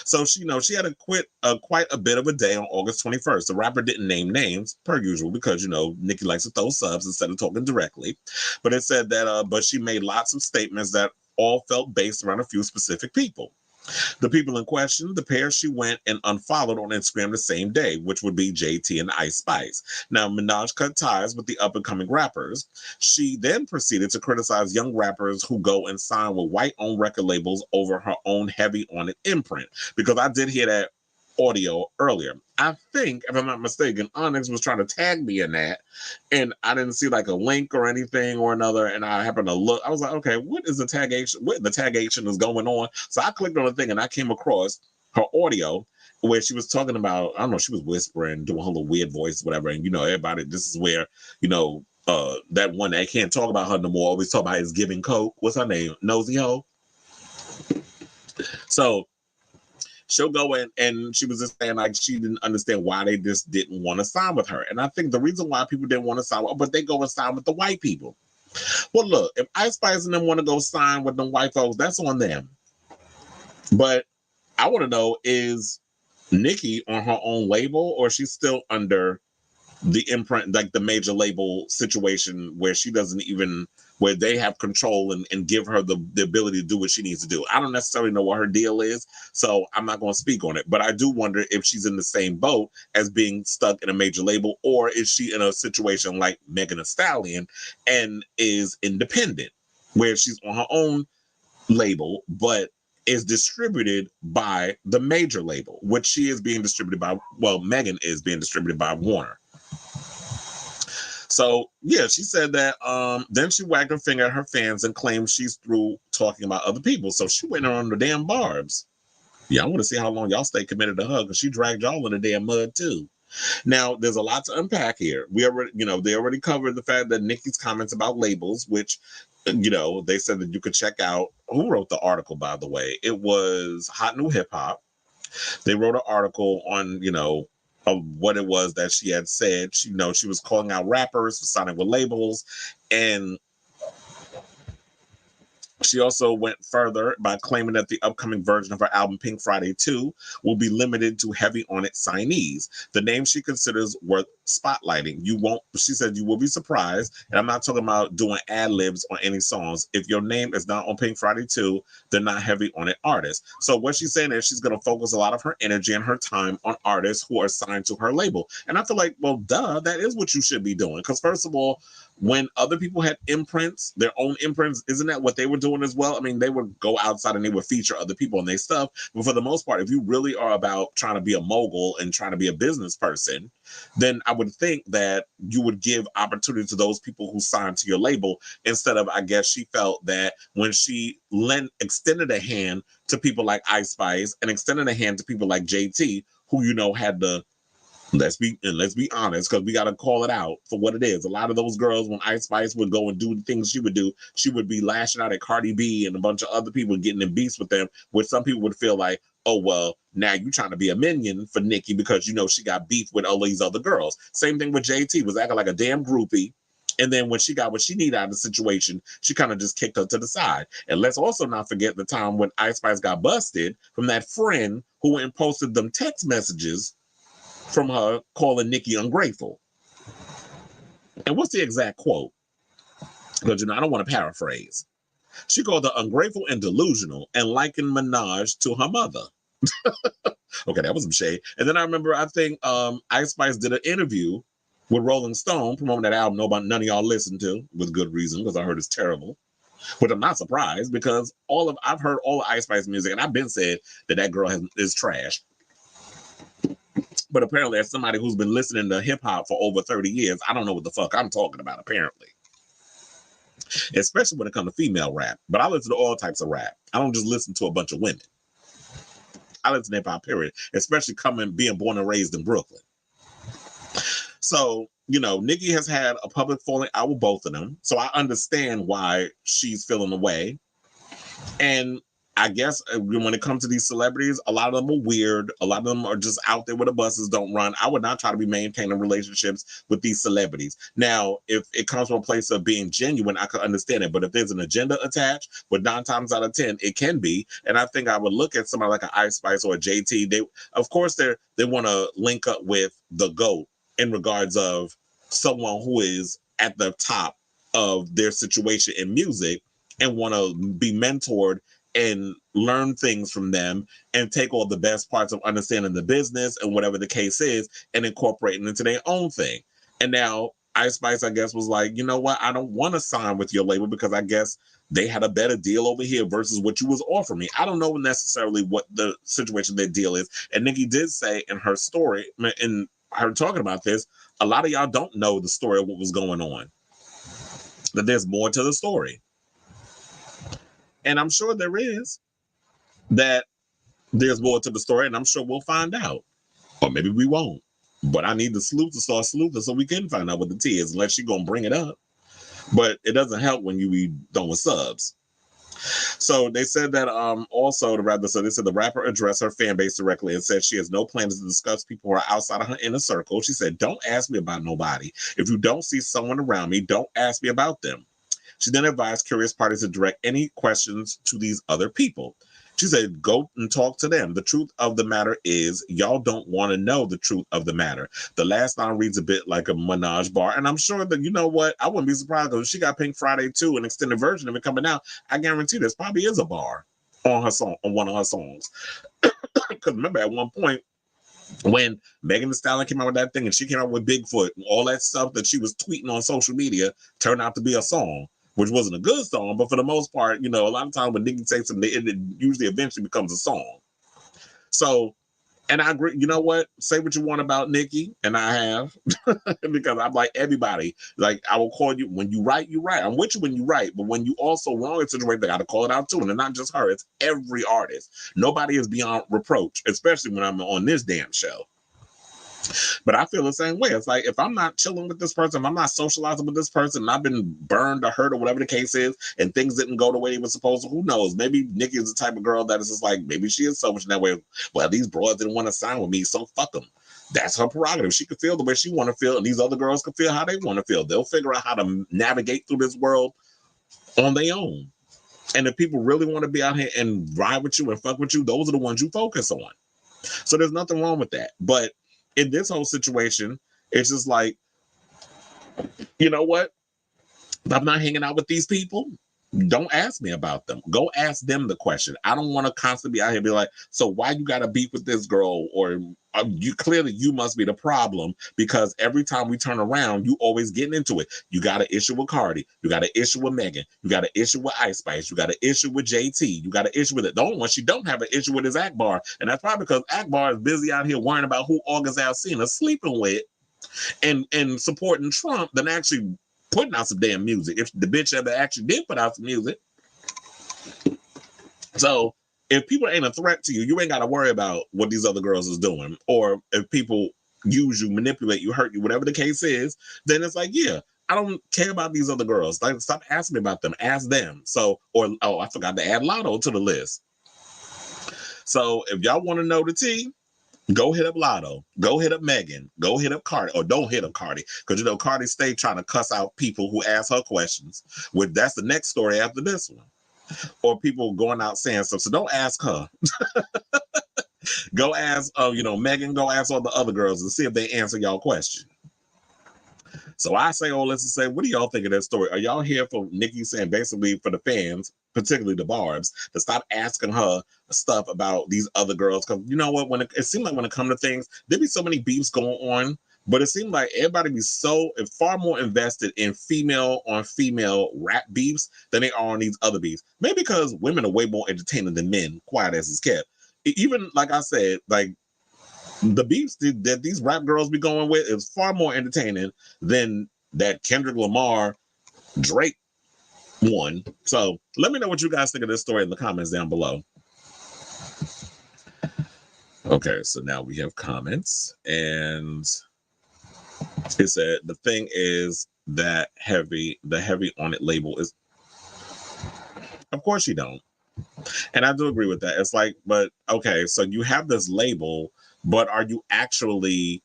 So she had quite a bit of a day on August 21st. The rapper didn't name names per usual because Nicki likes to throw subs instead of talking directly. But it said that but she made lots of statements that all felt based around a few specific people. The people in question, the pair she went and unfollowed on Instagram the same day, which would be JT and Ice Spice. Now, Minaj cut ties with the up-and-coming rappers. She then proceeded to criticize young rappers who go and sign with white-owned record labels over her own heavy-on-it imprint. Because I did hear that audio earlier. I think, if I'm not mistaken, Onyx was trying to tag me in that, and I didn't see like a link or anything or another, and I happened to look. I was like, okay, what is the tagation? What the tagation is going on? So I clicked on the thing, and I came across her audio where she was talking about, I don't know, she was whispering, doing her little weird voice, whatever, and everybody, this is where, that one that can't talk about her no more, always talk about is giving coke. What's her name? Nosy Ho. So she'll go in and she was just saying like she didn't understand why they just didn't want to sign with her. And I think the reason why people didn't want to sign with her, but they go and sign with the white people. Well, look, if Ice Spice and them want to go sign with them white folks, that's on them. But I want to know, is Nicki on her own label or she's still under the imprint, like the major label situation where she doesn't even, where they have control and give her the ability to do what she needs to do. I don't necessarily know what her deal is, so I'm not going to speak on it. But I do wonder if she's in the same boat as being stuck in a major label, or is she in a situation like Megan Thee Stallion and is independent, where she's on her own label, but is distributed by the major label, which she is being distributed by, well, Megan is being distributed by Warner. So, yeah, she said that then she wagged her finger at her fans and claimed she's through talking about other people. So she went on the damn barbs. Yeah, I want to see how long y'all stay committed to her because she dragged y'all in the damn mud, too. Now, there's a lot to unpack here. We already, they already covered the fact that Nicki's comments about labels, which, they said that you could check out. Who wrote the article, by the way? It was Hot New Hip Hop. They wrote an article on, of what it was that she had said. She was calling out rappers for signing with labels, and she also went further by claiming that the upcoming version of her album Pink Friday 2 will be limited to heavy on it signees, the name she considers worth spotlighting. She said, you will be surprised, and I'm not talking about doing ad-libs on any songs. If your name is not on Pink Friday 2, they're not heavy on it artists. So what she's saying is she's going to focus a lot of her energy and her time on artists who are signed to her label. And I feel like, well, duh, that is what you should be doing. Because first of all, when other people had imprints, their own imprints, isn't that what they were doing as well? I mean, they would go outside and they would feature other people and their stuff. But for the most part, if you really are about trying to be a mogul and trying to be a business person, then I would think that you would give opportunity to those people who signed to your label instead of, I guess she felt that when she extended a hand to people like Ice Spice and extended a hand to people like JT, who, had the, let's be honest, because we got to call it out for what it is. A lot of those girls, when Ice Spice would go and do the things she would do, she would be lashing out at Cardi B and a bunch of other people, getting in beefs with them, which some people would feel like, oh, well, now you trying to be a minion for Nicki because, she got beef with all these other girls. Same thing with JT, was acting like a damn groupie. And then when she got what she needed out of the situation, she kind of just kicked her to the side. And let's also not forget the time when Ice Spice got busted from that friend who went and posted them text messages from her calling Nicki ungrateful. And what's the exact quote? Because, I don't want to paraphrase. She called her ungrateful and delusional and likened Minaj to her mother. Okay, that was some shade. And then I remember, I think Ice Spice did an interview with Rolling Stone promoting that album none of y'all listened to, with good reason, because I heard it's terrible. Which I'm not surprised, because I've heard all of Ice Spice music, and I've been said that girl is trash. But apparently, as somebody who's been listening to hip hop for over 30 years, I don't know what the fuck I'm talking about, apparently. Especially when it comes to female rap. But I listen to all types of rap. I don't just listen to a bunch of women. I listen to hip hop, period. Especially being born and raised in Brooklyn. So, Nicki has had a public falling out with both of them. So I understand why she's feeling away. And I guess when it comes to these celebrities, a lot of them are weird. A lot of them are just out there where the buses don't run. I would not try to be maintaining relationships with these celebrities. Now, if it comes from a place of being genuine, I could understand it. But if there's an agenda attached, but 9 times out of 10, it can be. And I think I would look at somebody like an Ice Spice or a JT. They, of course, they want to link up with the GOAT in regards of someone who is at the top of their situation in music and want to be mentored and learn things from them and take all the best parts of understanding the business and whatever the case is and incorporate it into their own thing. And now Ice Spice, I guess, was like, you know what? I don't want to sign with your label because I guess they had a better deal over here versus what you was offering me. I don't know necessarily what the situation, their deal is. And Nicki did say in her story, in her talking about this, a lot of y'all don't know the story of what was going on. That there's more to the story. And I'm sure there is, that there's more to the story, and I'm sure we'll find out. Or maybe we won't. But I need the sleuth to start sleuthing so we can find out what the tea is, unless she's going to bring it up. But it doesn't help when you be done with subs. So they said that also, they said the rapper addressed her fan base directly and said she has no plans to discuss people who are outside of her inner circle. She said, don't ask me about nobody. If you don't see someone around me, don't ask me about them. She then advised curious parties to direct any questions to these other people. She said, go and talk to them. The truth of the matter is, y'all don't want to know the truth of the matter. The last line reads a bit like a Minaj bar. And I'm sure that, you know what, I wouldn't be surprised because she got Pink Friday 2, an extended version of it coming out. I guarantee there's probably is a bar on her song, on one of her songs. Because remember, at one point, when Megan Thee Stallion came out with that thing and she came out with Bigfoot, all that stuff that she was tweeting on social media turned out to be a song, which wasn't a good song, but for the most part, you know, a lot of times when Nicki takes something, it usually eventually becomes a song. So, and I agree, you know what? Say what you want about Nicki, and I have, because I'm like everybody. Like, I will call you, when you write, you write. I'm with you when you write, but when you also wrong in a situation, they got to call it out too. And it's not just her, it's every artist. Nobody is beyond reproach, especially when I'm on this damn show. But I feel the same way. It's like, if I'm not chilling with this person, if I'm not socializing with this person, and I've been burned or hurt or whatever the case is, and things didn't go the way they were supposed to, who knows? Maybe Nicki is the type of girl that is just like, maybe she is selfish in that way. Well, these broads didn't want to sign with me, so fuck them. That's her prerogative. She can feel the way she want to feel, and these other girls can feel how they want to feel. They'll figure out how to navigate through this world on their own. And if people really want to be out here and ride with you and fuck with you, those are the ones you focus on. So there's nothing wrong with that. But in this whole situation, it's just like, you know what? If I'm not hanging out with these people, don't ask me about them. Go ask them the question. I don't want to constantly be out here be like, so why you got to beef with this girl? Or you must be the problem, because every time we turn around, you always getting into it. You got an issue with Cardi. You got an issue with Megan. You got an issue with Ice Spice. You got an issue with JT. You got an issue with it. The only one she don't have an issue with is Akbar. And that's probably because Akbar is busy out here worrying about who August Alsina is sleeping with and supporting Trump than actually putting out some damn music. If the bitch ever actually did put out some music. So if people ain't a threat to you, you ain't got to worry about what these other girls is doing. Or if people use you, manipulate you, hurt you, whatever the case is, then it's like, yeah, I don't care about these other girls. Like, stop asking me about them. Ask them. So, I forgot to add Lotto to the list. So if y'all want to know the tea, go hit up Lotto. Go hit up Megan. Go hit up Cardi. Or don't hit up Cardi. Because, you know, Cardi stay trying to cuss out people who ask her questions. That's the next story after this one. Or people going out saying stuff. So don't ask her. Go ask, Megan. Go ask all the other girls and see if they answer y'all question. So I say all this to say, what do y'all think of that story? Are y'all here for Nicki saying, basically for the fans, particularly the Barbs, to stop asking her stuff about these other girls? Because you know what? When it seems like when it comes to things, there be so many beefs going on, but it seems like everybody be far more invested in female on female rap beefs than they are on these other beefs. Maybe because women are way more entertaining than men, quiet as it's kept. Even like I said, like, the beefs that these rap girls be going with is far more entertaining than that Kendrick Lamar Drake one. So let me know what you guys think of this story in the comments down below. Okay, so now we have comments, and it said the thing is that the heavy on it label is, of course you don't. And I do agree with that. It's like, but okay, so you have this label, but are you actually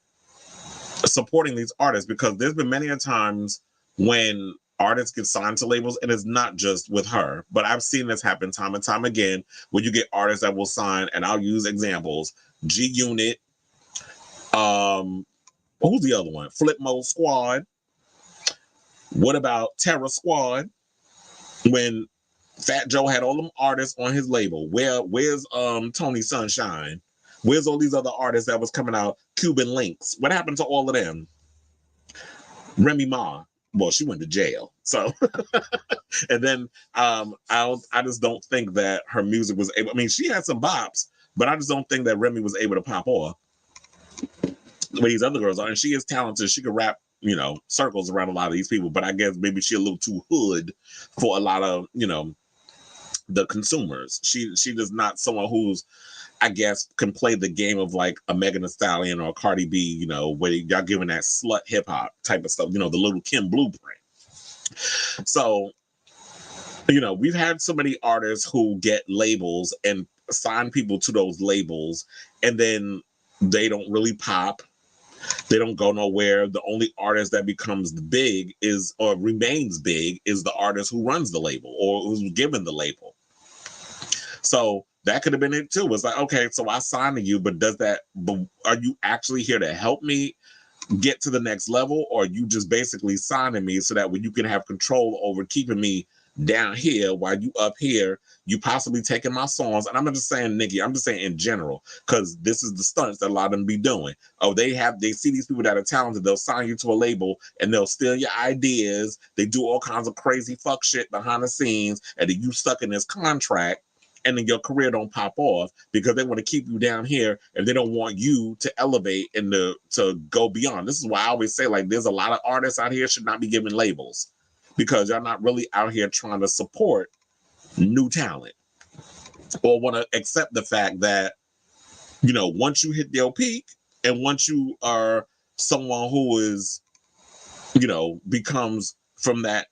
supporting these artists? Because there's been many a times when artists get signed to labels, and it's not just with her, but I've seen this happen time and time again, where you get artists that will sign, and I'll use examples: G Unit, who's the other one? Flip Mode Squad. What about Terror Squad? When Fat Joe had all them artists on his label. Where's Tony Sunshine? Where's all these other artists that was coming out? Cuban Links. What happened to all of them? Remy Ma. Well, she went to jail. So, and then I just don't think that her music was able. I mean, she had some bops, but I just don't think that Remy was able to pop off where these other girls are. And she is talented. She could rap, circles around a lot of these people. But I guess maybe she's a little too hood for a lot of, the consumers. She does not someone who's, I guess, can play the game of like a Megan Thee Stallion or Cardi B, where y'all giving that slut hip hop type of stuff, the Little Kim blueprint. So, we've had so many artists who get labels and sign people to those labels, and then they don't really pop. They don't go nowhere. The only artist that becomes big is, or remains big, is the artist who runs the label or who's given the label. So that could have been it too. It's like, okay, so I signed to you, but are you actually here to help me get to the next level? Or are you just basically signing me so that when you can have control over keeping me down here while you up here, you possibly taking my songs? And I'm not just saying Nicki, I'm just saying in general, because this is the stunts that a lot of them be doing. Oh, they see these people that are talented, they'll sign you to a label and they'll steal your ideas. They do all kinds of crazy fuck shit behind the scenes, and then you stuck in this contract, and then your career don't pop off because they want to keep you down here and they don't want you to elevate and to go beyond. This is why I always say, like, there's a lot of artists out here should not be given labels, because you're not really out here trying to support new talent or want to accept the fact that, once you hit your peak and once you are someone who is, becomes from that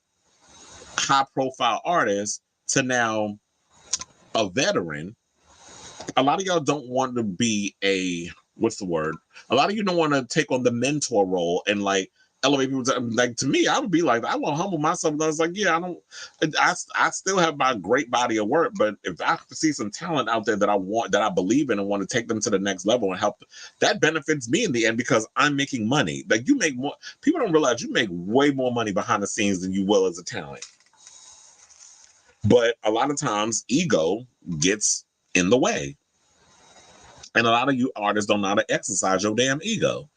high profile artist to now a veteran, a lot of y'all don't want to be a lot of you don't want to take on the mentor role and like elevate people to me. I would be like, I want to humble myself. And I was like, yeah, I still have my great body of work, but if I see some talent out there that I believe in and want to take them to the next level and help, that benefits me in the end because I'm making money. Like, you make more, people don't realize you make way more money behind the scenes than you will as a talent. But a lot of times ego gets in the way. And a lot of you artists don't know how to exercise your damn ego.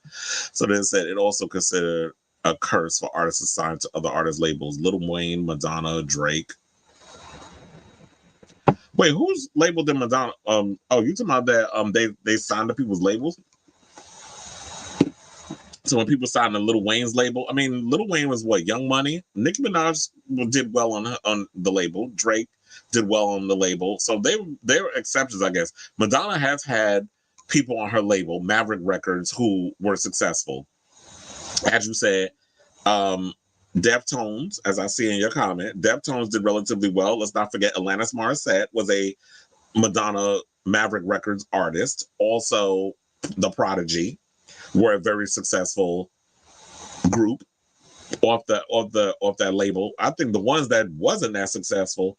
So they said it also considered a curse for artists assigned to other artist labels. Lil Wayne, Madonna, Drake. Wait, who's labeled in Madonna? You talking about that they signed to people's labels? So when people signed to Lil Wayne's label, I mean, Lil Wayne was what, Young Money? Nicki Minaj did well on the label. Drake did well on the label. So they were exceptions, I guess. Madonna has had people on her label, Maverick Records, who were successful. As you said, Deftones, as I see in your comment, Deftones did relatively well. Let's not forget Alanis Morissette was a Madonna Maverick Records artist. Also, The Prodigy were a very successful group off that label. I think the ones that wasn't that successful,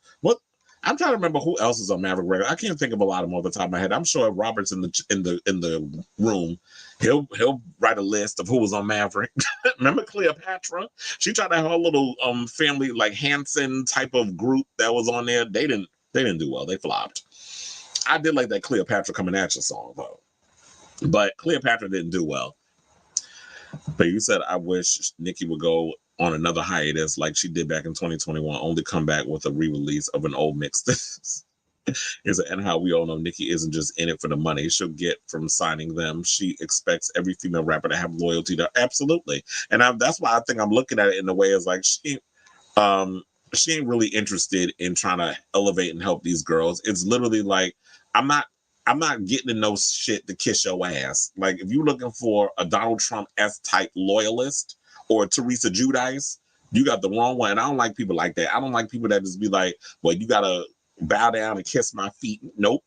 I'm trying to remember who else is on Maverick Records. I can't think of a lot of them off the top of my head. I'm sure if Robert's in the room, he'll write a list of who was on Maverick. Remember Cleopatra? She tried to have a little family like Hanson type of group that was on there. They didn't do well. They flopped. I did like that Cleopatra Coming At You song though. But Cleopatra didn't do well. But you said, I wish Nicki would go on another hiatus like she did back in 2021, only come back with a re-release of an old mix. And how we all know Nicki isn't just in it for the money she'll get from signing them. She expects every female rapper to have loyalty to her. Absolutely. And that's why I think I'm looking at it in the way as like she ain't really interested in trying to elevate and help these girls. It's literally like, I'm not getting in no shit to kiss your ass. Like, if you're looking for a Donald Trump-esque type loyalist or Teresa Giudice, you got the wrong one. And I don't like people like that. I don't like people that just be like, well, you gotta bow down and kiss my feet. Nope.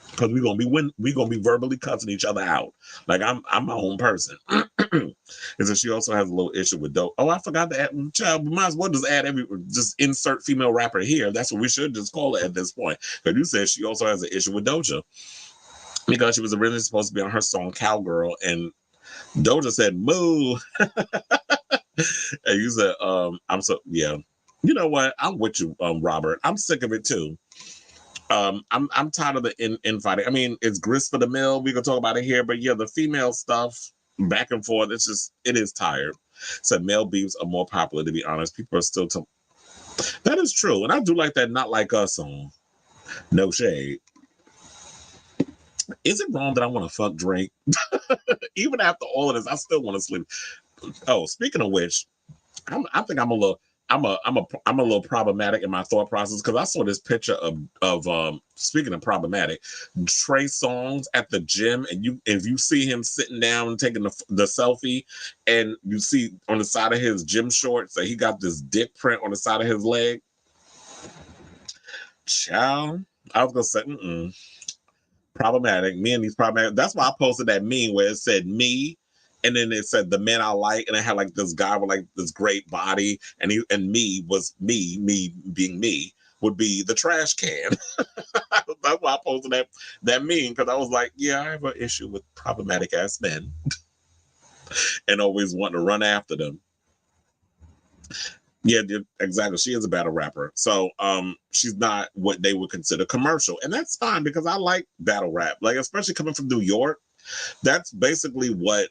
Because we're gonna be verbally cussing each other out. Like I'm my own person. And so she also has a little issue with dope. Oh, I forgot to add. Child, we might as well just insert female rapper here. That's what we should just call it at this point. Because you said she also has an issue with Doja because she was originally supposed to be on her song Cowgirl, and Doja said moo. And you said, I'm so yeah. You know what? I'm with you, Robert. I'm sick of it too. I'm tired of the infighting. I mean, it's grist for the mill. We can talk about it here, but yeah, the female stuff back and forth. It is tired. So male beefs are more popular, to be honest. People are still that is true, and I do like that "Not Like Us" song. No shade. Is it wrong that I want to fuck Drake? Even after all of this, I still want to sleep. Oh, speaking of which, I think I'm a little problematic in my thought process because I saw this picture of speaking of problematic, Trey Songz at the gym, and if you see him sitting down and taking the selfie, and you see on the side of his gym shorts that he got this dick print on the side of his leg. Child, I was gonna say, problematic. Me and these problematic. That's why I posted that meme where it said me. And then it said the men I like, and it had like this guy with like this great body, and me was me being me would be the trash can. That's why I posted that meme because I was like, yeah, I have an issue with problematic ass men, and always wanting to run after them. Yeah, exactly. She is a battle rapper, so she's not what they would consider commercial, and that's fine because I like battle rap, like especially coming from New York. That's basically what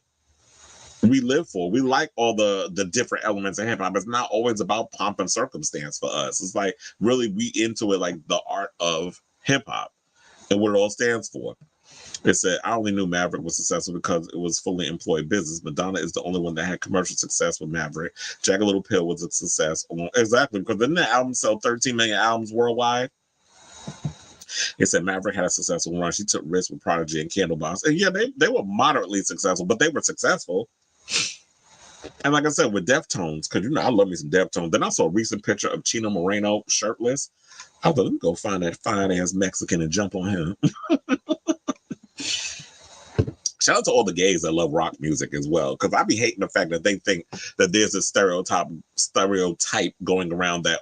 we live for. We like all the different elements of hip hop. It's not always about pomp and circumstance for us. It's like really we into it like the art of hip hop and what it all stands for. It said, I only knew Maverick was successful because it was fully employed business. Madonna is the only one that had commercial success with Maverick. Jagged Little Pill was a success. Exactly, because didn't that album sell 13 million albums worldwide? It said Maverick had a successful run. She took risks with Prodigy and Candlebox. And yeah, they were moderately successful, but they were successful. And like I said, with Deftones, because I love me some Deftones. Then I saw a recent picture of Chino Moreno shirtless. I thought, let me go find that fine ass Mexican and jump on him. Shout out to all the gays that love rock music as well, because I be hating the fact that they think that there's a stereotype going around that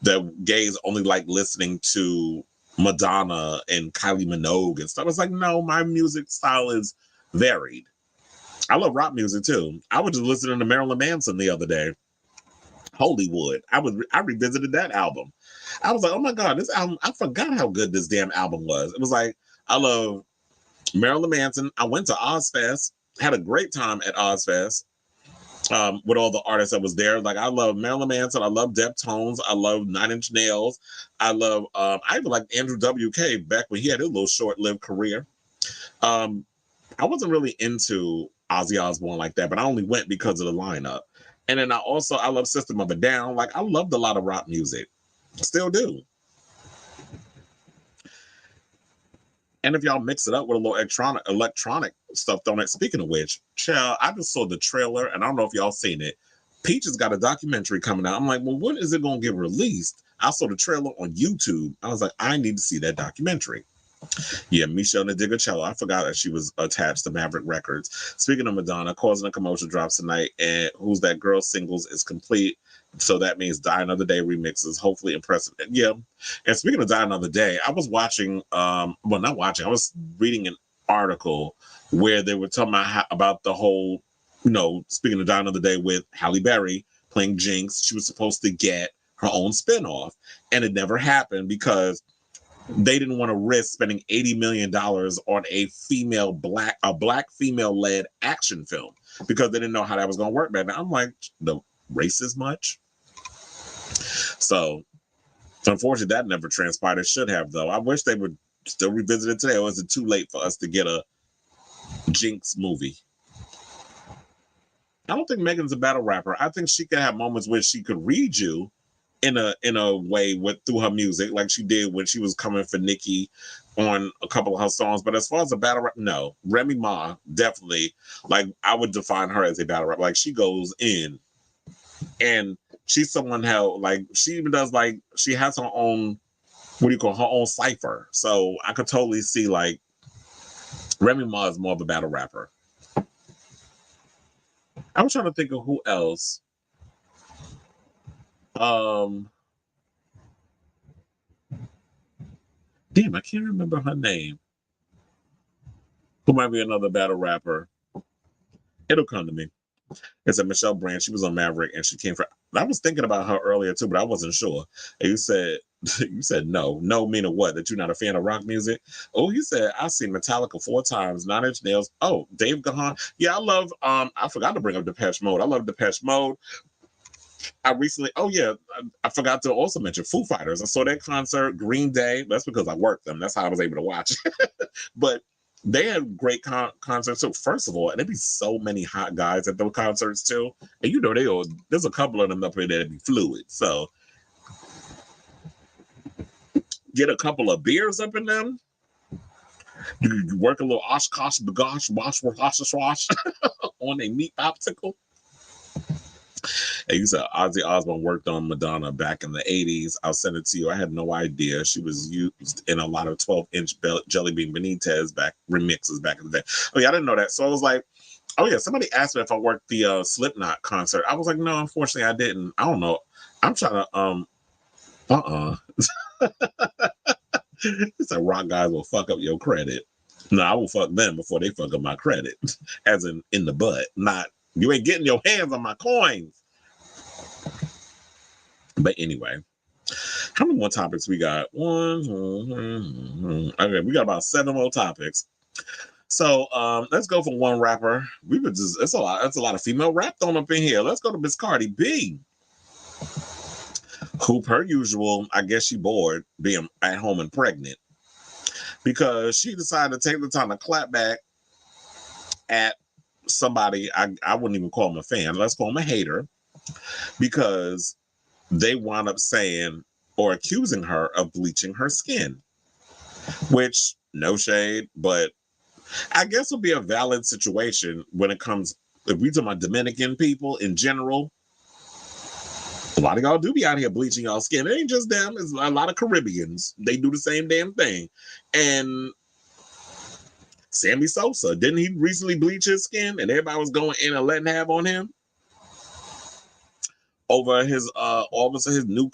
that gays only like listening to Madonna and Kylie Minogue and stuff. It's like, no, my music style is varied. I love rock music too. I was just listening to Marilyn Manson the other day. Hollywood. I revisited that album. I was like, oh my God, this album, I forgot how good this damn album was. It was like, I love Marilyn Manson. I went to Ozfest, had a great time at Ozfest with all the artists that was there. Like I love Marilyn Manson. I love Deftones. I love Nine Inch Nails. I love, I even like Andrew WK back when he had his little short-lived career. I wasn't really into Ozzy Osbourne like that, but I only went because of the lineup. And then I love System of a Down. Like I loved a lot of rock music. Still do. And if y'all mix it up with a little electronic stuff on it, speaking of which, child, I just saw the trailer, and I don't know if y'all seen it. Peach has got a documentary coming out. I'm like, well, when is it going to get released? I saw the trailer on YouTube. I was like, I need to see that documentary. Yeah, Michelle Nadigacello. I forgot that she was attached to Maverick Records. Speaking of Madonna, Causing a Commotion drops tonight, and Who's That Girl singles is complete. So that means Die Another Day remixes, hopefully impressive. Yeah. And speaking of Die Another Day, I was watching, I was reading an article where they were talking about the whole, speaking of Die Another Day with Halle Berry playing Jinx, she was supposed to get her own spinoff. And it never happened because they didn't want to risk spending $80 million on a black female-led action film because they didn't know how that was going to work back then. I'm like, the racist much? So, unfortunately, that never transpired. It should have, though. I wish they would still revisit it today, or is it too late for us to get a Jinx movie? I don't think Megan's a battle rapper. I think she could have moments where she could read you in a way through her music, like she did when she was coming for Nicki on a couple of her songs. But as far as a battle rap, no. Remy Ma, definitely, like I would define her as a battle rap. Like she goes in, and she's someone how like she even does like she has her own what do you call her own cipher. So I could totally see like Remy Ma is more of a battle rapper. I was trying to think of who else. Damn, I can't remember her name. Who might be another battle rapper? It'll come to me. It's a Michelle Brand. She was on Maverick, and she came from. I was thinking about her earlier too, but I wasn't sure. And you said no. No meaning what? That you're not a fan of rock music? Oh, you said I've seen Metallica 4 times. 9 Inch Nails. Oh, Dave Gahan. Yeah, I love. I forgot to bring up Depeche Mode. I love Depeche Mode. I recently. Oh yeah, I forgot to also mention Foo Fighters. I saw that concert. Green Day. That's because I worked them. That's how I was able to watch. But they had great concerts too. First of all, and there'd be so many hot guys at those concerts too. And you know there's a couple of them up here that'd be fluid. So get a couple of beers up in them. You work a little oshkosh bagosh wash on a meat popsicle. And you said Ozzy Osbourne worked on Madonna back in the 80s. I'll send it to you. I had no idea. She was used in a lot of 12-inch Jelly Bean Benitez remixes back in the day. Oh, yeah, I didn't know that. So I was like, oh, yeah, somebody asked me if I worked the Slipknot concert. I was like, no, unfortunately, I didn't. I don't know. I'm trying to, It's like rock guys will fuck up your credit. No, I will fuck them before they fuck up my credit. As in the butt. Not, you ain't getting your hands on my coins. But anyway, how many more topics we got? Okay, we got about 7 more topics. So let's go for one rapper. It's a lot of female rap thrown up in here. Let's go to Miss Cardi B, who per usual, I guess she bored being at home and pregnant, because she decided to take the time to clap back at somebody. I wouldn't even call him a fan. Let's call him a hater, because they wound up saying or accusing her of bleaching her skin, which, no shade, but I guess would be a valid situation when it comes, if we talk about Dominican people in general. A lot of y'all do be out here bleaching y'all skin. It ain't just them. It's a lot of Caribbeans. They do the same damn thing. And Sammy Sosa, didn't he recently bleach his skin? And everybody was going in and letting have on him over his his new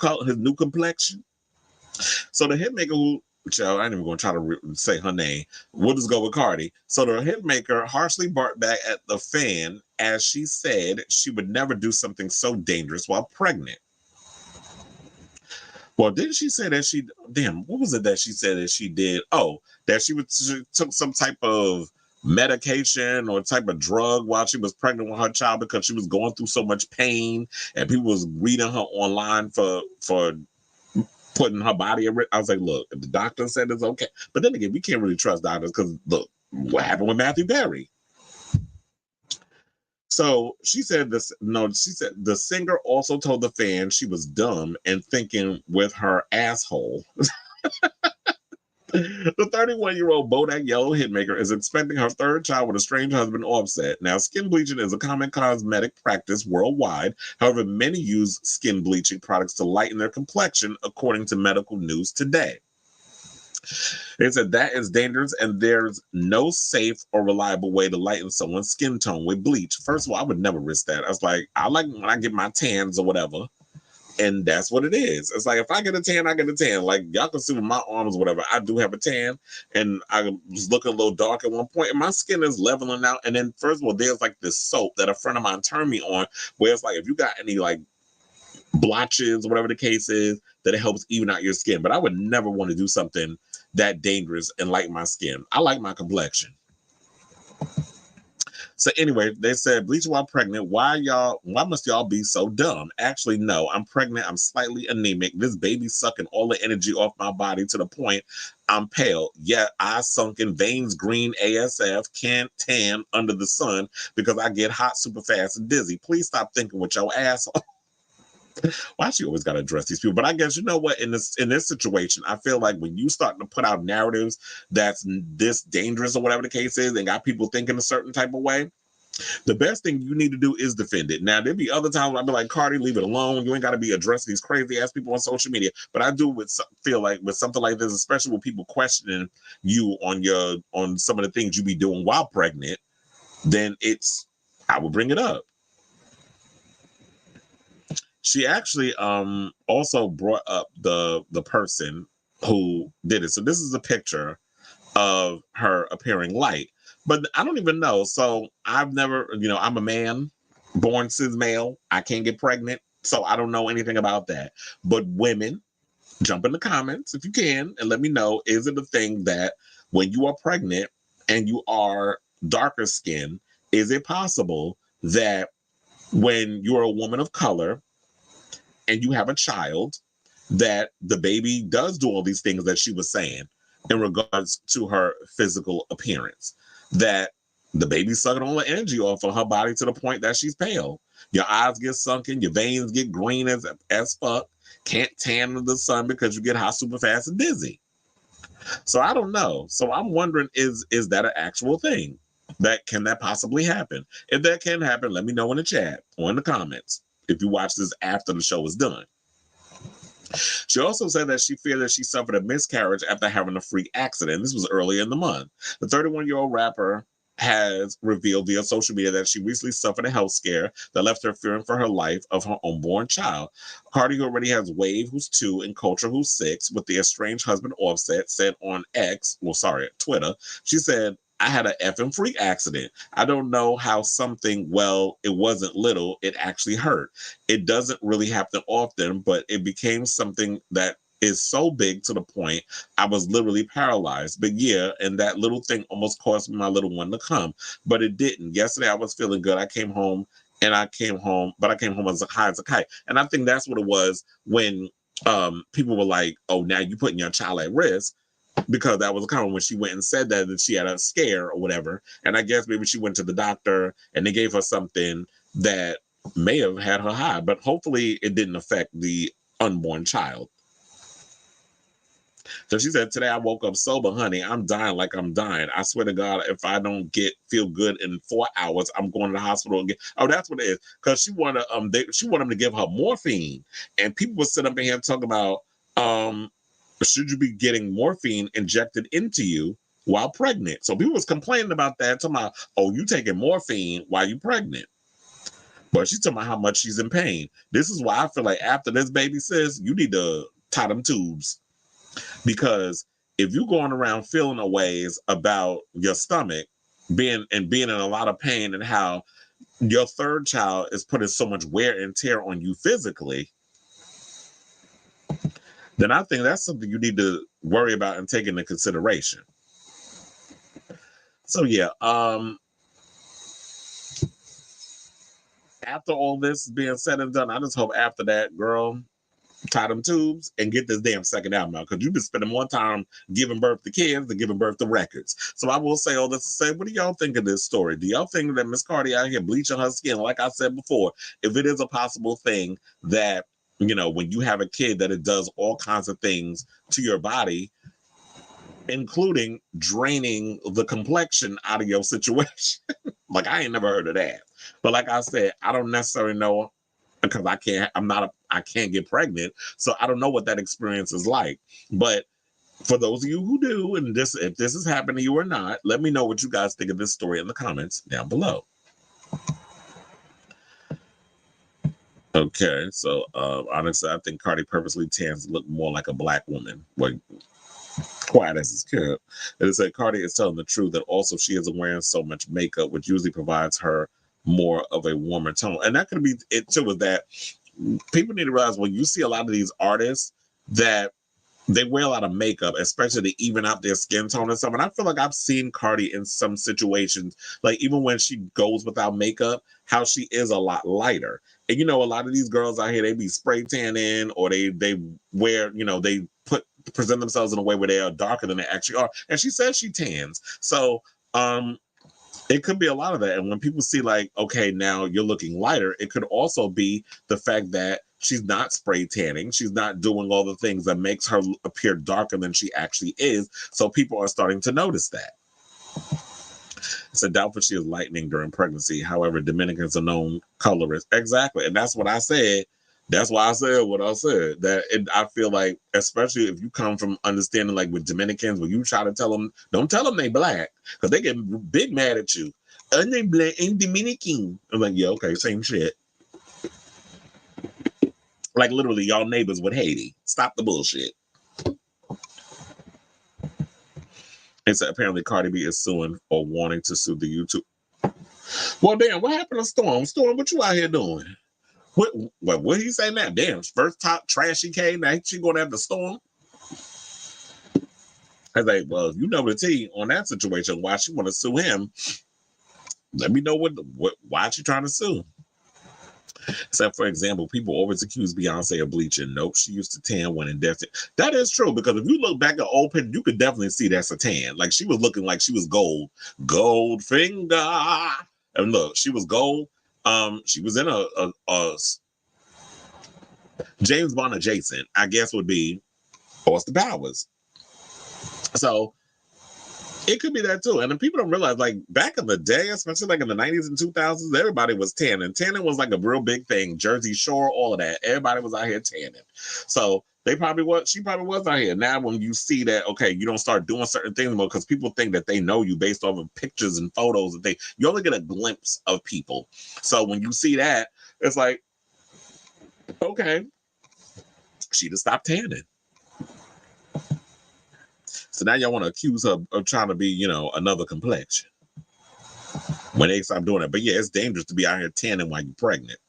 complexion. So the hitmaker who, I ain't even gonna try to say her name. We'll just go with Cardi. So the hitmaker harshly barked back at the fan as she said she would never do something so dangerous while pregnant. Well, didn't she say that what was it that she said that she did? Oh, that she took some type of medication or type of drug while she was pregnant with her child because she was going through so much pain, and people was reading her online for putting her body at risk. I was like, look, if the doctor said it's okay. But then again, we can't really trust doctors, because look, what happened with Matthew Perry? So she said this. No, she said the singer also told the fan she was dumb and thinking with her asshole. The 31-year-old Bodak Yellow hitmaker is expecting her 3rd child with a strange husband, Offset. Now, skin bleaching is a common cosmetic practice worldwide. However, many use skin bleaching products to lighten their complexion, according to Medical News Today. They said that is dangerous, and there's no safe or reliable way to lighten someone's skin tone with bleach. First of all, I would never risk that. I was like, I like when I get my tans or whatever. And that's what it is. It's like, if I get a tan, I get a tan. Like, y'all can see with my arms or whatever, I do have a tan. And I was looking a little dark at one point, and my skin is leveling out. And then, first of all, there's like this soap that a friend of mine turned me on, where it's like, if you got any like blotches or whatever the case is, that it helps even out your skin. But I would never want to do something that dangerous and lighten my skin. I like my complexion. So anyway, they said, bleach while pregnant. Why must y'all be so dumb? Actually, no, I'm pregnant. I'm slightly anemic. This baby's sucking all the energy off my body to the point I'm pale. Yet eyes sunken, veins green, ASF, can't tan under the sun because I get hot super fast and dizzy. Please stop thinking with your asshole. Why she always got to address these people? But I guess, you know what, in this situation, I feel like when you start to put out narratives that's this dangerous or whatever the case is, and got people thinking a certain type of way, The best thing you need to do is defend it. Now, there'll be other times where I'll be like, Cardi, leave it alone. You ain't got to be addressing these crazy ass people on social media. But I do feel like with something like this, especially with people questioning you on some of the things you be doing while pregnant, then I will bring it up. She actually also brought up the person who did it. So this is a picture of her appearing light. But I don't even know. So I've never, I'm a man, born cis male. I can't get pregnant. So I don't know anything about that. But women, jump in the comments if you can and let me know, is it a thing that when you are pregnant and you are darker skinned, is it possible that when you're a woman of color and you have a child, that the baby does do all these things that she was saying in regards to her physical appearance? That the baby's sucking all the energy off of her body to the point that she's pale. Your eyes get sunken, your veins get green as fuck, can't tan in the sun because you get hot super fast and dizzy. So I don't know. So I'm wondering, is that an actual thing? Can that possibly happen? If that can happen, let me know in the chat or in the comments if you watch this after the show is done. She also said that she feared that she suffered a miscarriage after having a freak accident. This was earlier in the month. The 31-year-old rapper has revealed via social media that she recently suffered a health scare that left her fearing for her life of her unborn child. Cardi, who already has Wave, who's 2, and Culture, who's 6, with the estranged husband Offset, said on Twitter, she said, I had an effing freak accident. I don't know how something, it wasn't little, it actually hurt. It doesn't really happen often, but it became something that is so big to the point I was literally paralyzed. But yeah, and that little thing almost caused my little one to come, but it didn't. Yesterday I was feeling good. I came home but I came home as high as a kite. And I think that's what it was when people were like, oh, now you're putting your child at risk. Because that was a comment when she went and said that she had a scare or whatever. And I guess maybe she went to the doctor and they gave her something that may have had her high, but hopefully it didn't affect the unborn child. So she said, today I woke up sober, honey. I'm dying like I'm dying. I swear to God, if I don't feel good in 4 hours, I'm going to the hospital again. Oh, that's what it is. Because she wanted them to give her morphine. And people were sitting up in here talking about, should you be getting morphine injected into you while pregnant? So people was complaining about that, talking about, oh, you taking morphine while you pregnant. But she's talking about how much she's in pain. This is why I feel like after this baby, sis, you need to tie them tubes. Because if you're going around feeling a ways about your stomach being in a lot of pain and how your third child is putting so much wear and tear on you physically, then I think that's something you need to worry about and take into consideration. So yeah, after all this is being said and done, I just hope after that, girl, tie them tubes and get this damn second album out, because you've been spending more time giving birth to kids than giving birth to records. So I will say all this to say, what do y'all think of this story? Do y'all think that Miss Cardi out here bleaching her skin? Like I said before, if it is a possible thing that, when you have a kid, that it does all kinds of things to your body, including draining the complexion out of your situation. Like, I ain't never heard of that. But like I said, I don't necessarily know, because I can't get pregnant. So I don't know what that experience is like. But for those of you who do, and if this has happened to you or not, let me know what you guys think of this story in the comments down below. Okay, so honestly, I think Cardi purposely tends to look more like a black woman. Like, quiet as it's kept. It said Cardi is telling the truth, that also she isn't wearing so much makeup, which usually provides her more of a warmer tone. And that could be it too, with that people need to realize when you see a lot of these artists that they wear a lot of makeup, especially to even out their skin tone and stuff. And I feel like I've seen Cardi in some situations, like even when she goes without makeup, how she is a lot lighter. And a lot of these girls out here, they be spray tanning, or they wear, they present themselves in a way where they are darker than they actually are. And she says she tans. So it could be a lot of that. And when people see like, okay, now you're looking lighter, it could also be the fact that she's not spray tanning. She's not doing all the things that makes her appear darker than she actually is. So people are starting to notice that. It's a doubt for she is lightning during pregnancy. However, Dominicans are known colorists. Exactly. And that's what I said. That's why I said what I said. I feel like, especially if you come from understanding, like with Dominicans, when you try to tell them, don't tell them they black, because they get big mad at you. And they black and Dominican. I'm like, yeah, okay, same shit. Like literally, y'all neighbors with Haiti. Stop the bullshit. And so apparently Cardi B is suing or wanting to sue the YouTube. Well, damn, what happened to Storm? Storm, what you out here doing? What he say now? Damn, first top trashy came, now she going after Storm? I was like, well, you know the tea on that situation, why she want to sue him. Let me know why she trying to sue. Except, for example, people always accuse Beyonce of bleaching. Nope, she used to tan when in death. That is true, because if you look back at old pictures, you could definitely see that's a tan. Like, she was looking like she was gold. Gold finger. And look, she was gold. She was in a James Bond adjacent, I guess, would be Austin Powers. So it could be that too. And then people don't realize, like, back in the day, especially like in the 90s and 2000s, everybody was tanning. Tanning was like a real big thing. Jersey Shore, all of that. Everybody was out here tanning. So she probably was out here. Now when you see that, okay, you don't start doing certain things more because people think that they know you based off of pictures and photos and things. You only get a glimpse of people. So when you see that, it's like, okay, she just stopped tanning. So now y'all want to accuse her of trying to be, another complexion when they stop doing it. But yeah, it's dangerous to be out here tanning while you're pregnant.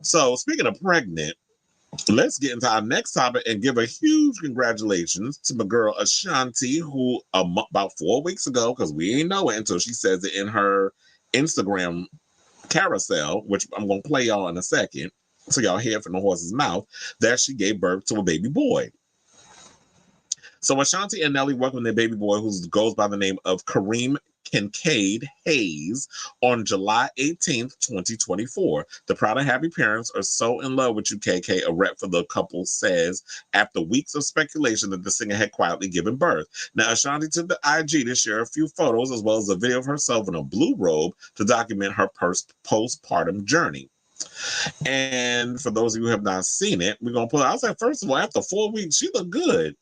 So speaking of pregnant, let's get into our next topic and give a huge congratulations to my girl Ashanti, who about 4 weeks ago, because we ain't know it until she says it in her Instagram carousel, which I'm going to play y'all in a second, so y'all hear it from the horse's mouth, that she gave birth to a baby boy. So Ashanti and Nelly welcomed their baby boy, who goes by the name of Kareem Kincaid Hayes, on July 18th, 2024. The proud and happy parents are so in love with you, KK, a rep for the couple says, after weeks of speculation that the singer had quietly given birth. Now, Ashanti took the IG to share a few photos as well as a video of herself in a blue robe to document her postpartum journey. And for those of you who have not seen it, we're going to pull it. I was like, first of all, after 4 weeks, she looked good.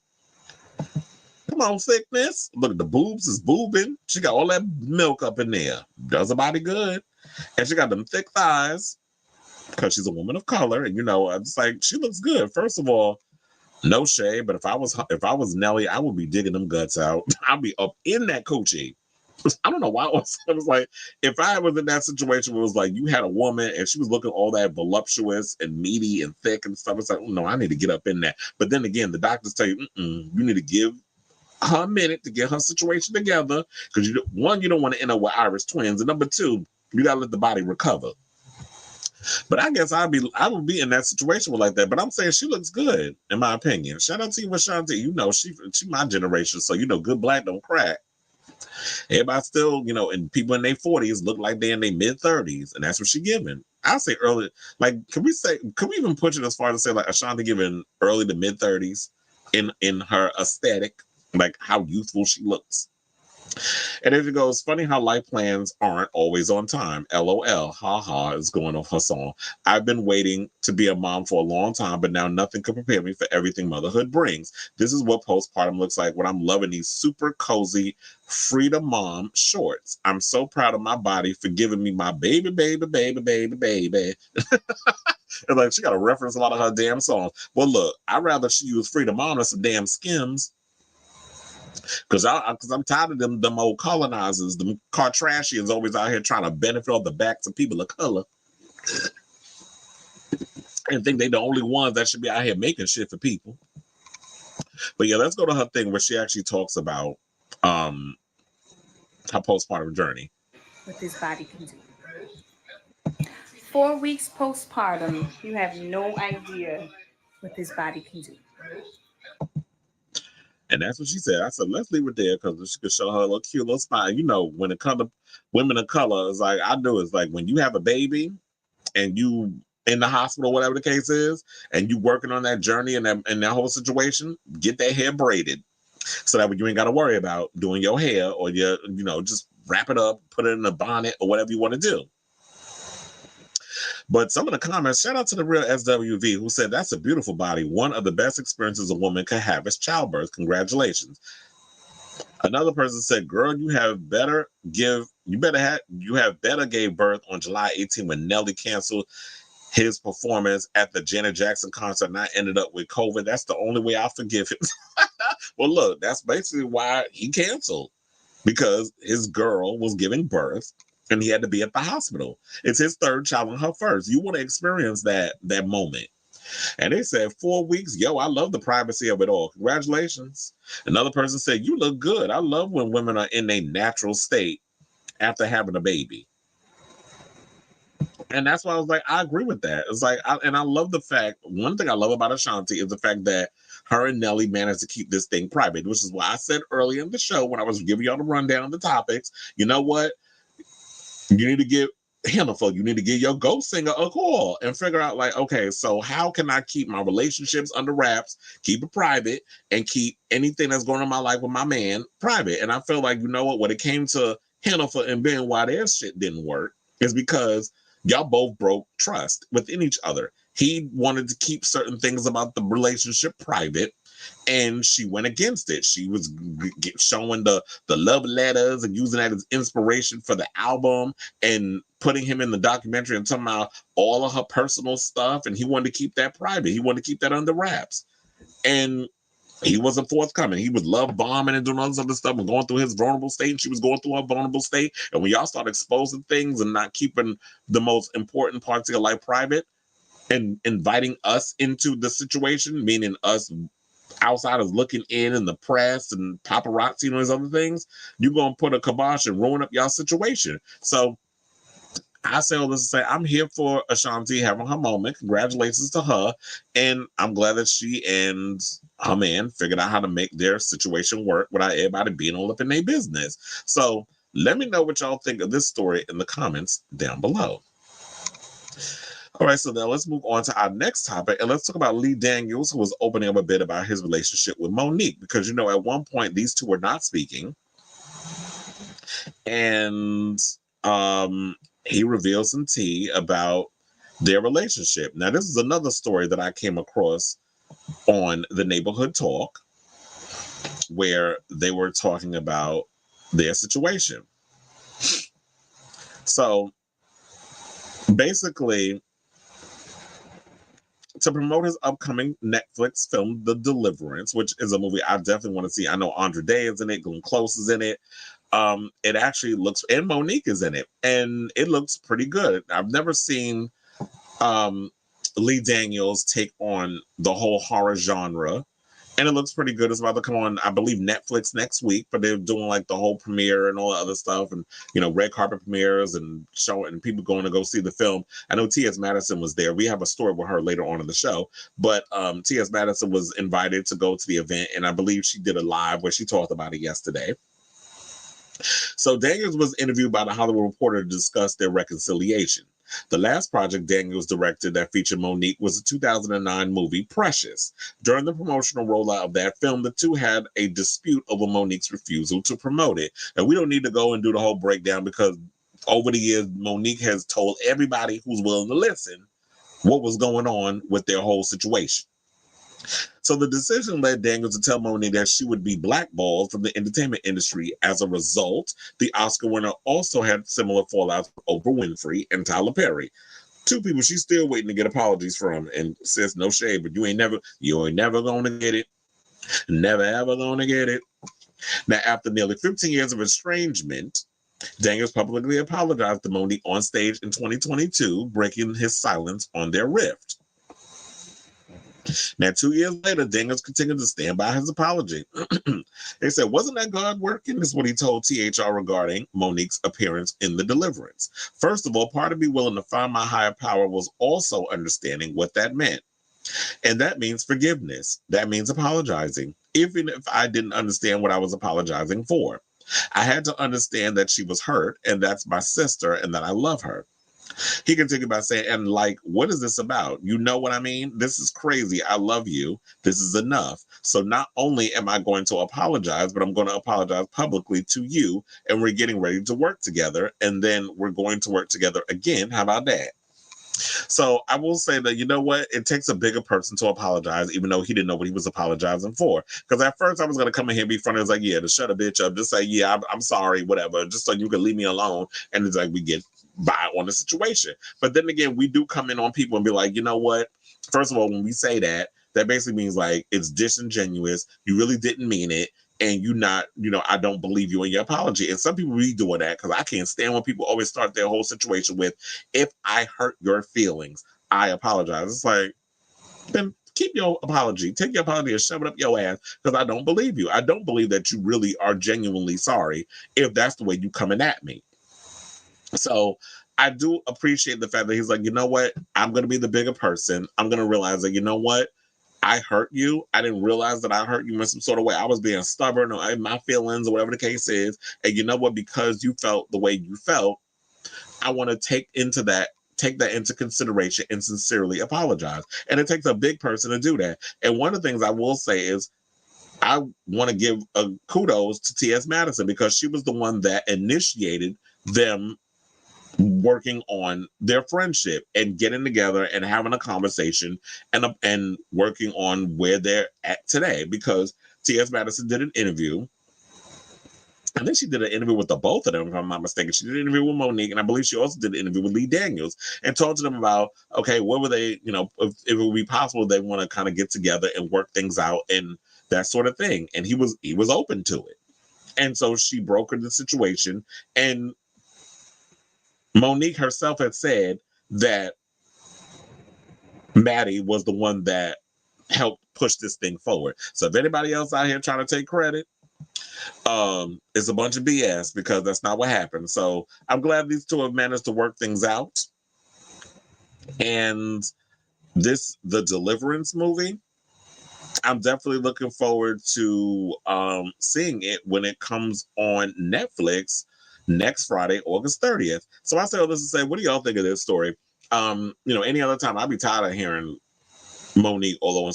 Come on, thickness. Look, the boobs is boobing. She got all that milk up in there. Does her body good. And she got them thick thighs because she's a woman of color. And, it's like, she looks good. First of all, no shade, but if I was Nelly, I would be digging them guts out. I'd be up in that coochie. I don't know why I was like, if I was in that situation where it was like you had a woman and she was looking all that voluptuous and meaty and thick and stuff, it's like, oh, no, I need to get up in that. But then again, the doctors tell you, you need to give her a minute to get her situation together, because you don't want to end up with Irish twins, and number two, you gotta let the body recover. But I guess I would be in that situation with like that. But I'm saying she looks good, in my opinion. Shout out to you, Ashanti. She my generation, so good black don't crack. Everybody still, and people in their 40s look like they're in their mid-30s, and that's what she giving. I say early, like, can we even push it as far as to say like Ashanti giving early to mid-30s in her aesthetic? Like how youthful she looks. And if it goes, funny how life plans aren't always on time. LOL. Ha is going off her song. I've been waiting to be a mom for a long time, but now nothing could prepare me for everything motherhood brings. This is what postpartum looks like when I'm loving these super cozy Freedom Mom shorts. I'm so proud of my body for giving me my baby. And like she got to reference a lot of her damn songs. Well, look, I'd rather she use Freedom Mom than some damn Skims. Because I'm tired of them old colonizers, them Kardashians always out here trying to benefit off the backs of people of color. And think they the only ones that should be out here making shit for people. But yeah, let's go to her thing where she actually talks about her postpartum journey. What this body can do. 4 weeks postpartum, you have no idea what this body can do. And that's what she said. I said, let's leave it there because she could show her a little cute little smile. When it comes to women of color, it's like it's like when you have a baby and you in the hospital, whatever the case is, and you working on that journey and that whole situation, get that hair braided so that you ain't got to worry about doing your hair or your, just wrap it up, put it in a bonnet, or whatever you want to do. But some of the comments, shout out to the real SWV, who said, that's a beautiful body. One of the best experiences a woman could have is childbirth. Congratulations. Another person said, girl, you have better gave birth on July 18 when Nelly canceled his performance at the Janet Jackson concert and I ended up with COVID. That's the only way I'll forgive him. Well, look, that's basically why he canceled, because his girl was giving birth and he had to be at the hospital. It's his third child and her first. You want to experience that moment. And they said 4 weeks. Yo, I love the privacy of it all. Congratulations. Another person said, you look good. I love when women are in a natural state after having a baby. And that's why I was like, I agree with that. It's like, I love the fact, one thing I love about Ashanti is the fact that her and Nelly managed to keep this thing private, which is why I said earlier in the show when I was giving y'all the rundown of the topics, you know what? You need to give you need to give your ghost singer a call and figure out like, okay, so how can I keep my relationships under wraps, keep it private, and keep anything that's going on in my life with my man private? And I feel like, you know what, when it came to Hannaford and Ben, why their shit didn't work is because y'all both broke trust within each other. He wanted to keep certain things about the relationship private, and she went against it. She was showing the love letters and using that as inspiration for the album and putting him in the documentary and talking about all of her personal stuff. And he wanted to keep that private. He wanted to keep that under wraps. And he wasn't forthcoming. He was love bombing and doing all this other stuff and going through his vulnerable state. And she was going through her vulnerable state. And when y'all start exposing things and not keeping the most important parts of your life private and inviting us into the situation, meaning us outsiders looking in and the press and paparazzi and all these other things, you're going to put a kibosh and ruin up y'all situation. So I say all this to say I'm here for Ashanti having her moment. Congratulations to her. And I'm glad that she and her man figured out how to make their situation work without everybody being all up in their business. So let me know what y'all think of this story in the comments down below. All right, so now let's move on to our next topic, and let's talk about Lee Daniels, who was opening up a bit about his relationship with Monique, because, you know, at one point, these two were not speaking, and he revealed some tea about their relationship. Now, this is another story that I came across on the Neighborhood Talk, where they were talking about their situation. So, basically, to promote his upcoming Netflix film, The Deliverance, which is a movie I definitely want to see. I know Andre Day is in it, Glenn Close is in it. It actually looks, and Monique is in it, and it looks pretty good. I've never seen Lee Daniels take on the whole horror genre, and it looks pretty good. It's about to come on, I believe, Netflix next week, but they're doing like the whole premiere and all the other stuff, and, you know, red carpet premieres and showing and people going to go see the film. I know T.S. Madison was there. We have a story with her later on in the show, but T.S. Madison was invited to go to the event, and I believe she did a live where she talked about it yesterday. So Daniels was interviewed by the Hollywood Reporter to discuss their reconciliation. The last project Daniels directed that featured Monique was the 2009 movie Precious. During the promotional rollout of that film, the two had a dispute over Monique's refusal to promote it. And we don't need to go and do the whole breakdown because over the years, Monique has told everybody who's willing to listen what was going on with their whole situation. So the decision led Daniels to tell Monique that she would be blackballed from the entertainment industry. As a result, the Oscar winner also had similar fallouts with Oprah Winfrey and Tyler Perry. Two people she's still waiting to get apologies from, and says no shade, but you ain't never gonna get it. Never ever gonna get it. Now, after nearly 15 years of estrangement, Daniels publicly apologized to Monique on stage in 2022, breaking his silence on their rift. Now, 2 years later, Daniels continued to stand by his apology. They said, wasn't that God working? This is what he told THR regarding Monique's appearance in The Deliverance. First of all, part of me willing to find my higher power was also understanding what that meant. And that means forgiveness. That means apologizing, even if I didn't understand what I was apologizing for. I had to understand that she was hurt and that's my sister and that I love her. He continued by saying, and like, what is this about? You know what I mean? This is crazy. I love you. This is enough. So not only am I going to apologize, but I'm going to apologize publicly to you. And we're getting ready to work together. And then we're going to work together again. How about that? So I will say that, you know what? It takes a bigger person to apologize, even though he didn't know what he was apologizing for. Because at first I was going to come in here and be funny. I was like, yeah, to shut a bitch up. Just say, yeah, I'm sorry, whatever. Just so you can leave me alone. And it's like, we get by on the situation. But then again, we do come in on people and be like, you know what? First of all, when we say that, that basically means like it's disingenuous. You really didn't mean it. And you not, I don't believe you in your apology. And some people be doing that because I can't stand when people always start their whole situation with, if I hurt your feelings, I apologize. It's like, then keep your apology. Take your apology and shove it up your ass because I don't believe you. I don't believe that you really are genuinely sorry if that's the way you coming at me. So I do appreciate the fact that he's like, you know what? I'm going to be the bigger person. I'm going to realize that, you know what? I hurt you. I didn't realize that I hurt you in some sort of way. I was being stubborn or in my feelings or whatever the case is. And you know what? Because you felt the way you felt, I want to take that into consideration and sincerely apologize. And it takes a big person to do that. And one of the things I will say is I want to give a kudos to T.S. Madison because she was the one that initiated them working on their friendship and getting together and having a conversation and working on where they're at today. Because T.S. Madison did an interview. I think she did an interview with the both of them, if I'm not mistaken. She did an interview with Monique, and I believe she also did an interview with Lee Daniels and talked to them about, okay, what were they, if it would be possible they want to kind of get together and work things out and that sort of thing. And he was open to it. And so she brokered the situation, and Monique herself had said that Maddie was the one that helped push this thing forward. So if anybody else out here trying to take credit, it's a bunch of BS because that's not what happened. So I'm glad these two have managed to work things out. And the Deliverance movie, I'm definitely looking forward to seeing it when it comes on Netflix next Friday, August 30th. So I say all this to say, what do y'all think of this story? Any other time I'd be tired of hearing Monique, although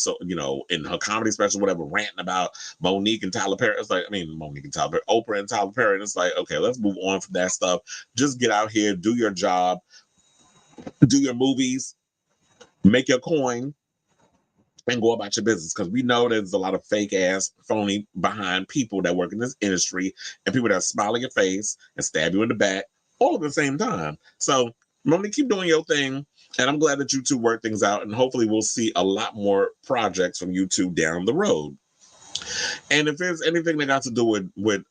in her comedy special, whatever, ranting about Monique and Tyler Perry. It's like, Monique and Tyler Perry, Oprah and Tyler Perry. And it's like, okay, let's move on from that stuff. Just get out here, do your job, do your movies, make your coin, and go about your business, because we know there's a lot of fake ass phony behind people that work in this industry and people that smile in your face and stab you in the back all at the same time. So Monique, keep doing your thing, and I'm glad that you two work things out, and hopefully we'll see a lot more projects from you two down the road. And if there's anything that got to do with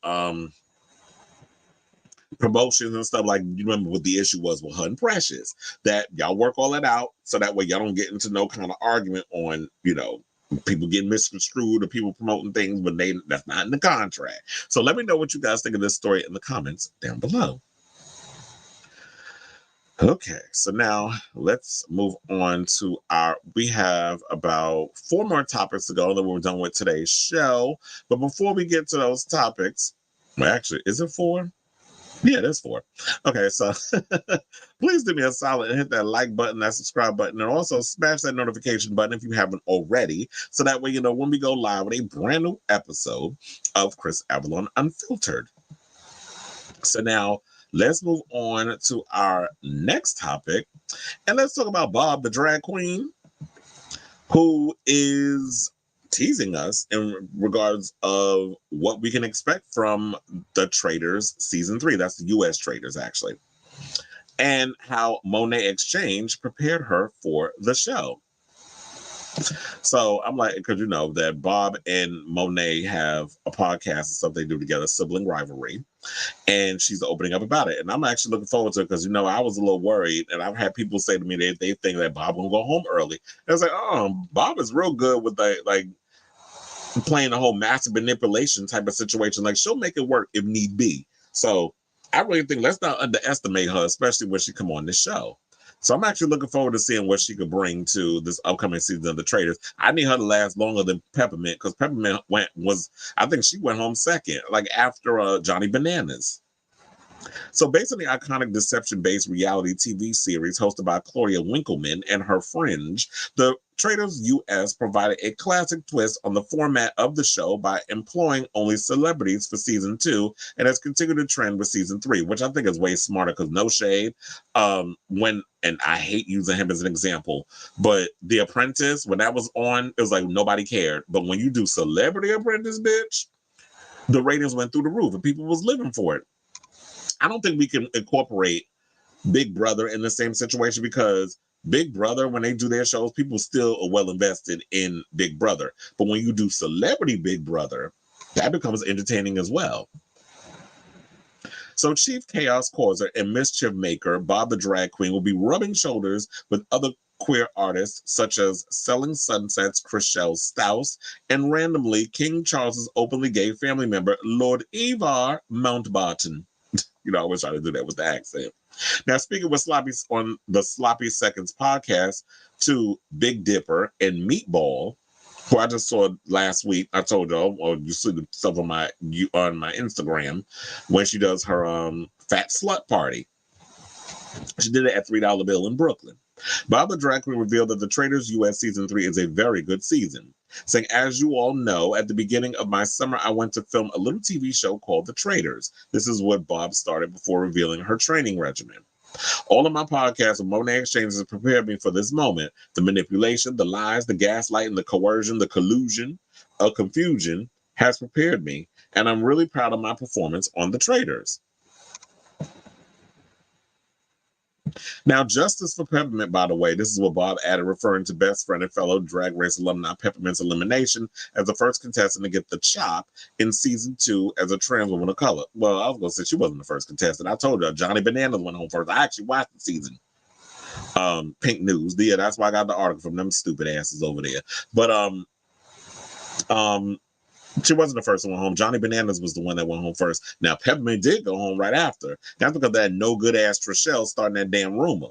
promotions and stuff, like, you remember what the issue was with her and Precious, that y'all work all that out so that way y'all don't get into no kind of argument on, people getting misconstrued or people promoting things but that's not in the contract. So let me know what you guys think of this story in the comments down below. Okay, so now let's move on to we have about 4 more topics to go that we're done with today's show. But before we get to those topics, well, actually, is it 4? Yeah, there's 4. Okay, so please do me a solid and hit that like button, that subscribe button, and also smash that notification button if you haven't already. So that way, when we go live with a brand new episode of Chris Avalon Unfiltered. So now let's move on to our next topic. And let's talk about Bob, the drag queen, who is teasing us in regards of what we can expect from the Traitors season 3. That's the U.S. Traitors, actually. And how Monet Exchange prepared her for the show. So I'm like, because that Bob and Monet have a podcast and stuff they do together, Sibling Rivalry. And she's opening up about it. And I'm actually looking forward to it because, I was a little worried. And I've had people say to me they think that Bob will go home early. And I was like, Bob is real good with playing the whole massive manipulation type of situation. Like, she'll make it work if need be. So I really think let's not underestimate her, especially when she come on this show. So I'm actually looking forward to seeing what she could bring to this upcoming season of the Traitors. I need her to last longer than Peppermint, because Peppermint I think she went home second, like after Johnny Bananas. So based on the iconic deception-based reality TV series hosted by Claudia Winkleman and her Fringe, the Traitors US provided a classic twist on the format of the show by employing only celebrities for season 2 and has continued the trend with season 3, which I think is way smarter because no shade. And I hate using him as an example, but The Apprentice, when that was on, it was like nobody cared. But when you do Celebrity Apprentice, bitch, the ratings went through the roof and people was living for it. I don't think we can incorporate Big Brother in the same situation because Big Brother, when they do their shows, people still are well invested in Big Brother. But when you do Celebrity Big Brother, that becomes entertaining as well. So Chief Chaos Causer and Mischief Maker Bob the Drag Queen will be rubbing shoulders with other queer artists such as Selling Sunset's Chriselle Stouse and randomly King Charles's openly gay family member Lord Ivar Mountbatten. You know, I always try to do that with the accent. Now, speaking with Sloppy on the Sloppy Seconds podcast to Big Dipper and Meatball, who I just saw last week. I told y'all, or you see the stuff on my Instagram when she does her fat slut party. She did it at $3 Bill in Brooklyn. Bob the Drag Queen revealed that the Traitors US Season 3 is a very good season, saying, as you all know, at the beginning of my summer, I went to film a little TV show called The Traitors. This is what Bob started before revealing her training regimen. All of my podcasts and Monet exchanges prepared me for this moment. The manipulation, the lies, the gaslighting, the coercion, the collusion, confusion has prepared me, and I'm really proud of my performance on The Traitors. Now, justice for Peppermint, by the way, this is what Bob added, referring to best friend and fellow Drag Race alumni Peppermint's elimination as the first contestant to get the chop in season 2 as a trans woman of color. Well, I was going to say she wasn't the first contestant. I told you, Johnny Bananas went home first. I actually watched the season. Pink News. Yeah, that's why I got the article from them stupid asses over there. But she wasn't the first one home. Johnny Bananas was the one that went home first. Now, Peppermint did go home right after. That's because that no good ass Trishelle starting that damn rumor.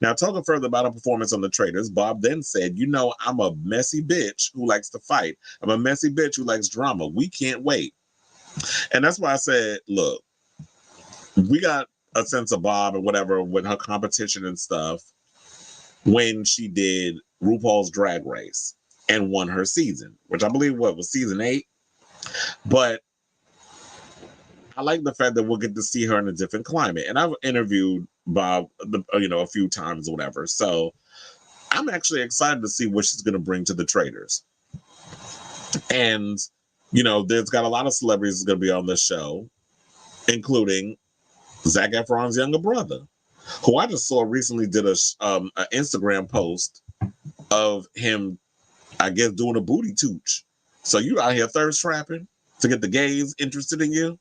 Now, talking further about her performance on The Traitors, Bob then said, you know, I'm a messy bitch who likes to fight. I'm a messy bitch who likes drama. We can't wait. And that's why I said, look, we got a sense of Bob and whatever with her competition and stuff when she did RuPaul's Drag Race and won her season, which I believe was season 8. But I like the fact that we'll get to see her in a different climate. And I've interviewed Bob, a few times or whatever. So I'm actually excited to see what she's going to bring to the Traitors. And, there's got a lot of celebrities going to be on this show, including Zac Efron's younger brother, who I just saw recently did an Instagram post of him, I guess, doing a booty tooch. So you out here thirst trapping to get the gays interested in you?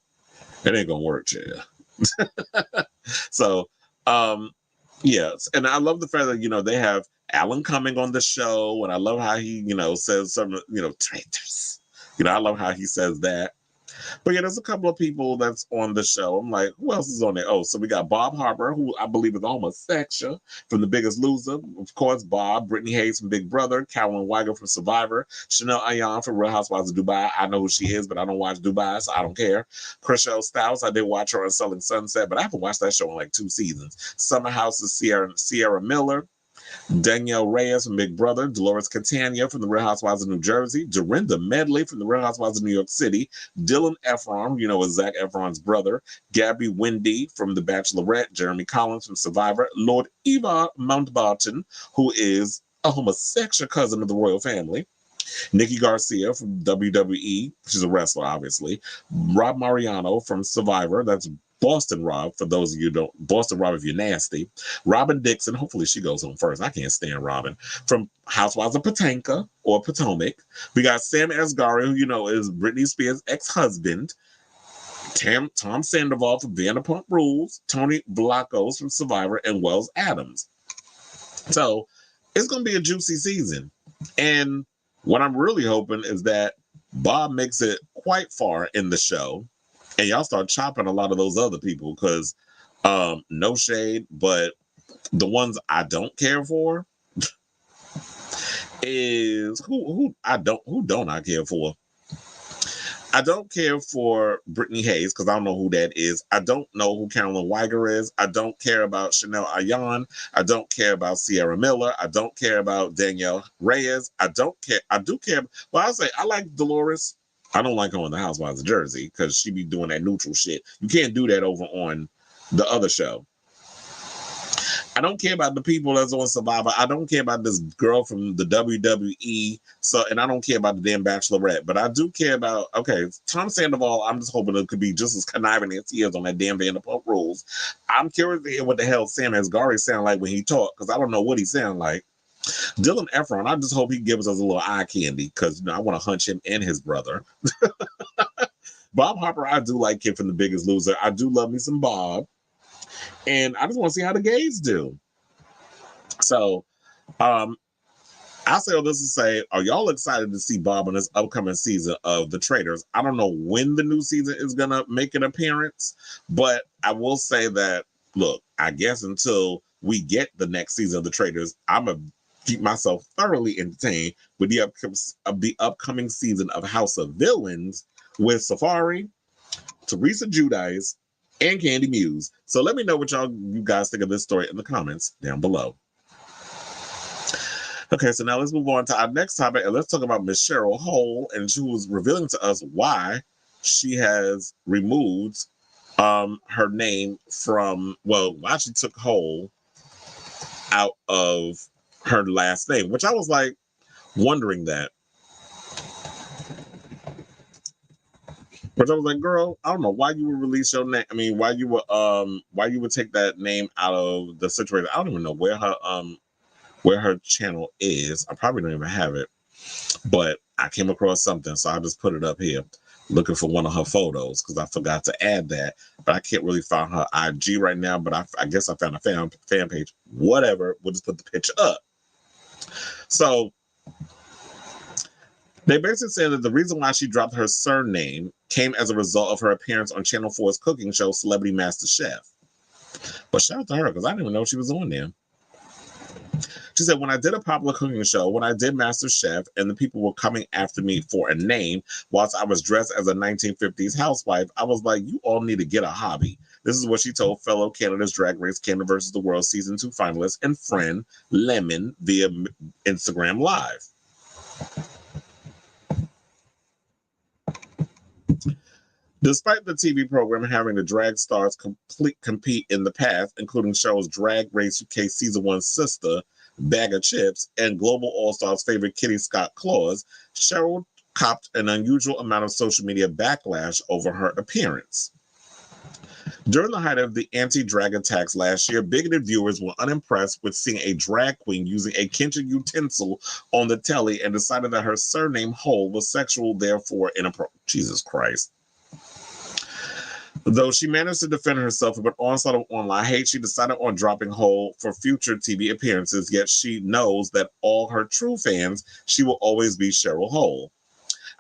It ain't gonna work, yeah. So, yes. And I love the fact that, they have Alan Cumming on the show. And I love how he, says some, traitors. I love how he says that. But yeah, there's a couple of people that's on the show. I'm like, who else is on there? Oh, so we got Bob Harper, who I believe is a homosexual from The Biggest Loser. Of course, Bob, Brittany Hayes from Big Brother, Carolyn Weiger from Survivor, Chanel Ayan from Real Housewives of Dubai. I know who she is, but I don't watch Dubai, so I don't care. Chriselle Stouse, I did watch her on Selling Sunset, but I haven't watched that show in like 2 seasons. Summer House's Sierra Miller, Danielle Reyes from Big Brother, Dolores Catania from The Real Housewives of New Jersey, Dorinda Medley from The Real Housewives of New York City, Dylan Efron, is Zac Efron's brother, Gabby Wendy from The Bachelorette, Jeremy Collins from Survivor, Lord Ivar Mountbatten, who is a homosexual cousin of the royal family, Nikki Garcia from WWE, she's a wrestler, obviously, Rob Mariano from Survivor, that's Boston Rob, for those of you who don't, Boston Rob if you're nasty. Robin Dixon, hopefully she goes home first. I can't stand Robin. From Housewives of Potanka or Potomac. We got Sam Asghari, who is Britney Spears' ex-husband. Tom Sandoval from Vanderpump Rules. Tony Vlachos from Survivor, and Wells Adams. So it's going to be a juicy season. And what I'm really hoping is that Bob makes it quite far in the show. And y'all start chopping a lot of those other people because no shade, but the ones I don't care for is who don't I care for? I don't care for Brittany Hayes because I don't know who that is. I don't know who Carolyn Weiger is. I don't care about Chanel Ayan. I don't care about Sierra Miller. I don't care about Danielle Reyes. I don't care. I do care. Well, I'll say I like Dolores. I don't like her on the Housewives of Jersey because she be doing that neutral shit. You can't do that over on the other show. I don't care about the people that's on Survivor. I don't care about this girl from the WWE. So, and I don't care about the damn Bachelorette. But I do care about, okay, Tom Sandoval, I'm just hoping it could be just as conniving as he is on that damn Vanderpump Rules. I'm curious to hear what the hell Sam Asghari sound like when he talk, because I don't know what he sound like. Dylan Efron, I just hope he gives us a little eye candy, because I want to hunch him and his brother. Bob Harper, I do like him from The Biggest Loser. I do love me some Bob. And I just want to see how the gays do. So, I'll say all this to say, are y'all excited to see Bob on this upcoming season of The Traitors? I don't know when the new season is going to make an appearance, but I will say that, look, I guess until we get the next season of The Traitors, I'm going to keep myself thoroughly entertained with the upcoming season of House of Villains with Safari, Teresa Giudice, and Candy Muse. So let me know what you guys think of this story in the comments down below. Okay, so now let's move on to our next topic, and let's talk about Miss Cheryl Hole, and she was revealing to us why she has removed her name from, well, why she took Hole out of her last name, which I was like wondering that. But I was like, girl, I don't know why you would release your name. I mean, why you would take that name out of the situation. I don't even know where her channel is. I probably don't even have it. But I came across something, so I just put it up here, looking for one of her photos because I forgot to add that. But I can't really find her IG right now. But I guess I found a fan page. Whatever. We'll just put the picture up. So they basically said that the reason why she dropped her surname came as a result of her appearance on Channel 4's cooking show, Celebrity Master Chef. But shout out to her, because I didn't even know she was on there. She said, when I did a popular cooking show, when I did Master Chef, and the people were coming after me for a name, whilst I was dressed as a 1950s housewife, I was like, you all need to get a hobby. This is what she told fellow Canada's Drag Race Canada vs. the World Season 2 finalist and friend, Lemon, via Instagram Live. Despite the TV program having the drag stars compete in the past, including Cheryl's Drag Race UK Season 1 sister, Bag of Chips, and Global All-Stars favorite Kitty Scott Claus, Cheryl copped an unusual amount of social media backlash over her appearance. During the height of the anti-drag attacks last year, bigoted viewers were unimpressed with seeing a drag queen using a kitchen utensil on the telly and decided that her surname Hole was sexual, therefore inappropriate. Jesus Christ. Though she managed to defend herself from an onslaught of online hate, she decided on dropping Hole for future TV appearances, yet she knows that all her true fans, she will always be Cheryl Hole.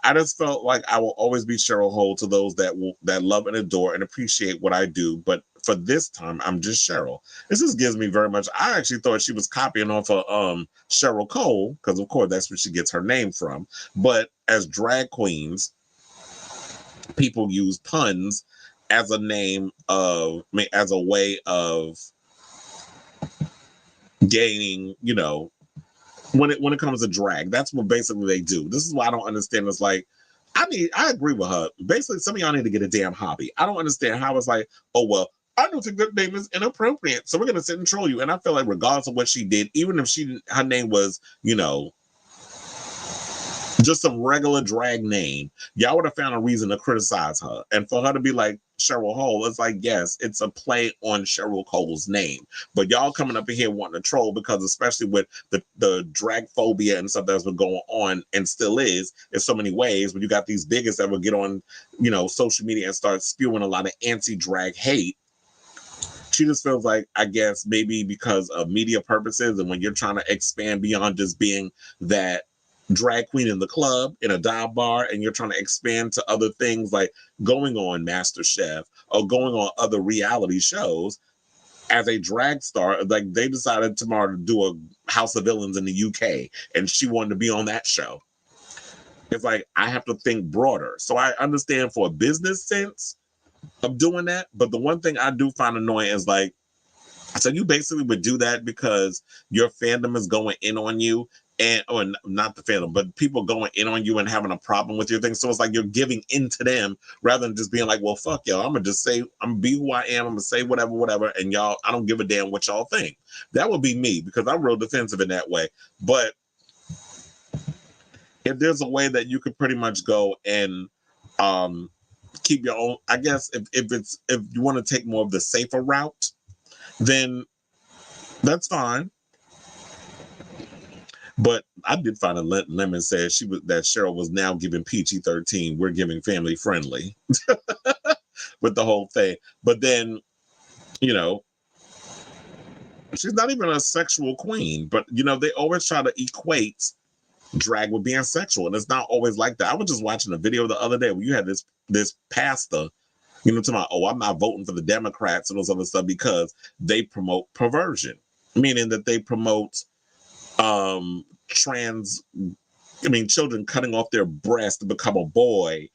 I just felt like I will always be Cheryl Hole to those that love and adore and appreciate what I do, but for this time, I'm just Cheryl. This just gives me very much, I actually thought she was copying off of Cheryl Cole, because of course that's where she gets her name from, but as drag queens, people use puns as a way of gaining, when it comes to drag. That's what basically they do. This is why I don't understand. It's like, I agree with her. Basically, some of y'all need to get a damn hobby. I don't understand how it's like, oh, well, I don't think that name is inappropriate, so we're going to sit and troll you. And I feel like regardless of what she did, even if her name was, just some regular drag name, y'all would have found a reason to criticize her. And for her to be like Cheryl Hole, it's like, yes, it's a play on Cheryl Cole's name. But y'all coming up in here wanting to troll because, especially with the drag phobia and stuff that's been going on and still is in so many ways, when you got these bigots that will get on, social media and start spewing a lot of anti-drag hate. She just feels like, I guess, maybe because of media purposes, and when you're trying to expand beyond just being that drag queen in the club, in a dive bar, and you're trying to expand to other things like going on Master Chef or going on other reality shows as a drag star, like they decided tomorrow to do a House of Villains in the UK, and she wanted to be on that show. it's like I have to think broader. So I understand for a business sense of doing that. But the one thing I do find annoying is like, so you basically would do that because your fandom is going in on you, and or not the fandom, but people going in on you and having a problem with your thing. So it's like you're giving in to them rather than just being like, well, fuck y'all. I'm gonna just say, I'm gonna be who I am. I'm gonna say whatever, and y'all, I don't give a damn what y'all think. That would be me because I'm real defensive in that way. But if there's a way that you could pretty much go and keep your own, I guess if you want to take more of the safer route, then that's fine. But I did find a Lemon said that Cheryl was now giving PG-13. We're giving family friendly with the whole thing. But then, you know, she's not even a sexual queen. But you know, they always try to equate drag with being sexual, and it's not always like that. I was just watching a video the other day where you had this pastor, you know, talking about, oh, I'm not voting for the Democrats and those other stuff because they promote perversion, meaning that they promote children cutting off their breast to become a boy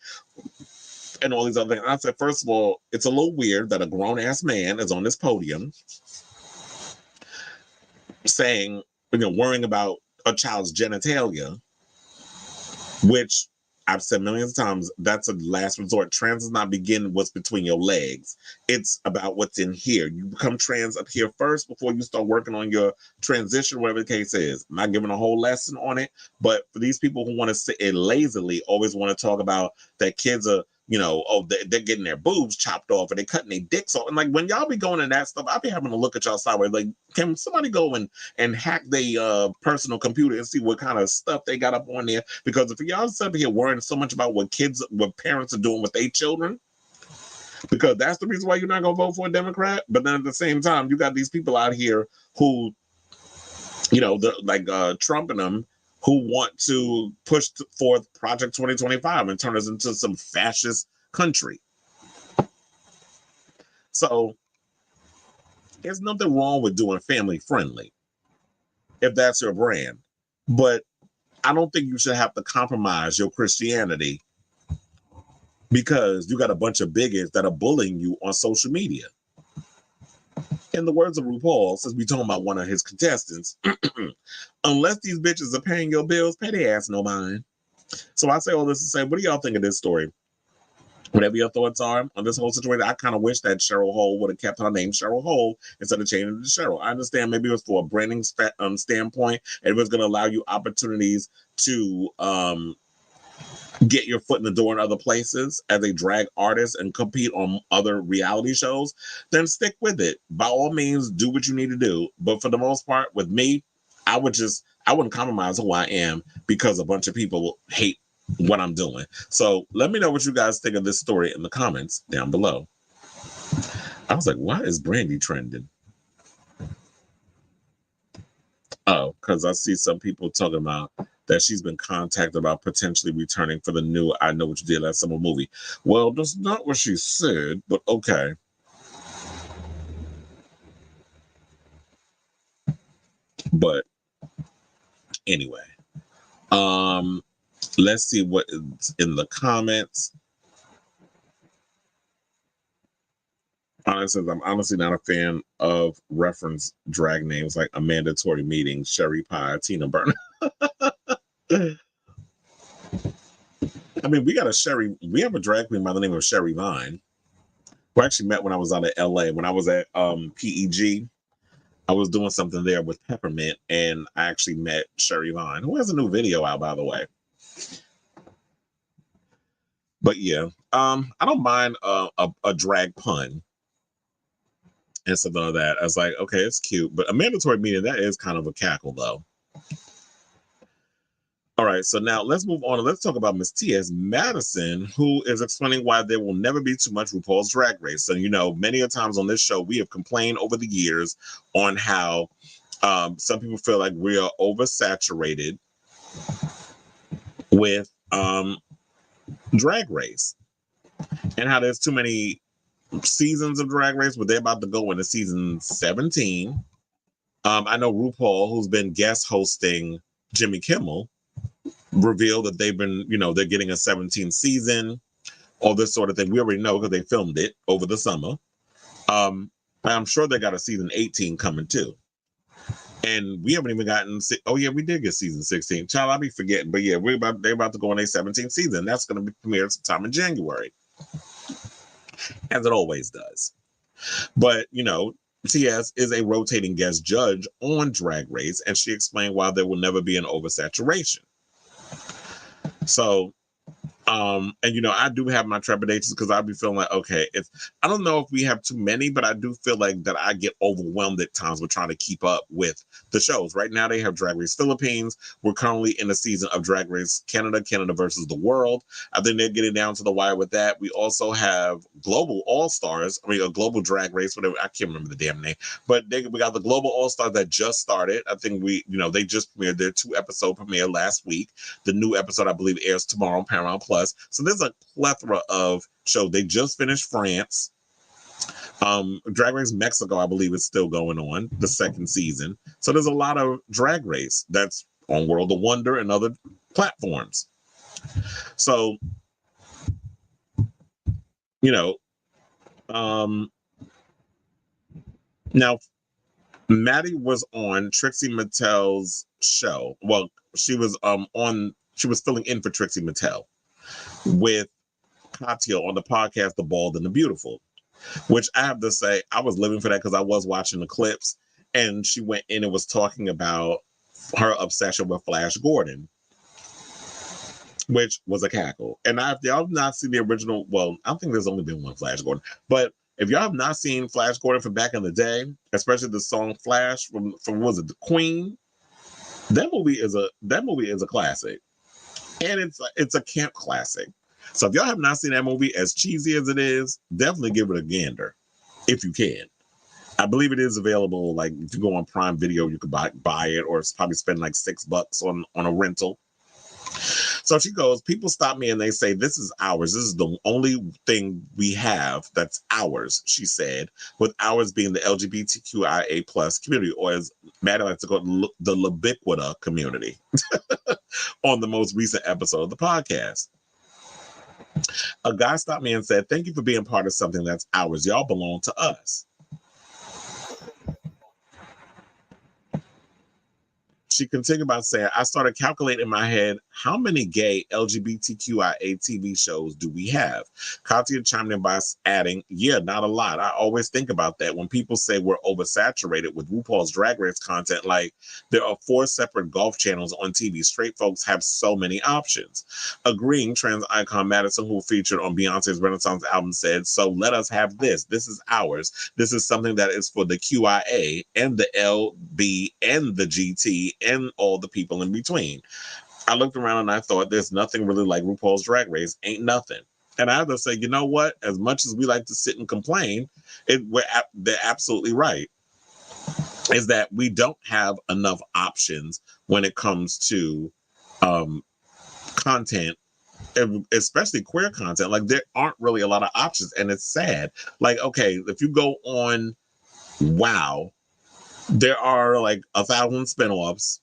and all these other things. And I said, first of all, it's a little weird that a grown-ass man is on this podium saying, you know, worrying about a child's genitalia, which I've said millions of times, that's a last resort. Trans does not begin what's between your legs. It's about what's in here. You become trans up here first before you start working on your transition, whatever the case is. I'm not giving a whole lesson on it, but for these people who want to sit and lazily always want to talk about that kids are, you know, oh, they're getting their boobs chopped off and they're cutting their dicks off. And like, when y'all be going in that stuff, I'll be having to look at y'all sideways. Like, can somebody go and hack their personal computer and see what kind of stuff they got up on there? Because if y'all sit here worrying so much about what parents are doing with their children, because that's the reason why you're not going to vote for a Democrat. But then at the same time, you got these people out here who, you know, like Trump and them, who want to push forth Project 2025 and turn us into some fascist country. So there's nothing wrong with doing family friendly if that's your brand. But I don't think you should have to compromise your Christianity because you got a bunch of bigots that are bullying you on social media. In the words of RuPaul, since we're talking about one of his contestants, unless these bitches are paying your bills, pay their ass no mind. So I say all this to say, what do y'all think of this story? Whatever your thoughts are on this whole situation, I kind of wish that Cheryl Hole would have kept her name Cheryl Hole instead of changing it to Cheryl. I understand maybe it was for a branding standpoint, and it was going to allow you opportunities to get your foot in the door in other places as a drag artist and compete on other reality shows. Then stick with it. By all means, do what you need to do. But for the most part, with me, I wouldn't compromise who I am because a bunch of people hate what I'm doing. So let me know what you guys think of this story in the comments down below. I was like, why is Brandy trending? Oh, because I see some people talking about that she's been contacted about potentially returning for the new I Know What You Did Last Summer movie. Well, that's not what she said, but okay. But anyway, let's see what is in the comments. Says, I'm honestly not a fan of reference drag names like A Mandatory Meeting, Sherry Pie, Tina Burner. I mean, we have a drag queen by the name of Sherry Vine, who I actually met when I was out of LA. When I was at PEG, I was doing something there with Peppermint, and I actually met Sherry Vine, who has a new video out, by the way. But yeah, I don't mind a drag pun and stuff like that. I was like, okay, it's cute, but A Mandatory Meeting, that is kind of a cackle, though. All right, so now let's move on and let's talk about Miss T.S. Madison, who is explaining why there will never be too much RuPaul's Drag Race. So, you know, many a times on this show, we have complained over the years on how some people feel like we are oversaturated with Drag Race and how there's too many seasons of Drag Race, but they're about to go into season 17. I know RuPaul, who's been guest hosting Jimmy Kimmel, reveal that they've been, they're getting a 17th season, all this sort of thing. We already know because they filmed it over the summer. I'm sure they got a season 18 coming too. And we haven't even gotten. Oh yeah, we did get season 16. Child, I'll be forgetting. But yeah, they're about to go on a 17th season. That's going to be premiered sometime in January, as it always does. But TS is a rotating guest judge on Drag Race, and she explained why there will never be an oversaturation. So, and I do have my trepidations because I'll be feeling like, okay, I don't know if we have too many, but I do feel like that I get overwhelmed at times with trying to keep up with the shows. Right now they have Drag Race Philippines. We're currently in a season of Drag Race Canada versus the world. I think they're getting down to the wire with that. We also have Global All-Stars, a Global Drag Race, whatever, I can't remember the damn name, but we got the Global All-Stars that just started. I think they just premiered their 2-episode premiere last week. The new episode, I believe, airs tomorrow on Paramount Plus. So there's a plethora of shows. They just finished France. Drag Race Mexico, I believe, is still going on, the 2nd season. So there's a lot of Drag Race that's on World of Wonder and other platforms. So, now Maddie was on Trixie Mattel's show. Well, she was filling in for Trixie Mattel with Katya on the podcast The Bald and the Beautiful, which I have to say I was living for that because I was watching the clips, and she went in and was talking about her obsession with Flash Gordon, which was a cackle. And if y'all have not seen the original, well, I think there's only been one Flash Gordon, but if y'all have not seen Flash Gordon from back in the day, especially the song Flash from was it the Queen, that movie is a classic, and it's a camp classic. So if y'all have not seen that movie, as cheesy as it is, definitely give it a gander if you can. I believe it is available. Like if you go on Prime Video, you could buy it, or probably spend like $6 on a rental. So she goes, people stop me and they say, this is ours. This is the only thing we have that's ours, she said, with ours being the LGBTQIA plus community, or as Maddie likes to call it, the Labiquita community, on the most recent episode of the podcast. A guy stopped me and said, thank you for being part of something that's ours. Y'all belong to us. She continued by saying, I started calculating in my head, how many gay LGBTQIA TV shows do we have? Katya chimed in by adding, yeah, not a lot. I always think about that when people say we're oversaturated with RuPaul's Drag Race content, like there are 4 separate golf channels on TV. Straight folks have so many options. Agreeing, trans icon Madison, who featured on Beyonce's Renaissance album, said, so let us have this. This is ours. This is something that is for the QIA and the LB and the GT and all the people in between. I looked around and I thought, there's nothing really like RuPaul's Drag Race. Ain't nothing. And I have to say, you know what? As much as we like to sit and complain, they're absolutely right. Is that we don't have enough options when it comes to content, especially queer content. Like there aren't really a lot of options, and it's sad. Like, okay, if you go on WoW, there are like 1,000 spinoffs.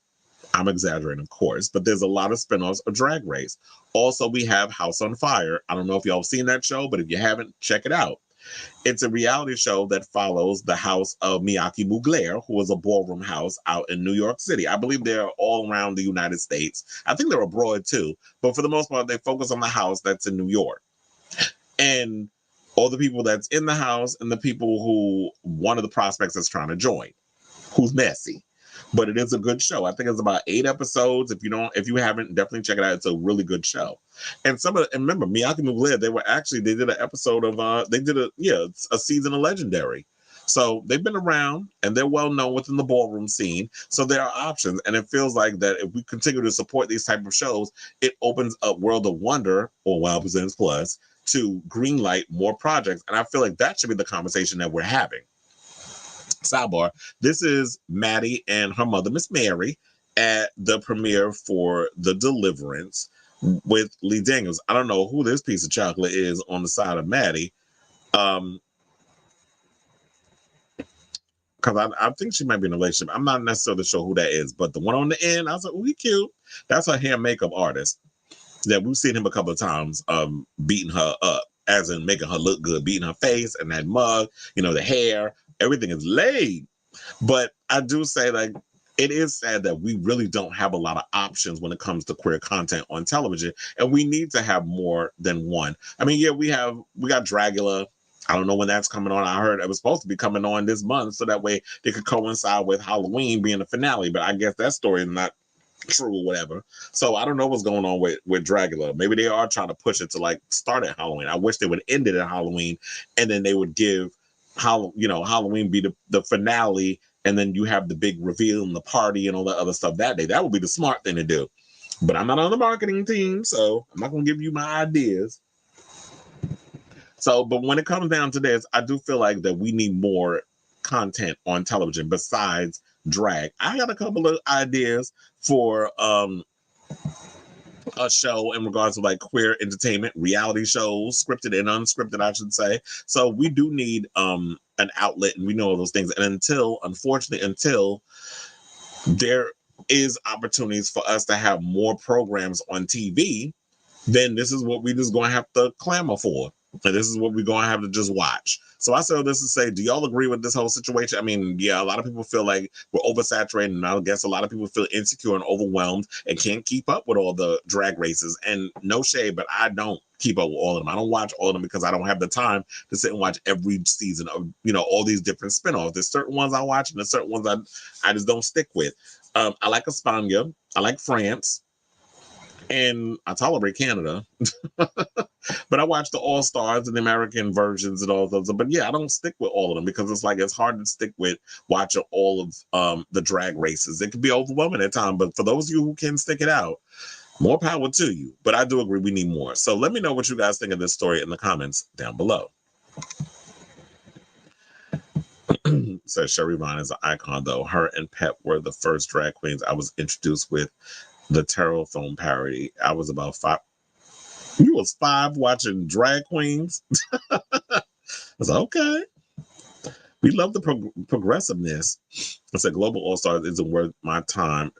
I'm exaggerating, of course, but there's a lot of spinoffs of Drag Race. Also, we have House on Fire. I don't know if y'all have seen that show, but if you haven't, check it out. It's a reality show that follows the house of Miyake Mugler, who is a ballroom house out in New York City. I believe they're all around the United States. I think they're abroad too, but for the most part, they focus on the house that's in New York. And all the people that's in the house and the people who, one of the prospects that's trying to join, who's messy. But it is a good show. I think it's about 8 episodes. If you haven't, definitely check it out. It's a really good show. And remember, Miyake Mugler, they did an episode of a season of Legendary. So they've been around and they're well known within the ballroom scene. So there are options. And it feels like that if we continue to support these type of shows, it opens up World of Wonder or Wow Presents Plus to greenlight more projects. And I feel like that should be the conversation that we're having. Sidebar, this is Maddie and her mother, Miss Mary, at the premiere for The Deliverance with Lee Daniels. I don't know who this piece of chocolate is on the side of Maddie. because I think she might be in a relationship. I'm not necessarily sure who that is, but the one on the end, I was like, oh, he cute. That's a hair makeup artist that we've seen him a couple of times beating her up, as in making her look good, beating her face and that mug, the hair, everything is laid. But I do say, like, it is sad that we really don't have a lot of options when it comes to queer content on television, and we need to have more than one. I mean, yeah, we got Dragula. I don't know when that's coming on. I heard it was supposed to be coming on this month, so that way they could coincide with Halloween being the finale. But I guess that story is not true or whatever. So I don't know what's going on with Dragula. Maybe they are trying to push it to like start at Halloween. I wish they would end it at Halloween, and then they would give Halloween be the finale, and then you have the big reveal and the party and all that other stuff that day. That would be the smart thing to do. But I'm not on the marketing team, so I'm not going to give you my ideas. So, but when it comes down to this, I do feel like that we need more content on television besides drag. I got a couple of ideas for a show in regards to like queer entertainment, reality shows, scripted and unscripted, I should say. So we do need an outlet, and we know all those things. And until there is opportunities for us to have more programs on TV, then this is what we just going to have to clamor for. And this is what we're going to have to just watch. So I say all this to say, do y'all agree with this whole situation? I mean, yeah, a lot of people feel like we're oversaturated, and I guess a lot of people feel insecure and overwhelmed and can't keep up with all the drag races. And no shade, but I don't keep up with all of them. I don't watch all of them because I don't have the time to sit and watch every season of, all these different spinoffs. There's certain ones I watch, and there's certain ones I just don't stick with. I like España. I like France. And I tolerate Canada. But I watch the All-Stars and the American versions and all those. But yeah, I don't stick with all of them because it's hard to stick with watching all of the drag races. It can be overwhelming at times. But for those of you who can stick it out, more power to you. But I do agree we need more. So let me know what you guys think of this story in the comments down below. Says Sherry Vaughn is an icon, though. Her and Pep were the first drag queens I was introduced with the Terrorphone parody. I was about 5. You was 5 watching drag queens? I was like, okay. We love the progressiveness. I said Global All-Stars isn't worth my time.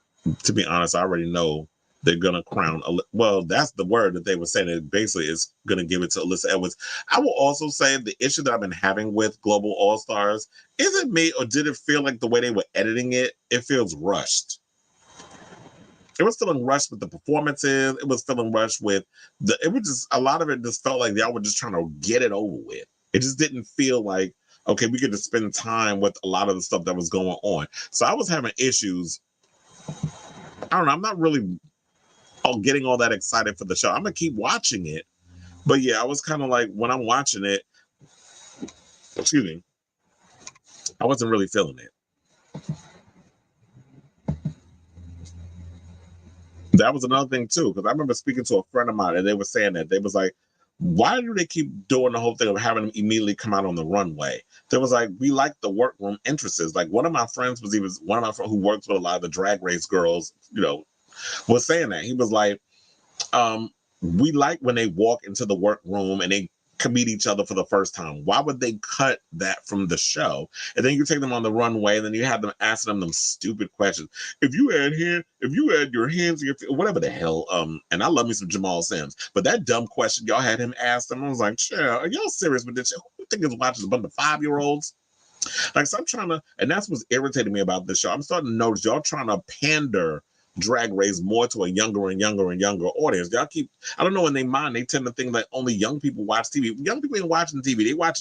To be honest, I already know they're going to crown. Well, that's the word that they were saying. It basically is going to give it to Alyssa Edwards. I will also say the issue that I've been having with Global All-Stars, is it me or did it feel like the way they were editing it, it feels rushed? It was feeling rushed with the performances. It was feeling rushed with a lot of it just felt like y'all were just trying to get it over with. It just didn't feel like, okay, we could just spend time with a lot of the stuff that was going on. So I was having issues. I don't know. I'm not really getting all that excited for the show. I'm going to keep watching it. But yeah, I was kind of like, when I'm watching it, excuse me, I wasn't really feeling it. That was another thing too, because I remember speaking to a friend of mine and they were saying that they was like, why do they keep doing the whole thing of having them immediately come out on the runway? They was like, we like the workroom entrances. Like one of my friends who works with a lot of the drag race girls, was saying that. He was like, we like when they walk into the workroom and they meet each other for the first time. Why would they cut that from the show? And then you take them on the runway, and then you have them asking them stupid questions. If you add your hands to your feet, whatever the hell. And I love me some Jamal Sims, but that dumb question y'all had him ask them, I was like, Cheryl, are y'all serious with this? Who do you think is watching a bunch of 5-year-olds? Like, so I'm trying to, and that's what's irritating me about this show. I'm starting to notice y'all trying to pander Drag Race more to a younger and younger and younger audience. Y'all I don't know, in their mind, they tend to think that only young people watch TV. Young people ain't watching TV. They watch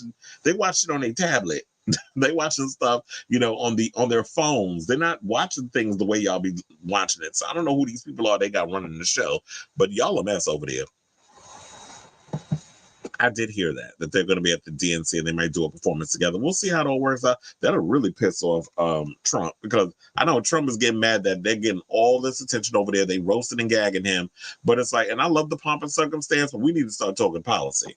it on their tablet. They watching stuff, on their phones. They're not watching things the way y'all be watching it. So I don't know who these people are they got running the show, but y'all a mess over there. I did hear that they're going to be at the DNC and they might do a performance together. We'll see how it all works out. That'll really piss off Trump, because I know Trump is getting mad that they're getting all this attention over there. They roasted and gagging him, but it's like, and I love the pomp and circumstance, but we need to start talking policy.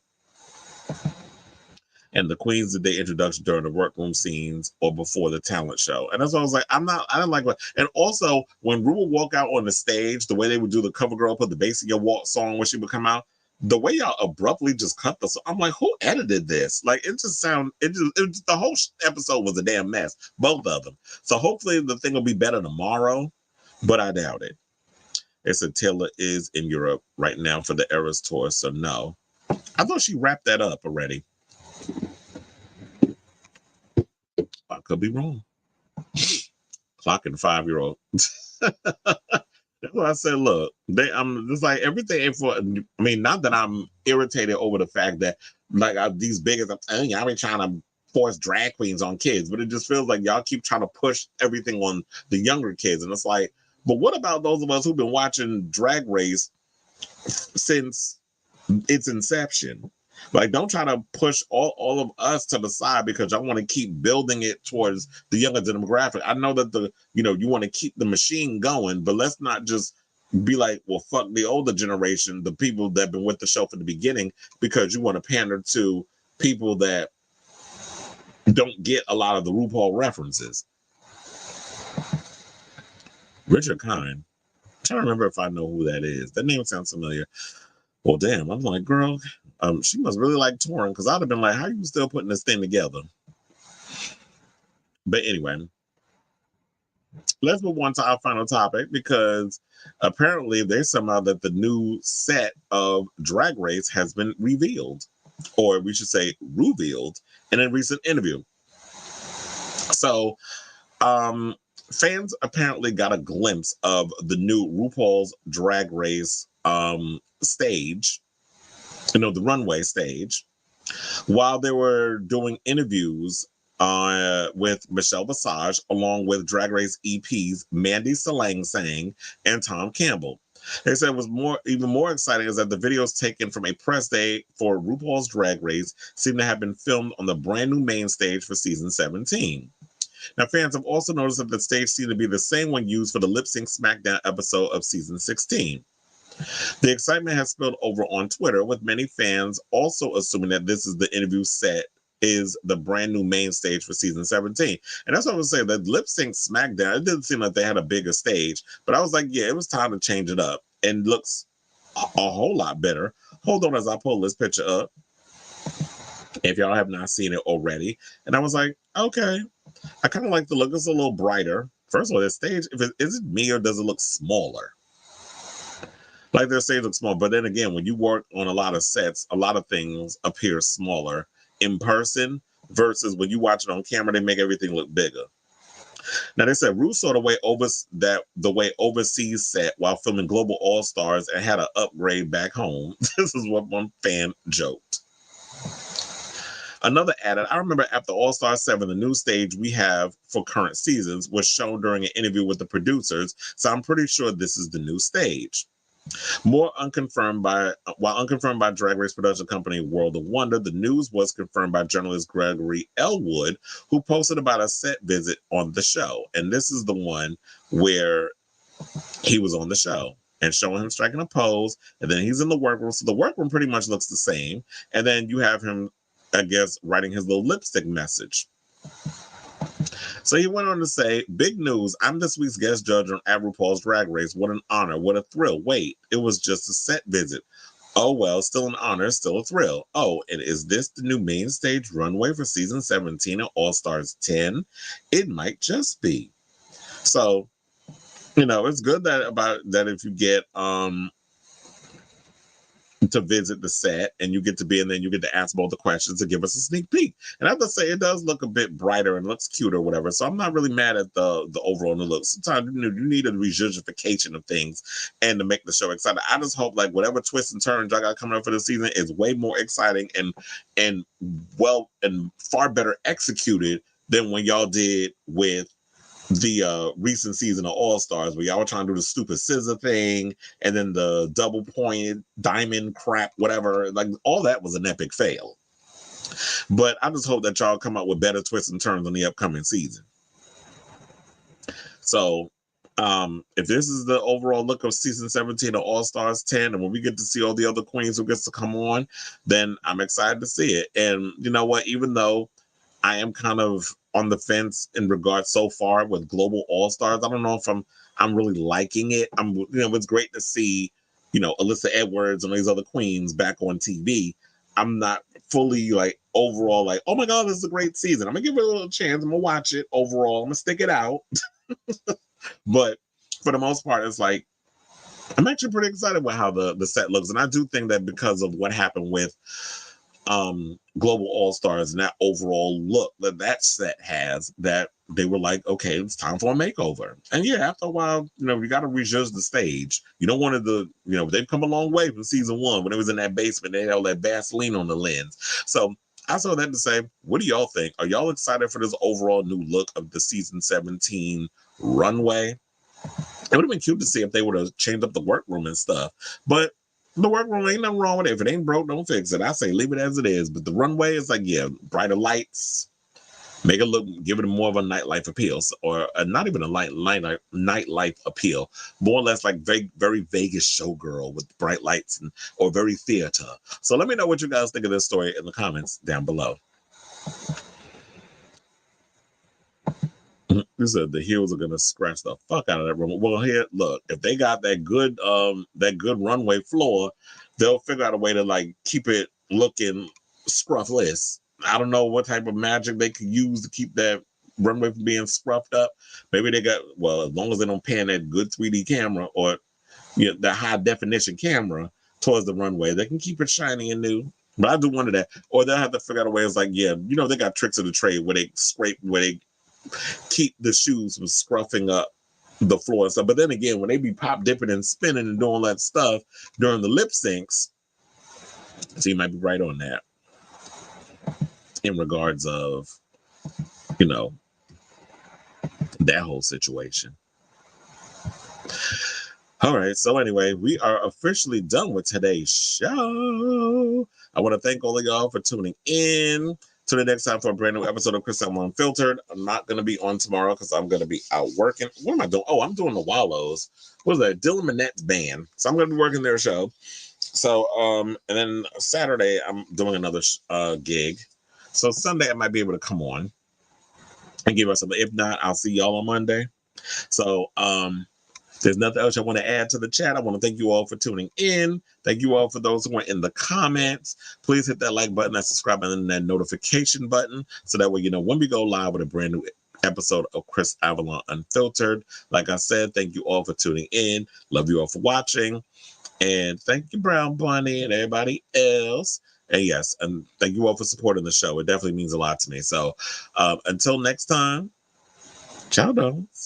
And the queens did their introduction during the workroom scenes or before the talent show. And that's why I was like, I didn't like what. And also, when Ru would walk out on the stage, the way they would do the cover girl, put the bass in your walk song when she would come out, the way y'all abruptly just cut this, I'm like, who edited this? Like, the whole episode was a damn mess, both of them. So hopefully the thing will be better tomorrow, but I doubt it. It said Taylor is in Europe right now for the Eras tour, so no. I thought she wrapped that up already. I could be wrong. Clocking 5-year-old. That's why I said, look, I'm just like everything ain't for. I mean, not that I'm irritated over the fact that like these biggest, y'all be trying to force drag queens on kids, but it just feels like y'all keep trying to push everything on the younger kids, and it's like, but what about those of us who've been watching Drag Race since its inception? Like, don't try to push all of us to the side because y'all want to keep building it towards the younger demographic. I know that you want to keep the machine going, but let's not just be like, well, fuck the older generation, the people that have been with the show from the beginning, because you want to pander to people that don't get a lot of the RuPaul references. Richard Kind. I'm trying to remember if I know who that is. That name sounds familiar. Well, damn, I'm like, girl, she must really like touring, because I'd have been like, how are you still putting this thing together? But anyway, let's move on to our final topic, because apparently there's somehow that the new set of Drag Race has been revealed, or we should say revealed, in a recent interview. So, fans apparently got a glimpse of the new RuPaul's Drag Race stage, the runway stage, while they were doing interviews with Michelle Visage, along with Drag Race EPs Mandy Salangsang and Tom Campbell. They said even more exciting is that the videos taken from a press day for RuPaul's Drag Race seem to have been filmed on the brand new main stage for season 17. Now, fans have also noticed that the stage seemed to be the same one used for the Lip Sync SmackDown episode of season 16. The excitement has spilled over on Twitter, with many fans also assuming that this is the interview set is the brand new main stage for season 17. And that's what I was saying, that Lip Sync SmackDown, it didn't seem like they had a bigger stage, but I was like, yeah, it was time to change it up, and looks a whole lot better. Hold on as I pull this picture up, if y'all have not seen it already. And I was like, okay, I kind of like the look. It's a little brighter. First of all, the stage, is it me or does it look smaller? Like their stage looks small, but then again, when you work on a lot of sets, a lot of things appear smaller in person versus when you watch it on camera, they make everything look bigger. Now, they said Ru saw the way overseas set while filming Global All Stars and had an upgrade back home. This is what one fan joked. Another added, I remember after All Star 7, the new stage we have for current seasons was shown during an interview with the producers, so I'm pretty sure this is the new stage. While unconfirmed by Drag Race production company World of Wonder, the news was confirmed by journalist Gregory Elwood, who posted about a set visit on the show. And this is the one where he was on the show and showing him striking a pose, and then he's in the workroom. So the workroom pretty much looks the same. And then you have him, I guess, writing his little lipstick message. So he went on to say, big news, I'm this week's guest judge on RuPaul's Drag Race. What an honor, what a thrill. Wait, it was just a set visit. Oh, well, still an honor, still a thrill. Oh, and is this the new main stage runway for season 17 of All Stars 10? It might just be. So, it's good that if you get to visit the set and you get to be in there and you get to ask both the questions to give us a sneak peek. And I have to say, it does look a bit brighter and looks cute or whatever. So I'm not really mad at the overall look. Sometimes you need a regurgitation of things and to make the show exciting. I just hope like whatever twists and turns y'all got coming up for the season is way more exciting and well and far better executed than when y'all did with the recent season of All Stars, where y'all were trying to do the stupid scissor thing and then the double pointed diamond crap, whatever. Like all that was an epic fail. But I just hope that y'all come up with better twists and turns on the upcoming season. So if this is the overall look of season 17 of All Stars 10, and when we get to see all the other queens who gets to come on, then I'm excited to see it. And you know what, even though I am kind of on the fence in regards so far with Global All Stars, I don't know if I'm really liking it. It's great to see Alyssa Edwards and these other queens back on TV, I'm not fully like overall like, oh my God, this is a great season. I'm gonna give it a little chance. I'm gonna watch it overall. I'm gonna stick it out. But for the most part, it's like I'm actually pretty excited with how the set looks. And I do think that because of what happened with Global All Stars and that overall look that set has, that they were like, okay, it's time for a makeover. And yeah, after a while, you got to rejudge the stage. You don't want they've come a long way from season 1 when it was in that basement. They had all that Vaseline on the lens. So I saw that to say, what do y'all think? Are y'all excited for this overall new look of the season 17 runway? It would have been cute to see if they would have changed up the workroom and stuff. But the workroom, ain't nothing wrong with it. If it ain't broke, don't fix it. I say leave it as it is. But the runway is like, yeah, brighter lights, make it look, give it more of a nightlife appeal, or not even a nightlife appeal, more or less like very, very Vegas showgirl with bright lights or very theater. So let me know what you guys think of this story in the comments down below. He said the heels are gonna scratch the fuck out of that room. Well, here, look, if they got that good runway floor, they'll figure out a way to like keep it looking scruffless. I don't know what type of magic they could use to keep that runway from being scruffed up. Maybe they got, well, as long as they don't pan that good 3D camera or the high definition camera towards the runway, they can keep it shiny and new. But I do wonder that, or they'll have to figure out a way. It's like, yeah, they got tricks of the trade where they keep the shoes from scruffing up the floor and stuff. But then again, when they be pop dipping and spinning and doing all that stuff during the lip syncs, so you might be right on that in regards of, that whole situation. All right, so anyway, we are officially done with today's show. I want to thank all of y'all for tuning in. Till the next time for a brand new episode of Chris Allen Unfiltered. I'm not going to be on tomorrow because I'm going to be out working. What am I doing? Oh, I'm doing the Wallows. What is that? Dylan Minnette's band. So I'm going to be working their show. So, and then Saturday, I'm doing another gig. So Sunday, I might be able to come on and give us something. If not, I'll see y'all on Monday. So, there's nothing else I want to add to the chat. I want to thank you all for tuning in. Thank you all for those who are in the comments. Please hit that like button, that subscribe button, and that notification button. So that way, when we go live with a brand new episode of Chris Avalon Unfiltered. Like I said, thank you all for tuning in. Love you all for watching. And thank you, Brown Bunny, and everybody else. And yes, and thank you all for supporting the show. It definitely means a lot to me. So until next time, ciao, dogs.